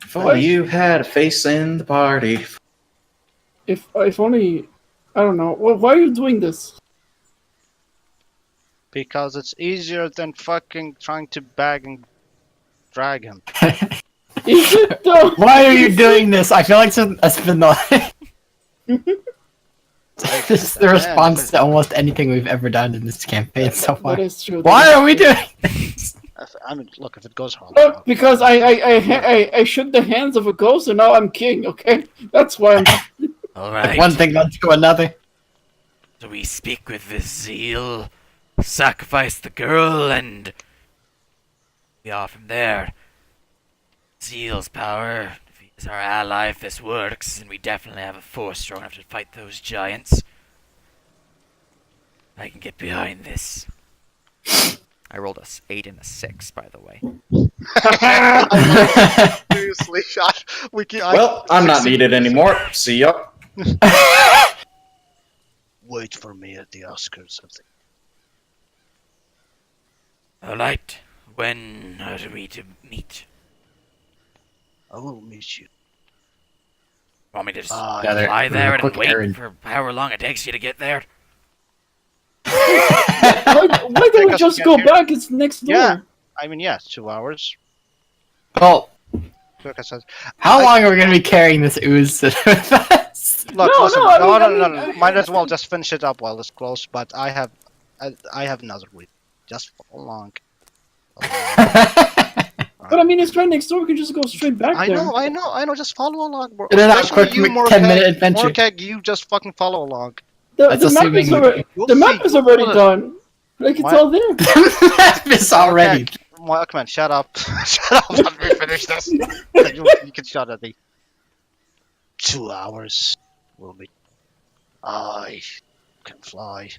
If only you had a face in the party. If only, I don't know. Well, why are you doing this? Because it's easier than fucking trying to bag and drag him. Is it though? Why are you doing this? I feel like that's been the this is the response to almost anything we've ever done in this campaign so far. That is true. Why are we doing this? I mean, look, if it goes wrong. Look, because I shook the hands of a ghost and now I'm king. Okay, that's why I'm. Alright. One thing led to another. So we speak with this zeal, sacrifice the girl, and we are from there. Zeal's power. If he's our ally, if this works, and we definitely have a force strong enough to fight those giants. I can get behind this. I rolled a 8 and a 6, by the way. Seriously, Josh, we can. Well, I'm not needed anymore. See ya. Wait for me at the Oscars. Alright. When are we to meet? I will meet you. Want me to just Gather- fly there and quick wait errand. for however long it takes you to get there? Why don't we Take us just to go get here. back? It's next door. Yeah. I mean, yeah, 2 hours. Well, Like I said, how long are we going to be carrying this ooze with us? look, No, listen, no, I mean, might as well just finish it up while it's close. But I have another week. Just follow along. But I mean, it's right next door. We can just go straight back I there. know. Just follow along, bro. In and out, Especially quick, you, 10-minute adventure. Morkeg, you just fucking follow along. The That's map assuming is we- already. You'll The map see. is already Hold done. Like it's What? all there. This already. Come on, shut up. Shut up. Let me finish this. You can shout at me. 2 hours. Will be. I can fly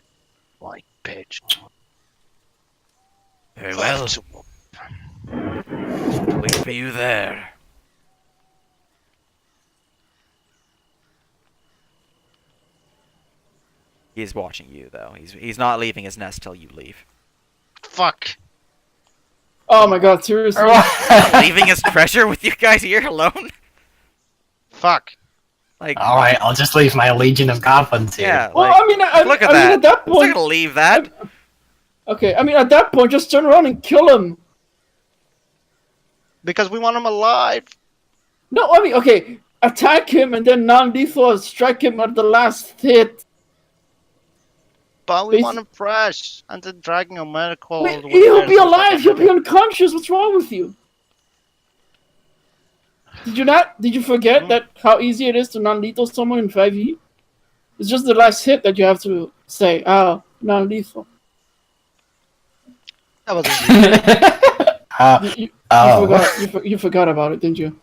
like pitch. Very well. To- Wait for you there. He's watching you, though. He's not leaving his nest till you leave. Fuck. Oh my god, seriously. Leaving his treasure with you guys here alone? Fuck. Like, Alright, I'll just leave my legion of goblins here. yeah, Well, like, I mean, look at I that. mean, at that I'm not point. gonna leave that. Okay, I mean, at that point, just turn around and kill him. Because we want him alive. No, I mean, okay, attack him and then non-lethal strike him at the last hit. But we Basi- want him fresh. And then dragging a medical. Wait, he'll be alive. He'll be unconscious. What's wrong with you? Did you not? Did you forget that how easy it is to non-lethal someone in 5e? It's just the last hit that you have to say, "Oh, non-lethal." That was easy. You Oh. forgot. You forgot about it, didn't you?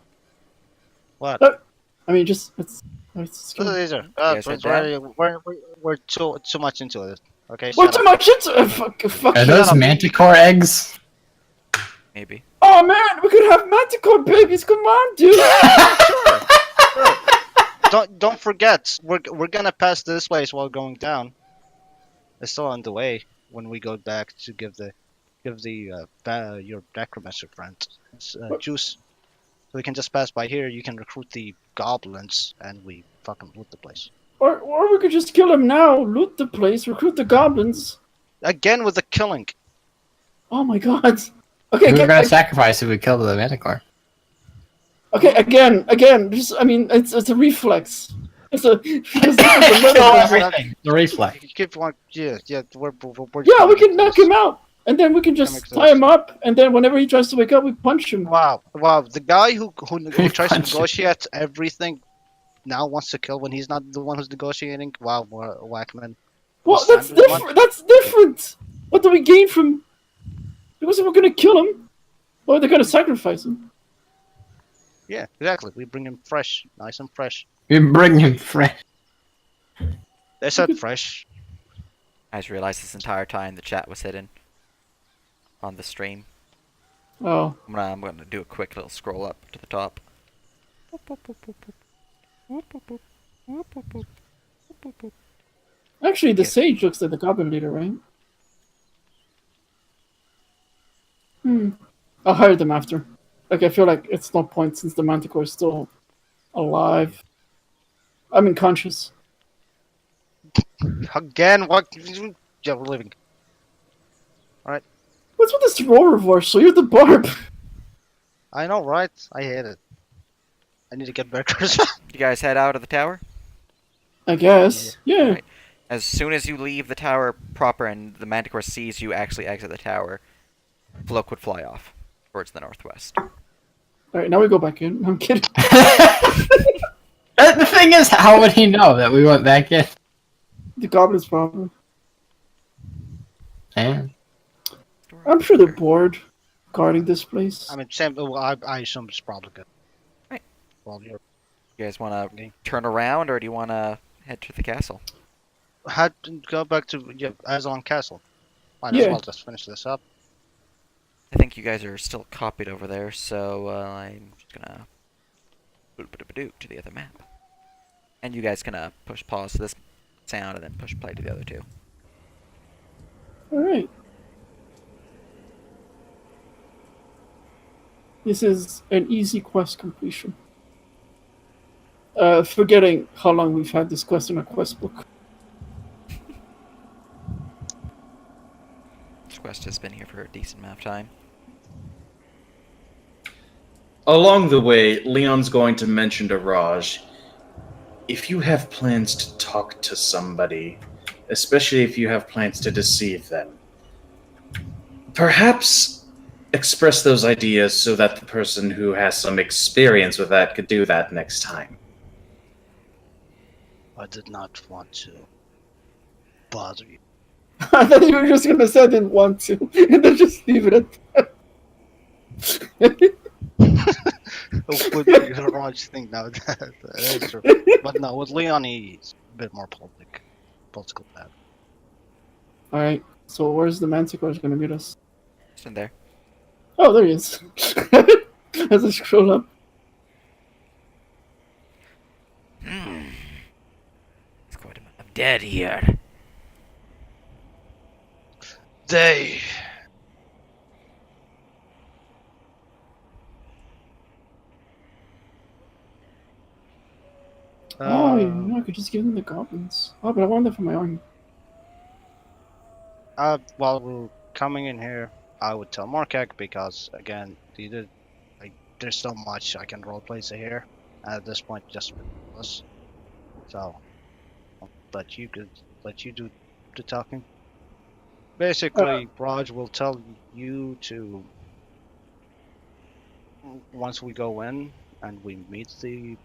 What? I mean, just it's This good. is easier. guys heard that? We're too much into it. Okay. We're shut too up. much into fuck Are you. those manticore eggs? Maybe. Oh man, we could have manticore babies. Come on, dude. Don't forget, we're gonna pass this place while going down. It's still on the way when we go back to give your necromancer friend juice. So we can just pass by here. You can recruit the goblins, and we fucking loot the place Or we could just kill him now, loot the place, recruit the goblins. again with the killing. Oh my god. Okay, We were again, gonna sacrifice if we killed the manticore. okay, again. Just I mean, it's a reflex. It's a because this is a Kill murder. everything. The reflex. You keep one, yeah. We're Yeah, we can knock him out, and then we can makes just sense. tie him up, and then whenever he tries to wake up, we punch him. Wow. The guy who tries to Punch him. negotiate everything now wants to kill when he's not the one who's negotiating. Wow, Whackman. Well, The that's standard one? different. That's different. What do we gain from? Because if we're gonna kill him, or they're gonna sacrifice him. Yeah, exactly. We bring him fresh, nice and fresh. We bring him fresh. They said fresh. I just realized this entire time the chat was hidden on the stream. Oh, I'm gonna do a quick little scroll up to the top. actually, the Yeah. sage looks like the goblin leader, right? I'll hire them after. Like, I feel like it's no point since the Manticore is still alive. I mean, conscious. Again, what? Yeah, we're living. What's with this role reversal? You're the barb. I know, right? I hate it. I need to get burgers. You guys head out of the tower? I guess. Yeah. Alright. As soon as you leave the tower proper and the Manticore sees you actually exit the tower, Floke would fly off towards the northwest. Alright, now we go back in. I'm kidding. The thing is, how would he know that we went back in? The goblin's problem. Man. I'm sure they're bored guarding this place. I mean, same. Well, I assume it's probably good. Right. Well, you're You guys want to turn around, or do you want to head to the castle? had to go back to Azalon Castle. Might as Yeah. well just finish this up. I think you guys are still copied over there, so I'm just gonna boop to the other map. And you guys can push pause to this sound and then push play to the other two. Alright. This is an easy quest completion. Forgetting how long we've had this quest in our quest book. This quest has been here for a decent amount of time. Along the way, Leon's going to mention to Raj, if you have plans to talk to somebody, especially if you have plans to deceive them, perhaps express those ideas so that the person who has some experience with that could do that next time. I did not want to bother you. I thought you were just gonna say I didn't want to, and then just leave it at that. What would the Raj think now? That is true. But no, with Leon, he's a bit more political path. Alright, so where's the Manticore gonna meet us? Just in there. Oh, there he is. As I scroll up. It's quite a amount of dead here. They. Oh, yeah, I could just give them the goblins. Oh, but I want them for my army. While we're coming in here, I would tell Morkak because again, there's so much I can roleplay here. At this point, just with us. So, but you could let you do the talking. Basically, Raj will tell you to once we go in and we meet the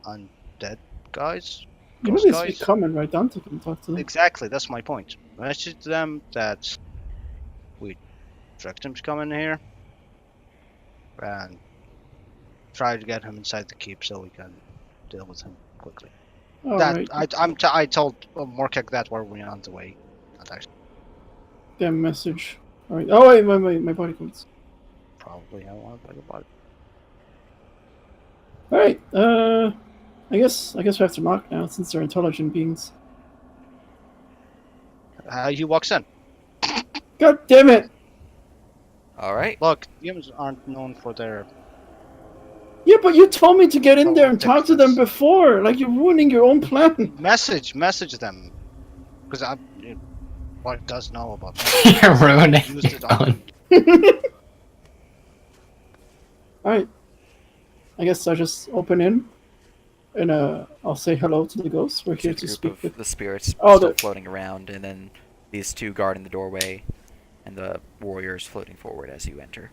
undead guys. You know ghost these guys. be coming right down to them, talk to them. Exactly, that's my point. Message them that we tricked him to come in here and try to get him inside the keep so we can deal with him quickly. Alright, I told Morkak that while we're on the way. Not actually, damn message. Alright, oh wait, my body codes. probably I want to talk about it. Alright, I guess we have to knock now since they're intelligent beings. He walks in. God damn it! Alright. Look, humans aren't known for their. Yeah, but you told me to get in Oh, there and talk to them ridiculous. before. Like, you're ruining your own plan. Message them, because what does know about me. You're ruining Used your it on. own. Alright. I guess I'll just open in. And I'll say hello to the ghosts. We're It's here a to group speak of with. the spirits Oh, still the- floating around, and then these two guarding the doorway, and the warriors floating forward as you enter.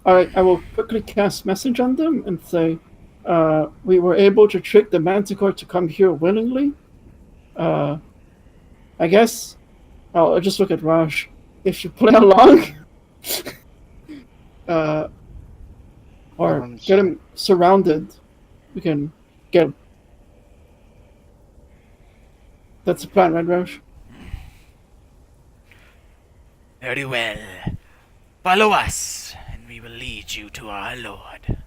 Alright, I will quickly cast message on them and say, we were able to trick the Manticore to come here willingly. I guess I'll just look at Raj. If you play along, uh, or I'm get him surrounded, we can get him. That's the plan, right, Raj? Very well. Follow us, and we will lead you to our lord.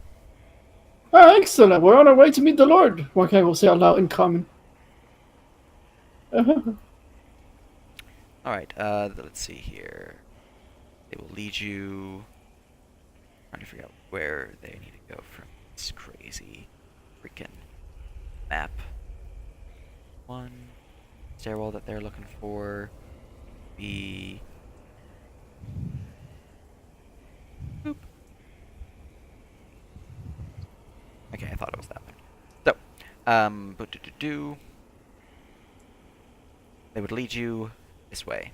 Ah, excellent. We're on our way to meet the Lord. Morkai will say out loud in common. Alright, let's see here. They will lead you... trying to figure out where they need to go from this crazy freaking map. One stairwell that they're looking for. The... Boop. Okay, I thought it was that one. So, but they would lead you this way.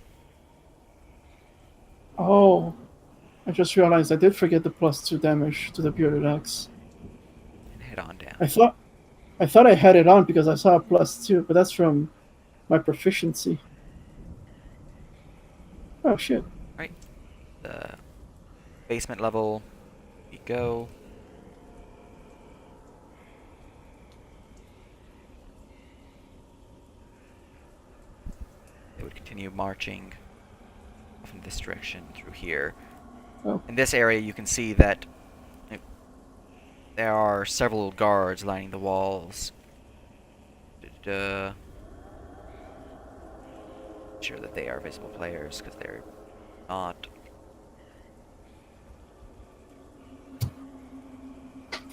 Oh, I just realized I did forget the +2 damage to the bearded axe. And head on down. I thought I had it on because I saw a +2, but that's from my proficiency. Oh shit. Right. The basement level. You go. They would continue marching off in this direction through here. Oh. In this area, you can see that there are several guards lining the walls. Sure that they are visible players, because they're not.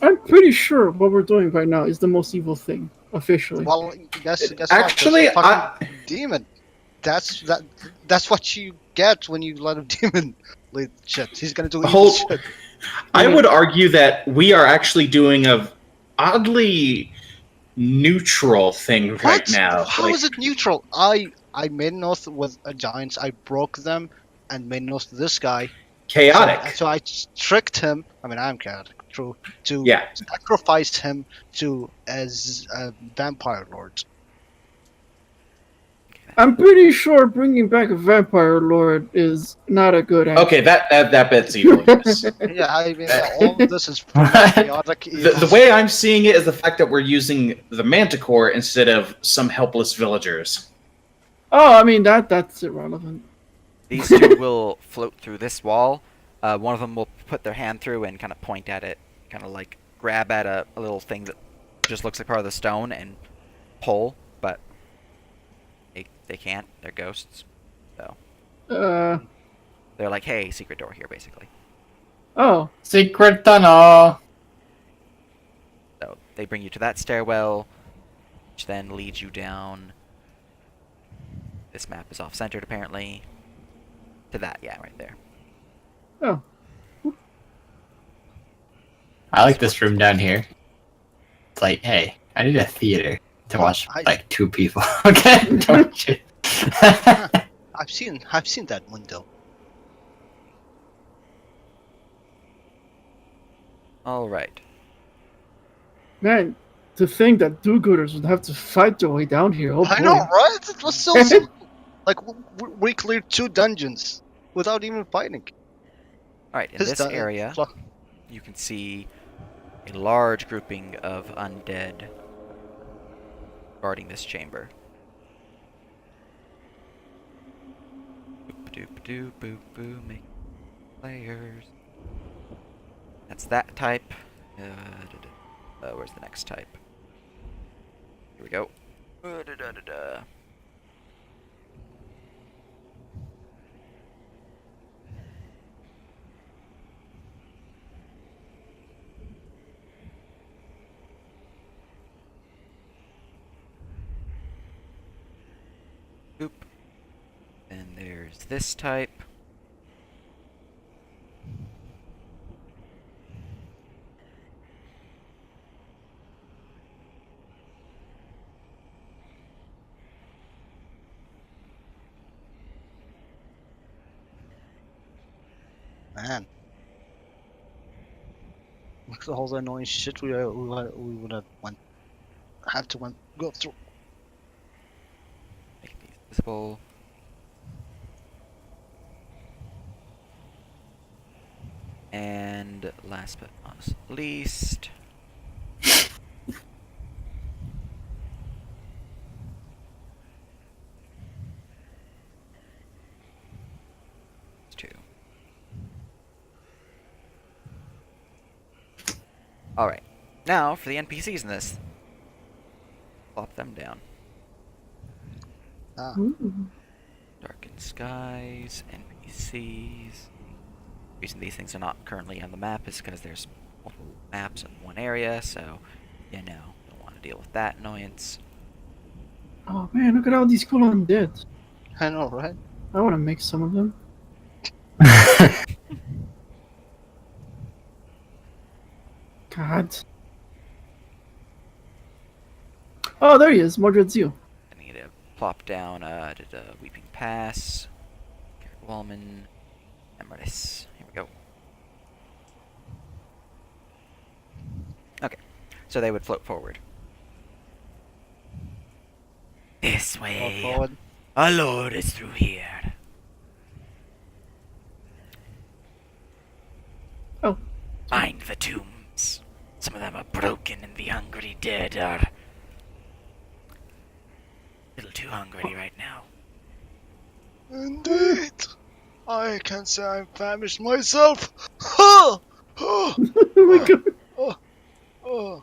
I'm pretty sure what we're doing right now is the most evil thing, officially. Well, guess Actually, what? That's a fucking demon. That's what you get when you let a demon lead shit. He's gonna do evil Hold- shit. I would argue that we are actually doing a oddly neutral thing right What? now. How is it neutral? I made an oath with a giants. I broke them and made an oath to this guy. chaotic? So I tricked him. I mean, I'm chaotic. True. To Yeah. sacrifice him to as a vampire lord. I'm pretty sure bringing back a vampire lord is not a good idea. Okay, that bit's evil. Yes. Yeah, I mean, all of this is pretty chaotic. The way I'm seeing it is the fact that we're using the Manticore instead of some helpless villagers. Oh, I mean that's irrelevant. These two will float through this wall. One of them will put their hand through and kind of point at it, kind of like grab at a little thing that just looks like part of the stone and pull, but they can't. They're ghosts. So they're like, hey, secret door here, basically. Oh, Secret tunnel. So they bring you to that stairwell, which then leads you down. This map is off-centered, apparently. To that, yeah, right there. oh. I like this room down here. It's like, hey, I need a theater to watch like two people. Okay, don't you? I've seen that window. All right. Man, to think that do-gooders would have to fight their way down here. Oh boy. I know, right? It was so simple. Like we cleared 2 dungeons without even fighting. All right. In His this dun- area, flo- you can see a large grouping of undead guarding this chamber. Boop doop doop boop boo, make players. That's that type. Where's the next type? Here we go. Boop. And there's this type. Man. Look at all the annoying shit we would have go through. Make these Visible. And last but not least, two. Alright. Now for the NPCs in this. Plop them down. Ah, Ooh. Darkened Skies, NPCs. The reason these things are not currently on the map is because there's multiple maps in one area, so, you know, don't want to deal with that annoyance. Oh man, look at all these cool undead. I know, right? I want to make some of them. God. Oh, there he is, Mordred Zeal. I need to plop down to the Weeping Pass, Wallman, Emeritus. Here we go. Okay, so they would float forward. This Go way. forward. Our Lord is through here. Oh. Mind the tombs. Some of them are broken and the hungry dead are a little too hungry right now. Indeed. I can say I'm famished myself. Ha! Oh, Oh my god. oh.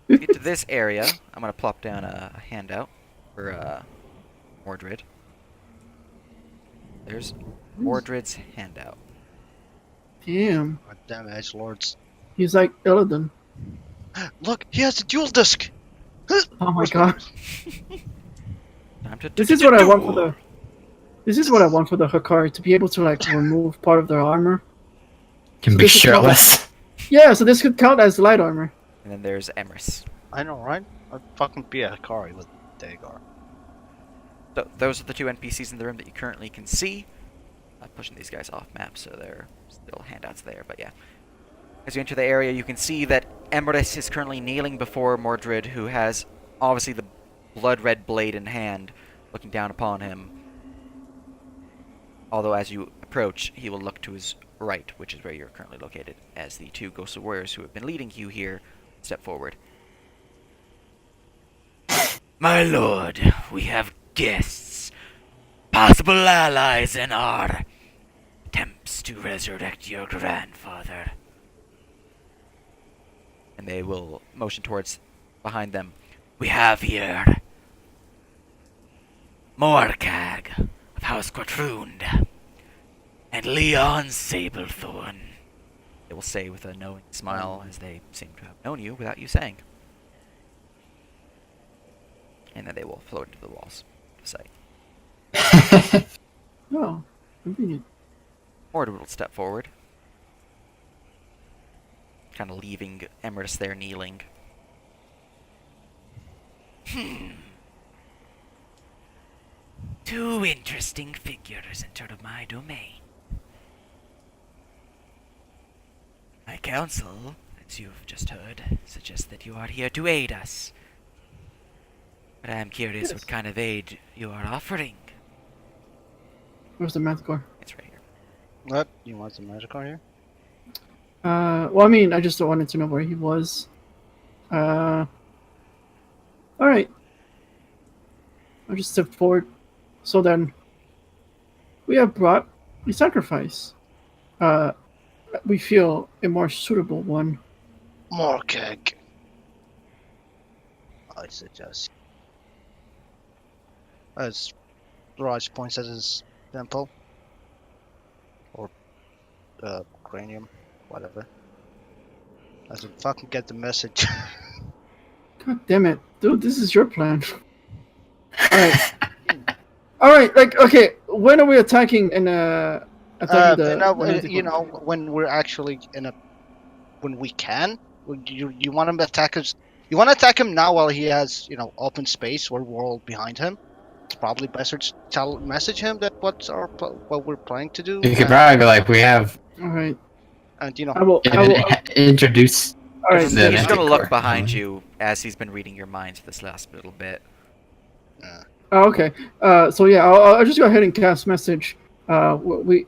To get to this area, I'm going to plop down a handout for Mordred. There's Mordred's handout. Damn. God damn edge lords. He's like Illidan. Look, he has a dual disc. Oh my god. Time to This is what I want for the. This is what I want for the Hikari, to be able to like remove part of their armor. Can So be this is what- shirtless. Yeah, so this could count as light armor. And then there's Emrys. I know, right? I'd fucking be a Hikari with Dagar. So those are the two NPCs in the room that you currently can see. I'm pushing these guys off map, so there are still handouts there, but yeah. As you enter the area, you can see that Emrys is currently kneeling before Mordred, who has obviously the blood-red blade in hand, looking down upon him. Although as you approach, he will look to his right, which is where you're currently located, as the two ghostly warriors who have been leading you here step forward. My lord, we have guests, possible allies in our attempts to resurrect your grandfather. And they will motion towards behind them. We have here Morcag of House Quatroond and Leon Sablethorn. They will say with a knowing smile, as they seem to have known you without you saying. And then they will float into the walls of sight. Oh, convenient. Mordred will step forward, kind of leaving Emrys there kneeling. Two interesting figures entered my domain. My counsel, as you've just heard, suggests that you are here to aid us. But I am curious Yes. what kind of aid you are offering. Where's the Manticore? It's right here. What? You want some magic on here? Well, I mean, I just wanted to know where he was. Alright. I'll just step forward. So then, we have brought a sacrifice. We feel a more suitable one. More cake. I suggest. As Raj points at his temple. Or, cranium. Whatever. As in fucking get the message. God damn it. Dude, this is your plan. Alright. Alright, like, okay, when are we attacking and, attacking the Manticore? you know, when we're actually when we can, you want him to attack us. You want to attack him now while he has, open space where we're all behind him. It's probably better to message him that what we're planning to do. You could probably be like, we have Alright. And I will introduce. alright. The He's going to Manticore. look behind you as he's been reading your minds for this last little bit. Oh, okay. So yeah, I'll just go ahead and cast message. We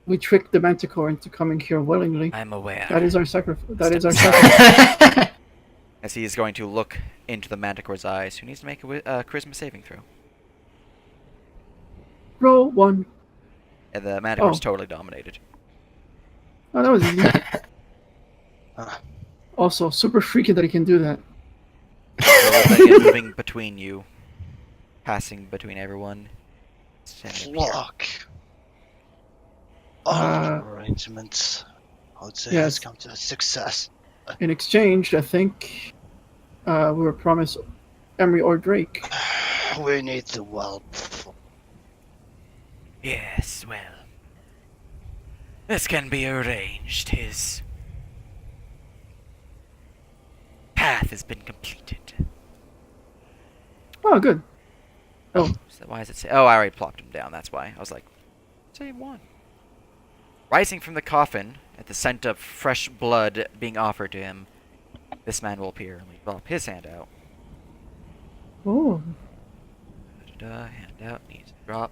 we tricked the Manticore into coming here willingly. I'm aware. That is our sacrifice. That is our Step sacrifice. As he is going to look into the Manticore's eyes, who needs to make a charisma saving throw. Roll 1. And the Manticore's Oh. totally dominated. Oh, that was easy. Ah, Also, super freaky that he can do that. Rolling and moving between you, passing between everyone. Standing here. Flock. All Uh, arrangements, I would say, yes. has come to a success. In exchange, I think we were promised Emery or Drake. We need the whelp. Yes, well. This can be arranged. His path has been completed. Oh, good. Oh, So why does it say? Oh, I already plopped him down. That's why. I was like, save one. Rising from the coffin, at the scent of fresh blood being offered to him, this man will appear and drop his hand out. oh, Hand out, needs to drop.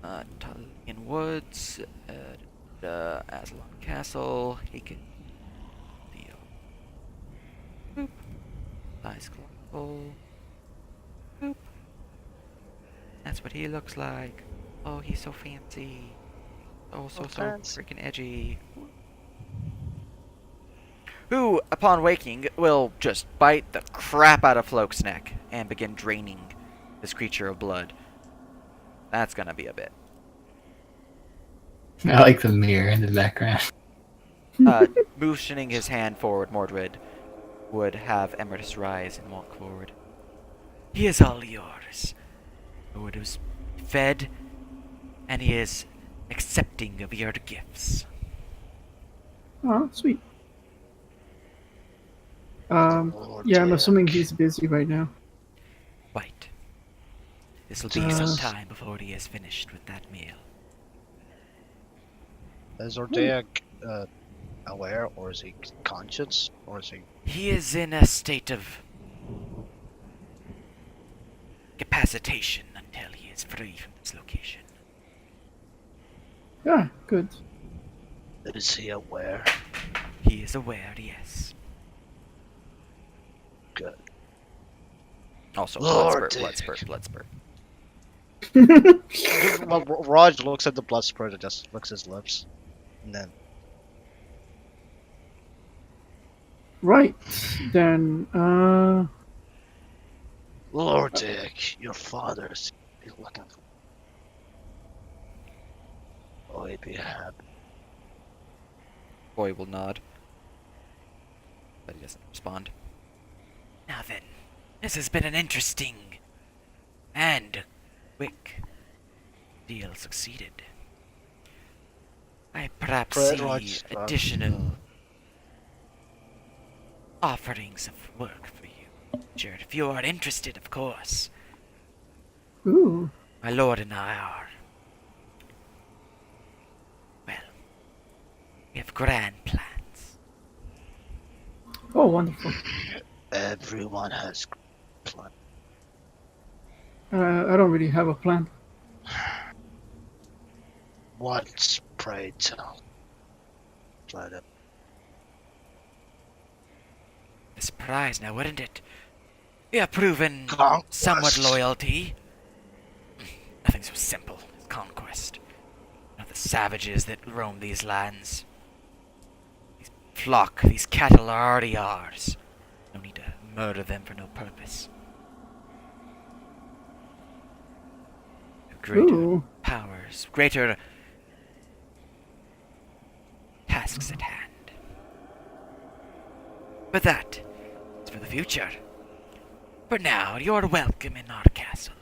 Tullian Woods, Aslan Castle. He can deal. Boop. Nice claw. Boop. That's what he looks like. Oh, he's so fancy. Oh, so fancy. freaking edgy. Who, upon waking, will just bite the crap out of Floke's neck and begin draining this creature of blood. That's gonna be a bit. I like the mirror in the background. Motioning his hand forward, Mordred would have Emeritus rise and walk forward. He is all yours. Lord was fed, and he is accepting of your gifts. oh, sweet. Lord Yeah, I'm dear. assuming he's busy right now. Quite. This will be some Uh, time before he is finished with that meal. Is Ordea aware, or is he conscious, or is he? He is in a state of capacitation until he is free from this location. Yeah, good. Is he aware? He is aware, yes. Good. Also, Lord blood spurt, blood spurt. Well, Raj looks at the blood spurt and just licks his lips, and then Right, then, Lord Dick, your father is looking for. Oh, he'd be happy. Boy will nod, but he doesn't respond. Now then, this has been an interesting and quick deal succeeded. I perhaps Fred see Raj- additional offerings of work for you, Jared, if you are interested, of course. ooh, My lord and I are. Well, we have grand plans. oh, wonderful. Everyone has plan. I don't really have a plan. Once, pray tell. Let it. A surprise now, wouldn't it? We have proven Conquest. somewhat loyalty. Nothing so simple as conquest. You know, the savages that roam these lands. These flock, these cattle are already ours. No need to murder them for no purpose. Greater Ooh, powers, greater tasks at hand. But that is for the future. For now, you're welcome in our castle.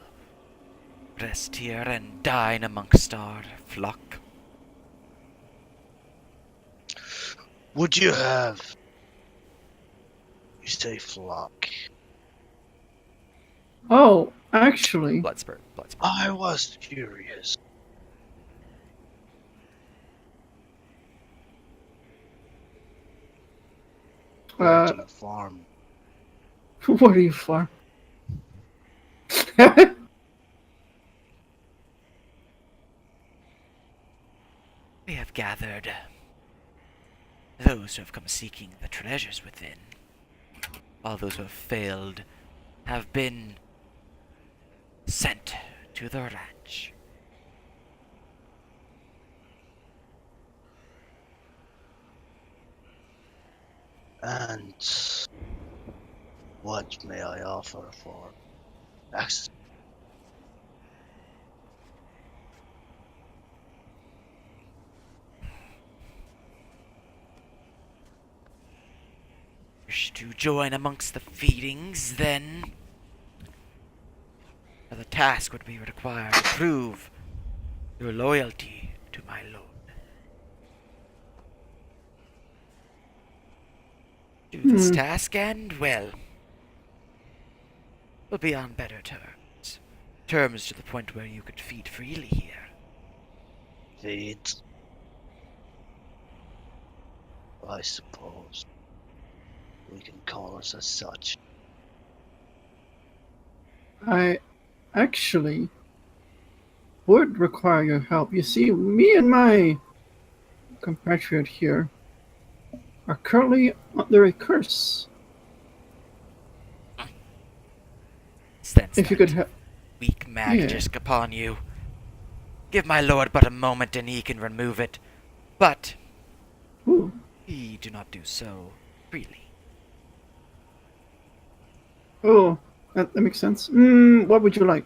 Rest here and dine amongst our flock. Would you have? You say flock. oh, actually, Blood spurt, blood spurt. I was curious. Where Uh, do you farm? what are you for? We have gathered those who have come seeking the treasures within. All those who have failed have been sent to the ranch. And what may I offer for access? Wish to join amongst the feedings, then? The task would be required to prove your loyalty to my lord. Do this task and, well, we'll be on better terms. Terms to the point where you could feed freely here. Feed. I suppose we can call us as such. I actually would require your help. You see, me and my compatriot here are currently under a curse. Sense If you that could help. weak magic upon you. Give my lord but a moment and he can remove it. But Ooh. he do not do so freely. Oh, that makes sense. What would you like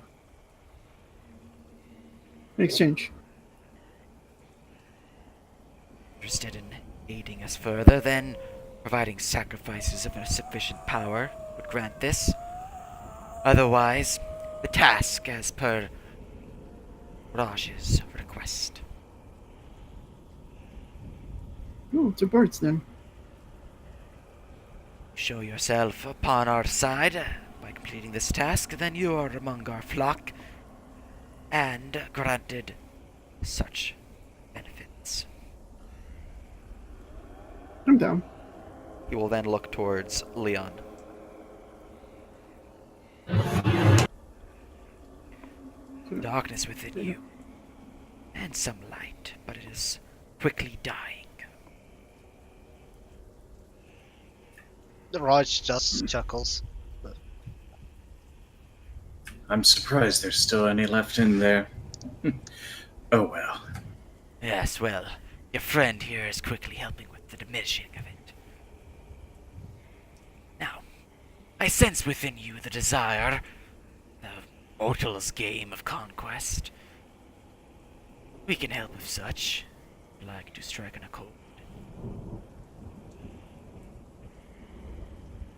in exchange? Interested in aiding us further, then providing sacrifices of a sufficient power would grant this. Otherwise, the task as per Raj's request. Oh, 2 birds then. Show yourself upon our side by completing this task, then you are among our flock and granted such benefits. I'm down. He will then look towards Leon. Darkness within you, and some light, but it is quickly dying. The Raj just chuckles. I'm surprised there's still any left in there. Oh well. Yes, well, your friend here is quickly helping with the diminishing of it. Now, I sense within you the desire, the mortal's game of conquest. We can help with such. Would like to strike an accord.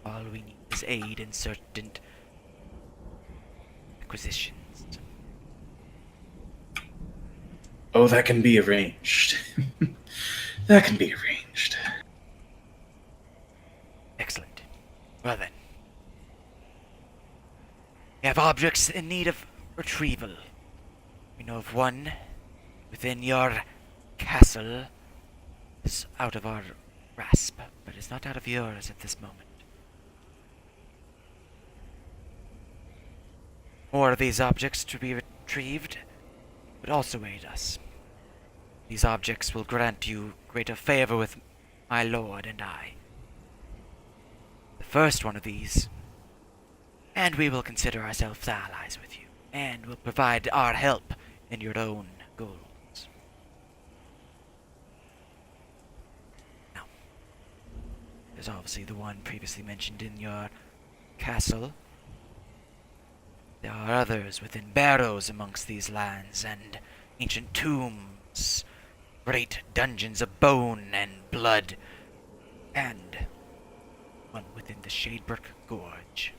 All we need is aid in certain acquisitions. Oh, that can be arranged. That can be arranged. Excellent. Well then. We have objects in need of retrieval. We know of one within your castle is out of our grasp, but is not out of yours at this moment. More of these objects to be retrieved would also aid us. These objects will grant you greater favor with my lord and I. The first one of these, and we will consider ourselves allies with you, and will provide our help in your own goals. Now, there's obviously the one previously mentioned in your castle. There are others within barrows amongst these lands, and ancient tombs, great dungeons of bone and blood, and one within the Shadebrook Gorge.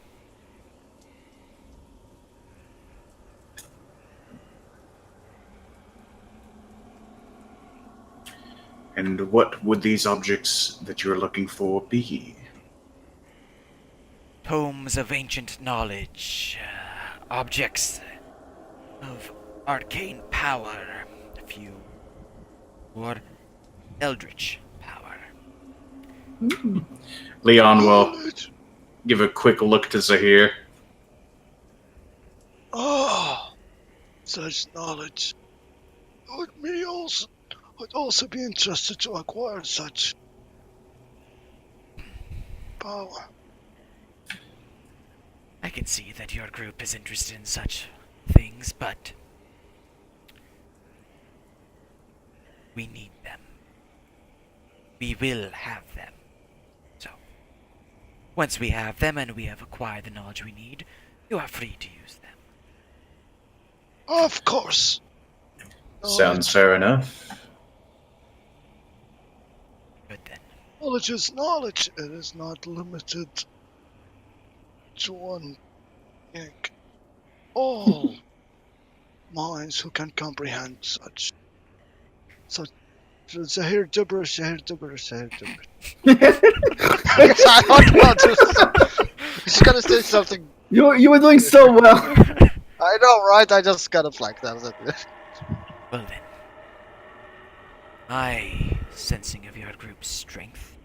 And what would these objects that you're looking for be? Tomes of ancient knowledge, objects of arcane power, a few, or eldritch power. Leon will give a quick look to Zahir. such knowledge. Would also be interested to acquire such power. I can see that your group is interested in such things, but we need them. We will have them. So, once we have them and we have acquired the knowledge we need, you are free to use them. Of course. Sounds fair enough. Good then. Knowledge is knowledge. It is not limited to one thing. All minds who can comprehend such. I hear gibberish, I hear gibberish, I hear gibberish. I don't know, just gotta say something. You were doing so well. I know, right? I just gotta flag that. Well then. I, sensing of your group's strength,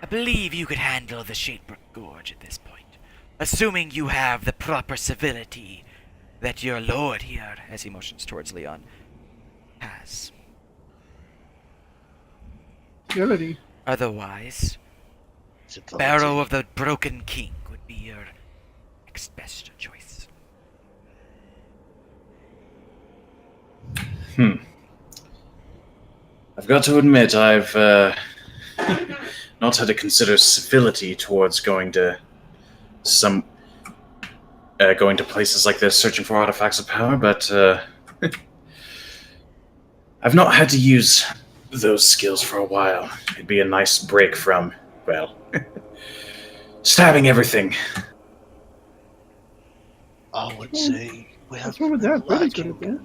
I believe you could handle the Shadebrook Gorge at this point, assuming you have the proper civility that your lord here, as he motions towards Leon, has. Ability. Otherwise, Barrow of the Broken King would be your next best choice. I've got to admit, I've not had to consider civility towards going to places like this, searching for artifacts of power, but I've not had to use those skills for a while. It'd be a nice break from, well, stabbing everything. I would say we have What's wrong with that? Brady's good at lacking that.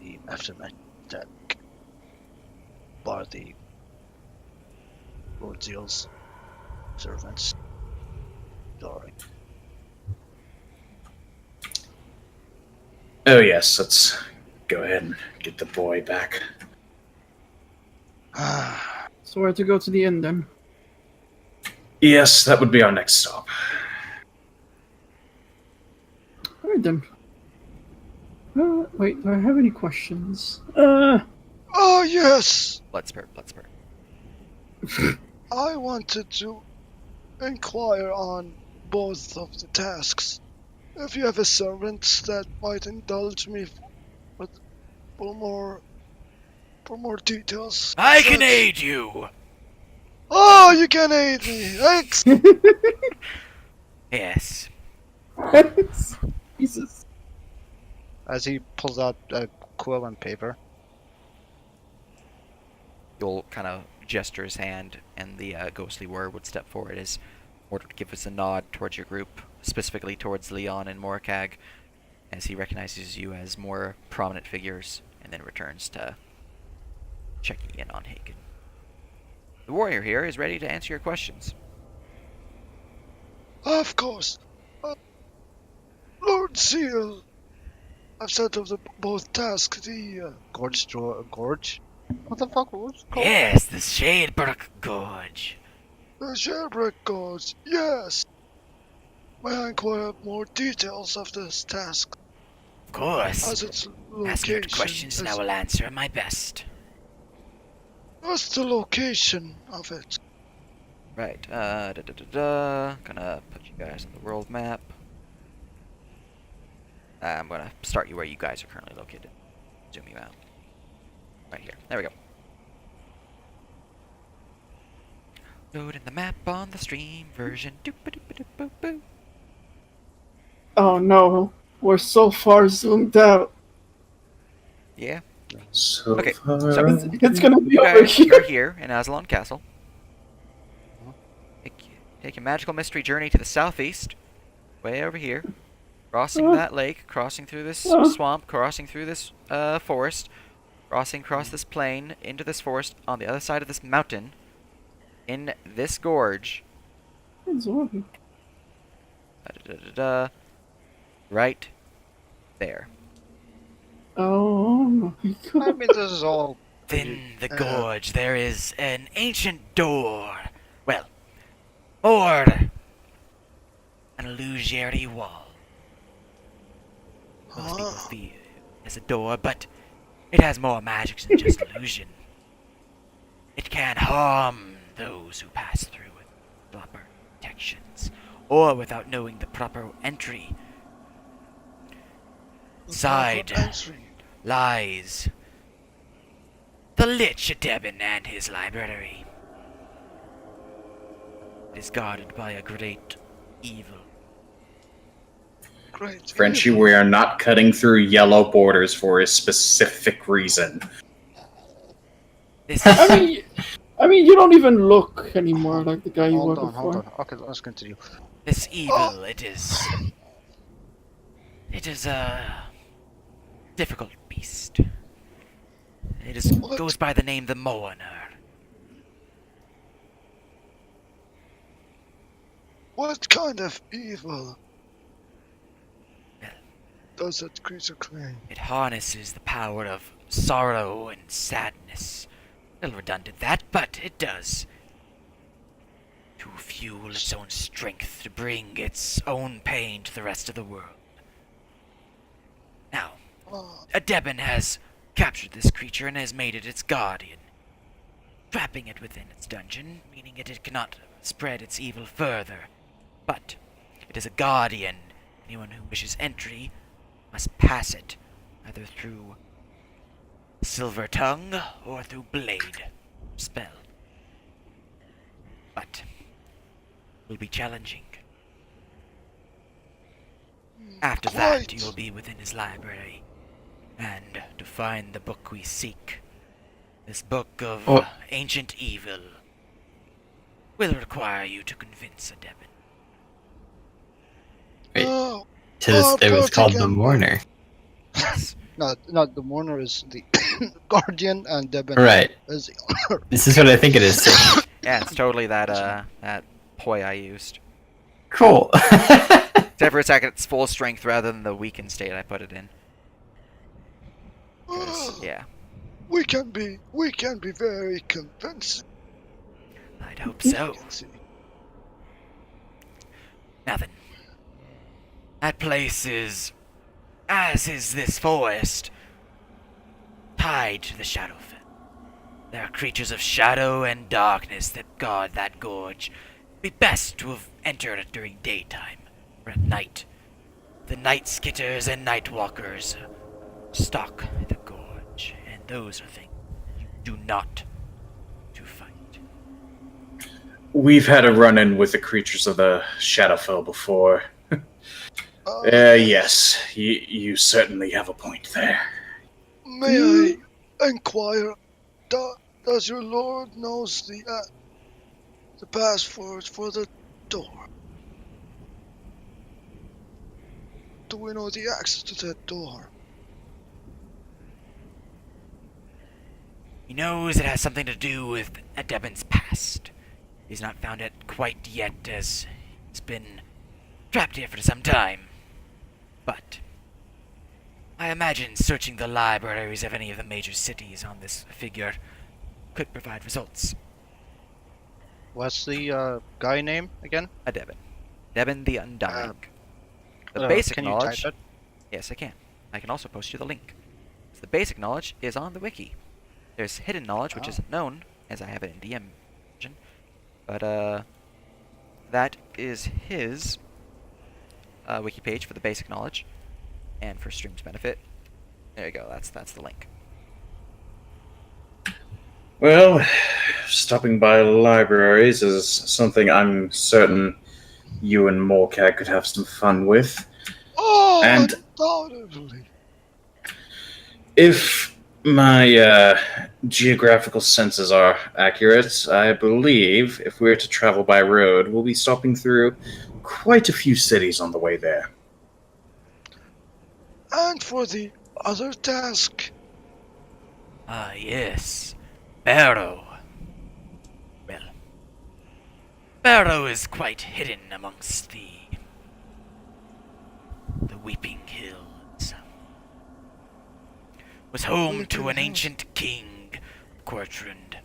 the aftermath that bar the Lord Zeal's servants. Sorry. Oh yes, let's go ahead and get the boy back. So where to go to the inn then? Yes, that would be our next stop. Alright then. Wait, do I have any questions? Oh yes! Blood spurt, blood spurt. I wanted to inquire on both of the tasks. If you have a servant that might indulge me with for more details. I can Such- aid you! Oh, you can aid me! Thanks! Yes. Jesus. As he pulls out a quill and paper. You'll kind of gesture his hand, and the ghostly word would step forward as order to give us a nod towards your group, specifically towards Leon and Morkag, as he recognizes you as more prominent figures, and then returns to checking in on Hagen. The warrior here is ready to answer your questions. Of course. Lord Seal, I've settled both tasks. The gorge? What the fuck was it called? Yes, the Shadebrook Gorge. The Shelbrick Gorge, yes. May I inquire more details of this task? Of course. As its Ask me location. the questions and I will answer my best. What's the location of it? Right, gonna put you guys on the world map. I'm gonna start you where you guys are currently located. Zoom you out. Right here. There we go. Loading the map on the stream version. Doop-a-doop-a-doop-a-doop. Oh no, we're so far zoomed out. Yeah. So Okay, far so- It's gonna be You over guys here. are here in Aslan Castle. Take a magical mystery journey to the southeast, way over here, crossing that lake, crossing through this swamp, crossing through this forest, crossing across this plain into this forest on the other side of this mountain, in this gorge, right there. Oh my I god. mean, this is all. Within the gorge there is an ancient door. Well, or an illusory wall. most people see as a door, but it has more magic than just illusion. It can harm those who pass through with proper protections, or without knowing the proper entry. Side lies the Lich Debin and his library. It is guarded by a great evil. Great. Frenchie, we are not cutting through yellow borders for a specific reason. This is I mean, you don't even look anymore like the guy you were Hold on, before. hold on. Okay, let's continue. this evil. It is a difficult beast. Goes by the name the Mourner. What kind of evil Well, does that creature claim? it harnesses the power of sorrow and sadness. A little redundant that, but it does. To fuel its own strength, to bring its own pain to the rest of the world. Now, Oh, a Debin has captured this creature and has made it its guardian, trapping it within its dungeon, meaning it cannot spread its evil further. But it is a guardian. Anyone who wishes entry must pass it, either through Silver Tongue or through Blade spell. But will be challenging. After that, quite. you will be within his library, and to find the book we seek, this book of Oh. ancient evil, will require you to convince a Debin. Wait, Oh, to this, it was called the Partigan. Mourner. No, the Mourner is the Guardian, and Debin Right. is This is what I think it is. Too. Yeah, it's totally that poi I used. Cool. Except for it's at its full strength rather than the weakened state I put it in. 'Cause, yeah. we can be very convincing. I'd hope so. You can see. Now then, that place is, as is this forest, tied to the Shadowfell. There are creatures of shadow and darkness that guard that gorge. It'd be best to have entered it during daytime, or at night. The night skitters and night walkers stalk the gorge, and those are things you do not to fight. We've had a run-in with the creatures of the Shadowfell before. Uh, Yes, you certainly have a point there. May I inquire? Does your lord knows the password for the door? Do we know the access to that door? He knows it has something to do with a Debin's past. He's not found it quite yet, as he's been trapped here for some time. But I imagine searching the libraries of any of the major cities on this figure could provide results. what's the guy name again? A Debin. Debin the Undying. The Uh, basic can you knowledge. type Yes, I can. I can also post you the link. So the basic knowledge is on the wiki. There's hidden knowledge, which Oh. isn't known, as I have it in DM version. But that is his wiki page for the basic knowledge, and for stream's benefit. There you go. That's the link. Well, stopping by libraries is something I'm certain you and Morcat could have some fun with. Oh, And- undoubtedly. If my geographical senses are accurate, I believe if we were to travel by road, we'll be stopping through quite a few cities on the way there. And for the other task, Ah, yes. Barrow. Well, Barrow is quite hidden amongst the Weeping Hills. Was home to Weeping an Hills. ancient king, Cortrund.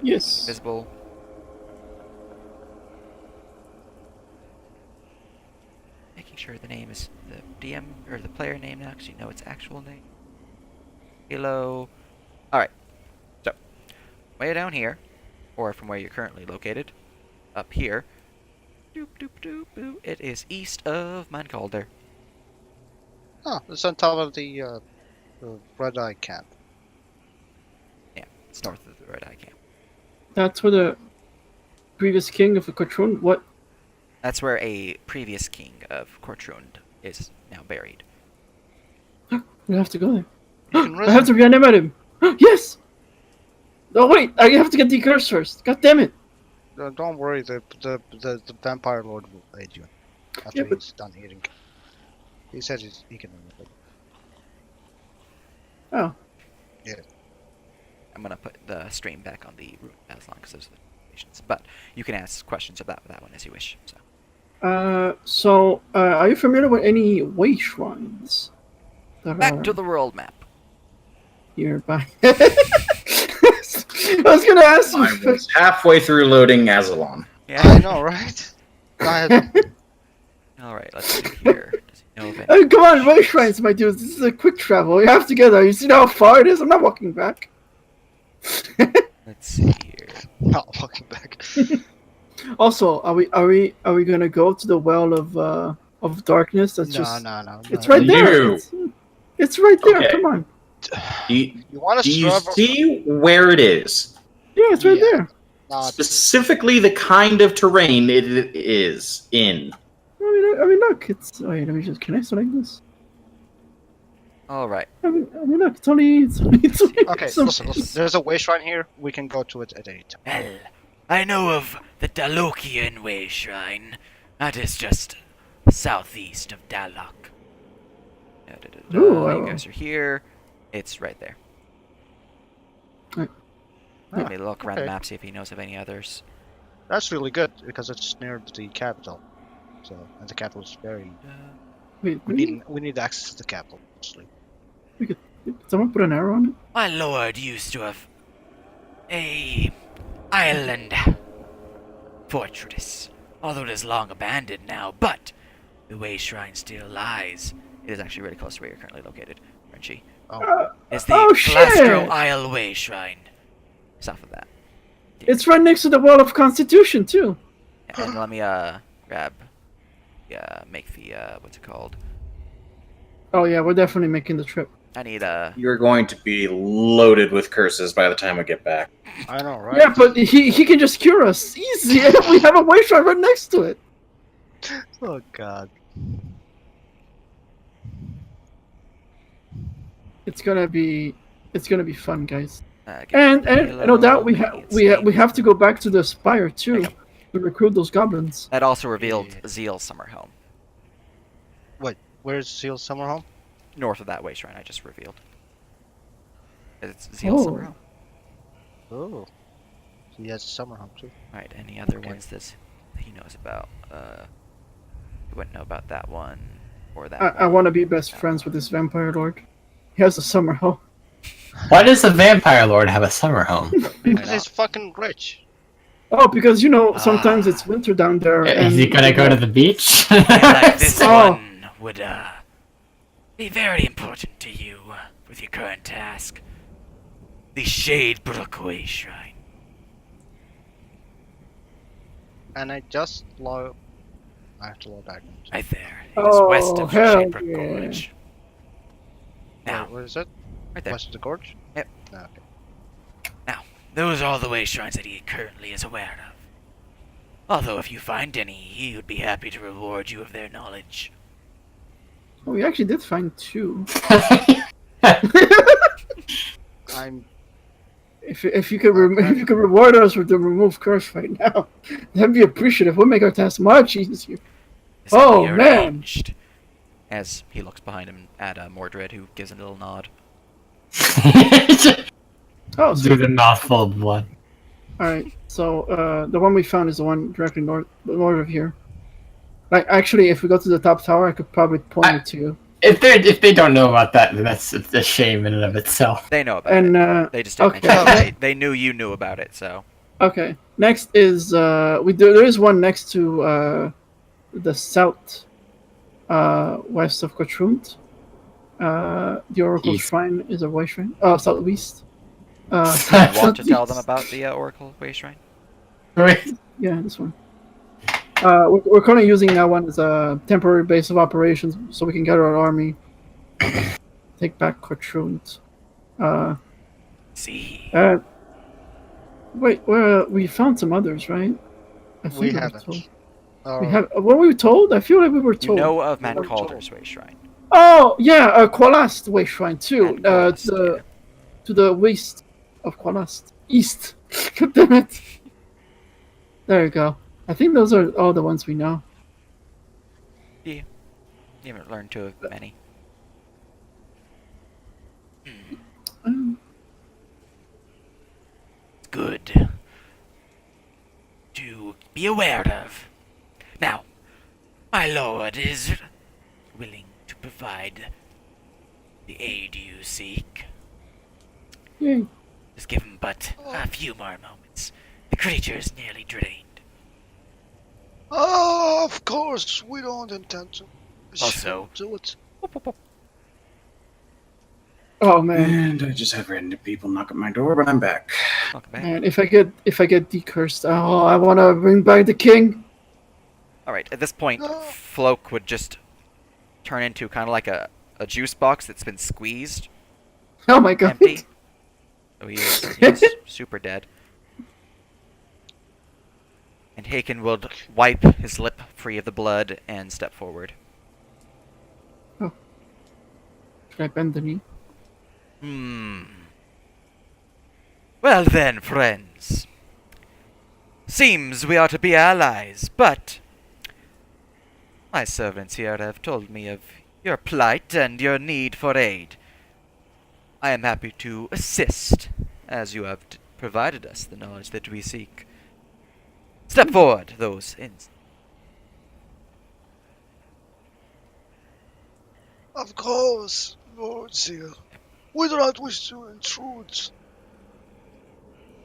Yes. Visible. Making sure sure the name is the DM or the player name now, because you know its actual name. Halo. All right. So, way down here, or from where you're currently located, up here. Doop doop doop doop. It is east of Mount Calder. Oh, it's on top of the Red Eye Camp. Yeah, it's north of the Red Eye Camp. That's where the previous king of the Cotrun. What? That's where a previous king of Kortrund is now buried. We have to go there. You can I have to reanimate him. Yes. Oh wait, I have to get the curse first. God damn it. Don't worry, the vampire lord will aid you after Yeah, but- he's done eating. He said he can remember. Oh. I'm gonna put the stream back on the root as long as there's notifications. But you can ask questions about that one as you wish. So. Are you familiar with any way shrines that Back are to the world map. nearby? I was gonna ask you. I was halfway through loading Azalon. I Yeah. know, right? Go ahead. All right. Let's see here. Does he know of any? Oh, come on, way shrines, my dudes. This is a quick travel. You have to get there. You see how far it is? I'm not walking back. Let's see here. Not walking back. Also, are we gonna go to the well of darkness? That's just No. it's right there. No. It's right there. Okay. Come on. You want Do to you travel? see where it is? Yeah, it's right Yeah. there. Specifically, the kind of terrain it is in. I mean, look. It's wait. Let me just. Can I select this? All right. I mean, look. It's only. Okay, some- listen. There's a way shrine here. We can go to it at any time. Well, I know of the Dalokian Way Shrine. That is just southeast of Dalok. Ooh, You guys are here. It's right there. Right. Let me look around the okay. map, see if he knows of any others. That's really good because it's near the capital. So, and the capital is very. Wait, We need access to the capital. Mostly. Did someone put an arrow on it? My lord used to have a island fortress, although it is long abandoned now, but the Way Shrine still lies. It is actually really close to where you're currently located, Frenchie. Oh, It's the Oh, shit! Plastro Isle Way Shrine. South of that. It's right next to the Wall of Constitution too. And let me grab make the what's it called? Oh yeah, we're definitely making the trip. I need You're going to be loaded with curses by the time we get back. I know, right? Yeah, but he can just cure us easy. We have a way shrine right next to it. Oh God. It's gonna be fun, guys. get And Halo, no doubt we Radiant have to go back to the Spire too Okay. to recruit those goblins. That also revealed Yeah. Zeal's summer home. Where's Seal's summer home? North of that way shrine I just revealed. It's Zeal's summer Oh. home. Oh. He has a summer home too. Alright, any other Okay. ones that he knows about? You wouldn't know about that one or that I one. want to be best friends with this vampire lord. He has a summer home. Why does the vampire lord have a summer home? Because he's fucking rich. Oh, because sometimes it's winter down there. Is he gonna go to the beach? Like this Oh. one would be very important to you with your current task. The Shadebrook Way Shrine. And I just load. I have to load back. Right there. It's west Oh, of hell Shadebrook yeah. Gorge. Now, Where is it? Right there. West of the gorge? Yep. No, okay. those are all the way shrines that he currently is aware of. Although if you find any, he would be happy to reward you of their knowledge. Oh, we actually did find two. I'm. If you could reward us with the remove curse right now, that'd be appreciative. We'll make our task much easier. This can Oh, be man. arranged. As he looks behind him at Mordred, who gives a little nod. Oh, Do the mouthful of blood. all right. So the one we found is the one directly north of here. Like actually, if we go to the top tower, I could probably point it to you. If they don't know about that, then that's a shame in and of itself. They know about And it. They just didn't okay. mention it. They knew you knew about it, so. Okay. Next is there is one next to the south west of Quatrund. The Oracle East. Shrine is a white shrine. Southeast. You want to tell them about the Oracle Way Shrine? Right. Yeah, this one. We're currently using that one as a temporary base of operations, so we can get our army, take back Quatrund. See. Wait, we found some others, right? I We we were haven't. told. We have. Were we told? I feel like we were You told. know of Mancalder's Way Shrine. Oh yeah, Qualast Way Shrine too. And Qualast, To the west of Qualast, east. God damn it! There you go. I think those are all the ones we know. You haven't learned too many. Um, Good to be aware of. Now, my lord is willing to provide the aid you seek. Yay. Just give him but a few more moments. The creature is nearly drained. Oh, of course, we don't intend to. Also- do it. Oh man, And I just had random people knock at my door, but I'm back. Welcome back. man! If I get decursed, oh, I want to bring back the king. Alright, at this point, No. Floke would just turn into kind of like a juice box that's been squeezed, Oh my god! empty. So he is super dead. And Haken will wipe his lip free of the blood and step forward. Should I bend the knee? Well then, friends. Seems we are to be allies, but my servants here have told me of your plight and your need for aid. I am happy to assist, as you have provided us the knowledge that we seek. Step forward, those in. Of course, Lord Seal. We do not wish to intrude.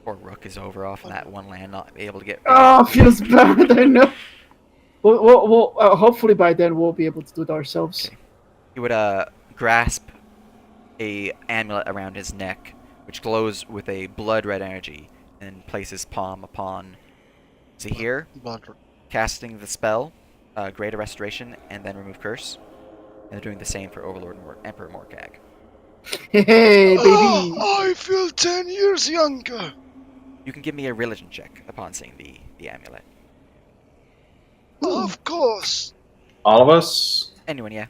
Poor Rook is over off in that one land, not able to get. Oh, feels bad. I know. Hopefully by then we'll be able to do it ourselves. Okay. He would grasp a amulet around his neck, which glows with a blood red energy, and place his palm upon Zahir, But casting the spell, Greater Restoration, and then remove curse. And they're doing the same for Overlord and Emperor Morgag. Hey, baby. Oh, I feel 10 years younger. You can give me a religion check upon seeing the amulet. Of course. All of us? Anyone, yeah.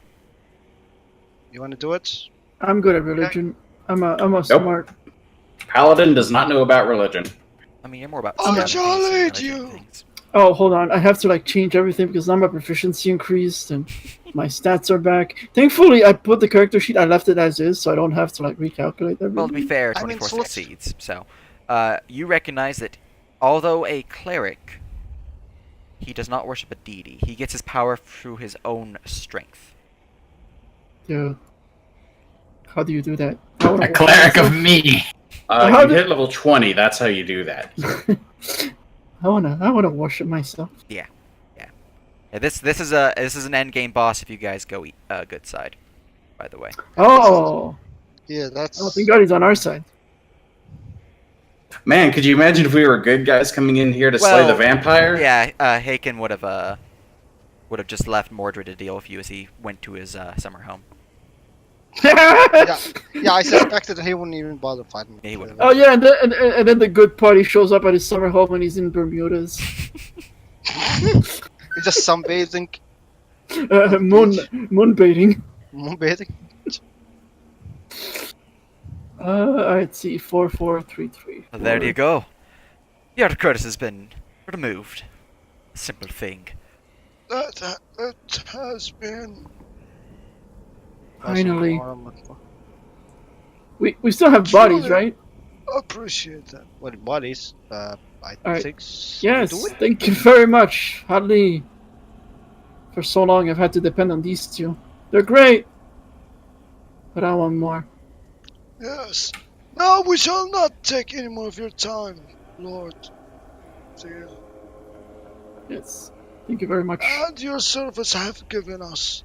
you want to do it? I'm good at religion. I'm a smart. Paladin does not know about religion. I mean, you're more about. I scouting shall things than aid religion you. things. Oh, hold on. I have to change everything because now my proficiency increased and my stats are back. Thankfully, I put the character sheet. I left it as is, so I don't have to recalculate everything. Well, to be fair, I mean, 24 so let's- succeeds. So, you recognize that although a cleric, he does not worship a deity. He gets his power through his own strength. Yeah. How do you do that? I wanna A work cleric myself. of me. How You did- hit level 20, that's how you do that. I wanna worship myself. Yeah, this is an end game boss if you guys go good side. By the way, Oh, Yeah, that's. oh, thank God he's on our side. Man, could you imagine if we were good guys coming in here to slay Well, the vampire? yeah, Haken would have just left Mordred to deal with you as he went to his summer home. Yeah, I suspected that he wouldn't even bother fighting. Yeah, he wouldn't. Oh yeah, and then the good party shows up at his summer home and he's in Bermudas. He's just sunbathing, Moonbaiting. moonbathing. Alright, see, 4433. Well, there you go. Your curse has been removed. Simple thing. That has been. Finally. We still have bodies, right? Appreciate that. What bodies? I Alright. think. Yes, Do it. thank you very much. Hardly for so long I've had to depend on these two. They're great, but I want more. Yes. Now we shall not take any more of your time, Lord Seal. Yes, thank you very much. And your service have given us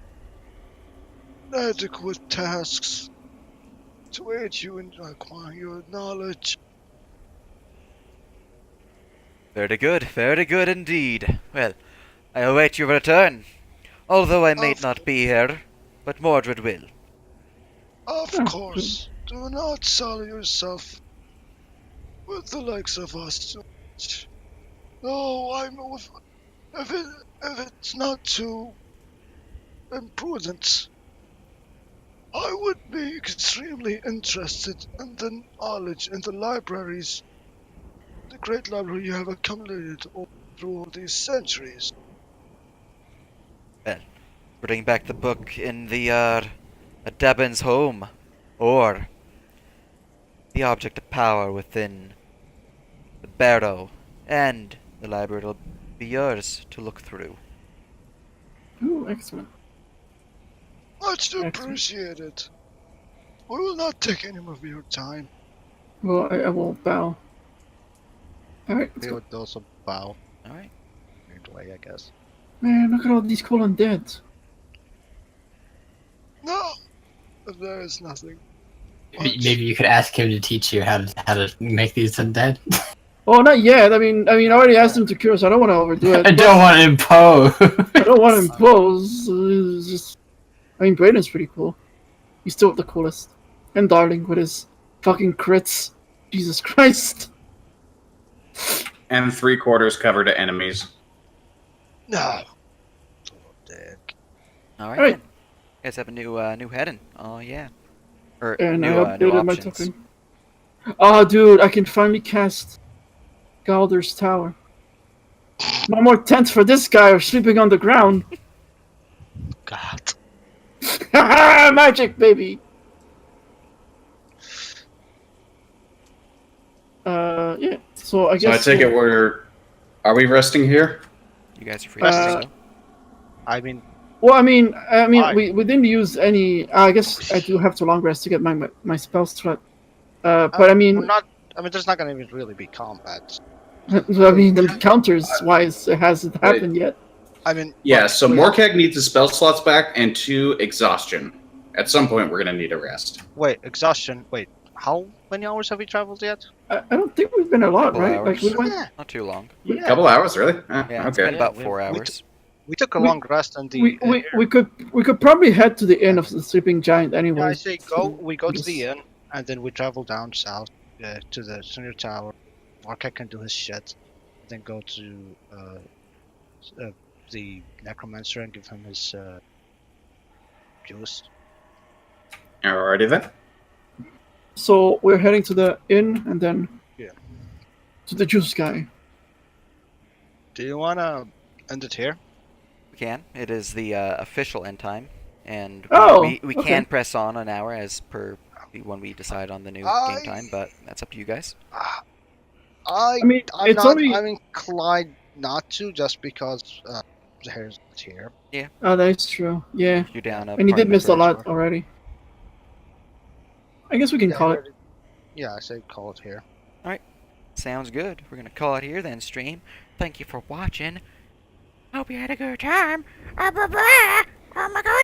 inadequate tasks to aid you in acquiring your knowledge. Very good indeed. Well, I await your return. Although I may Of- not be here, but Mordred will. Of Oh, course, do not sully yourself with the likes of us too much. No, if it's not too imprudent, I would be extremely interested in the knowledge in the libraries, the great library you have accumulated all through these centuries. Well, bring back the book in the, at Deben's home, or the object of power within the barrow, and the library will be yours to look through. Ooh, excellent. Much Excellent. appreciated. We will not take any more of your time. Well, I will bow. Alright, let's We go. would also bow. Alright. Weird way, I guess. Man, look at all these cool undead. No, there is nothing. Maybe you could ask him to teach you how to make these undead. Oh, not yet. I mean, I already asked him to cure, so I don't want to overdo it. I don't want to impose. I don't want to impose. It's just, I mean, Brayden's pretty cool. He's still the coolest. And Darling with his fucking crits. Jesus Christ. And 3/4 cover to enemies. No. Dick. Alright. Alright. Then. You guys have a new heading. Oh yeah. Or And new, I new updated my options. token. Oh, dude, I can finally cast Galder's Tower. No more tents for this guy or sleeping on the ground. God. Haha, magic, baby. Yeah. So I So I guess. take it are we resting here? You guys are free to do so. I mean, Well, I mean, Why? we didn't use any. I guess I do have to long rest to get my spell slot. But I mean, we're not. I mean, there's not gonna really be combat. I mean, the counters wise, it hasn't happened yet. I mean, Yeah, but so we- Morkag needs his spell slots back and 2 exhaustion. At some point, we're going to need a rest. Wait, exhaustion. Wait, how many hours have we traveled yet? I don't think we've been a lot, Couple right? hours. Like we went. Yeah, Not too long. A couple hours, really? Yeah, it's Okay. been about Yeah, 4 we hours. we took a We- long rest and the. We could probably head to the inn of the sleeping giant anyway. Yeah, I say we go to the inn and then we travel down south to the senior tower. Marquette can do his shit. Then go to the necromancer and give him his juice. Alrighty then. So we're heading to the inn and then Yeah. to the juice guy. Do you wanna end it here? We can. It is the official end time, and Oh, we okay. can press on an hour as per when we decide on the new game time, but that's up to you guys. I mean, I'm it's not. only. I'm inclined not to, just because Zahair's not here. Oh, that's true. Yeah, You're down. and he did miss a lot Sure. already. I guess we can call it. Yeah, I say call it here. Sounds good. We're gonna call it here then, stream. Thank you for watching. Hope you had a good time. Oh my god!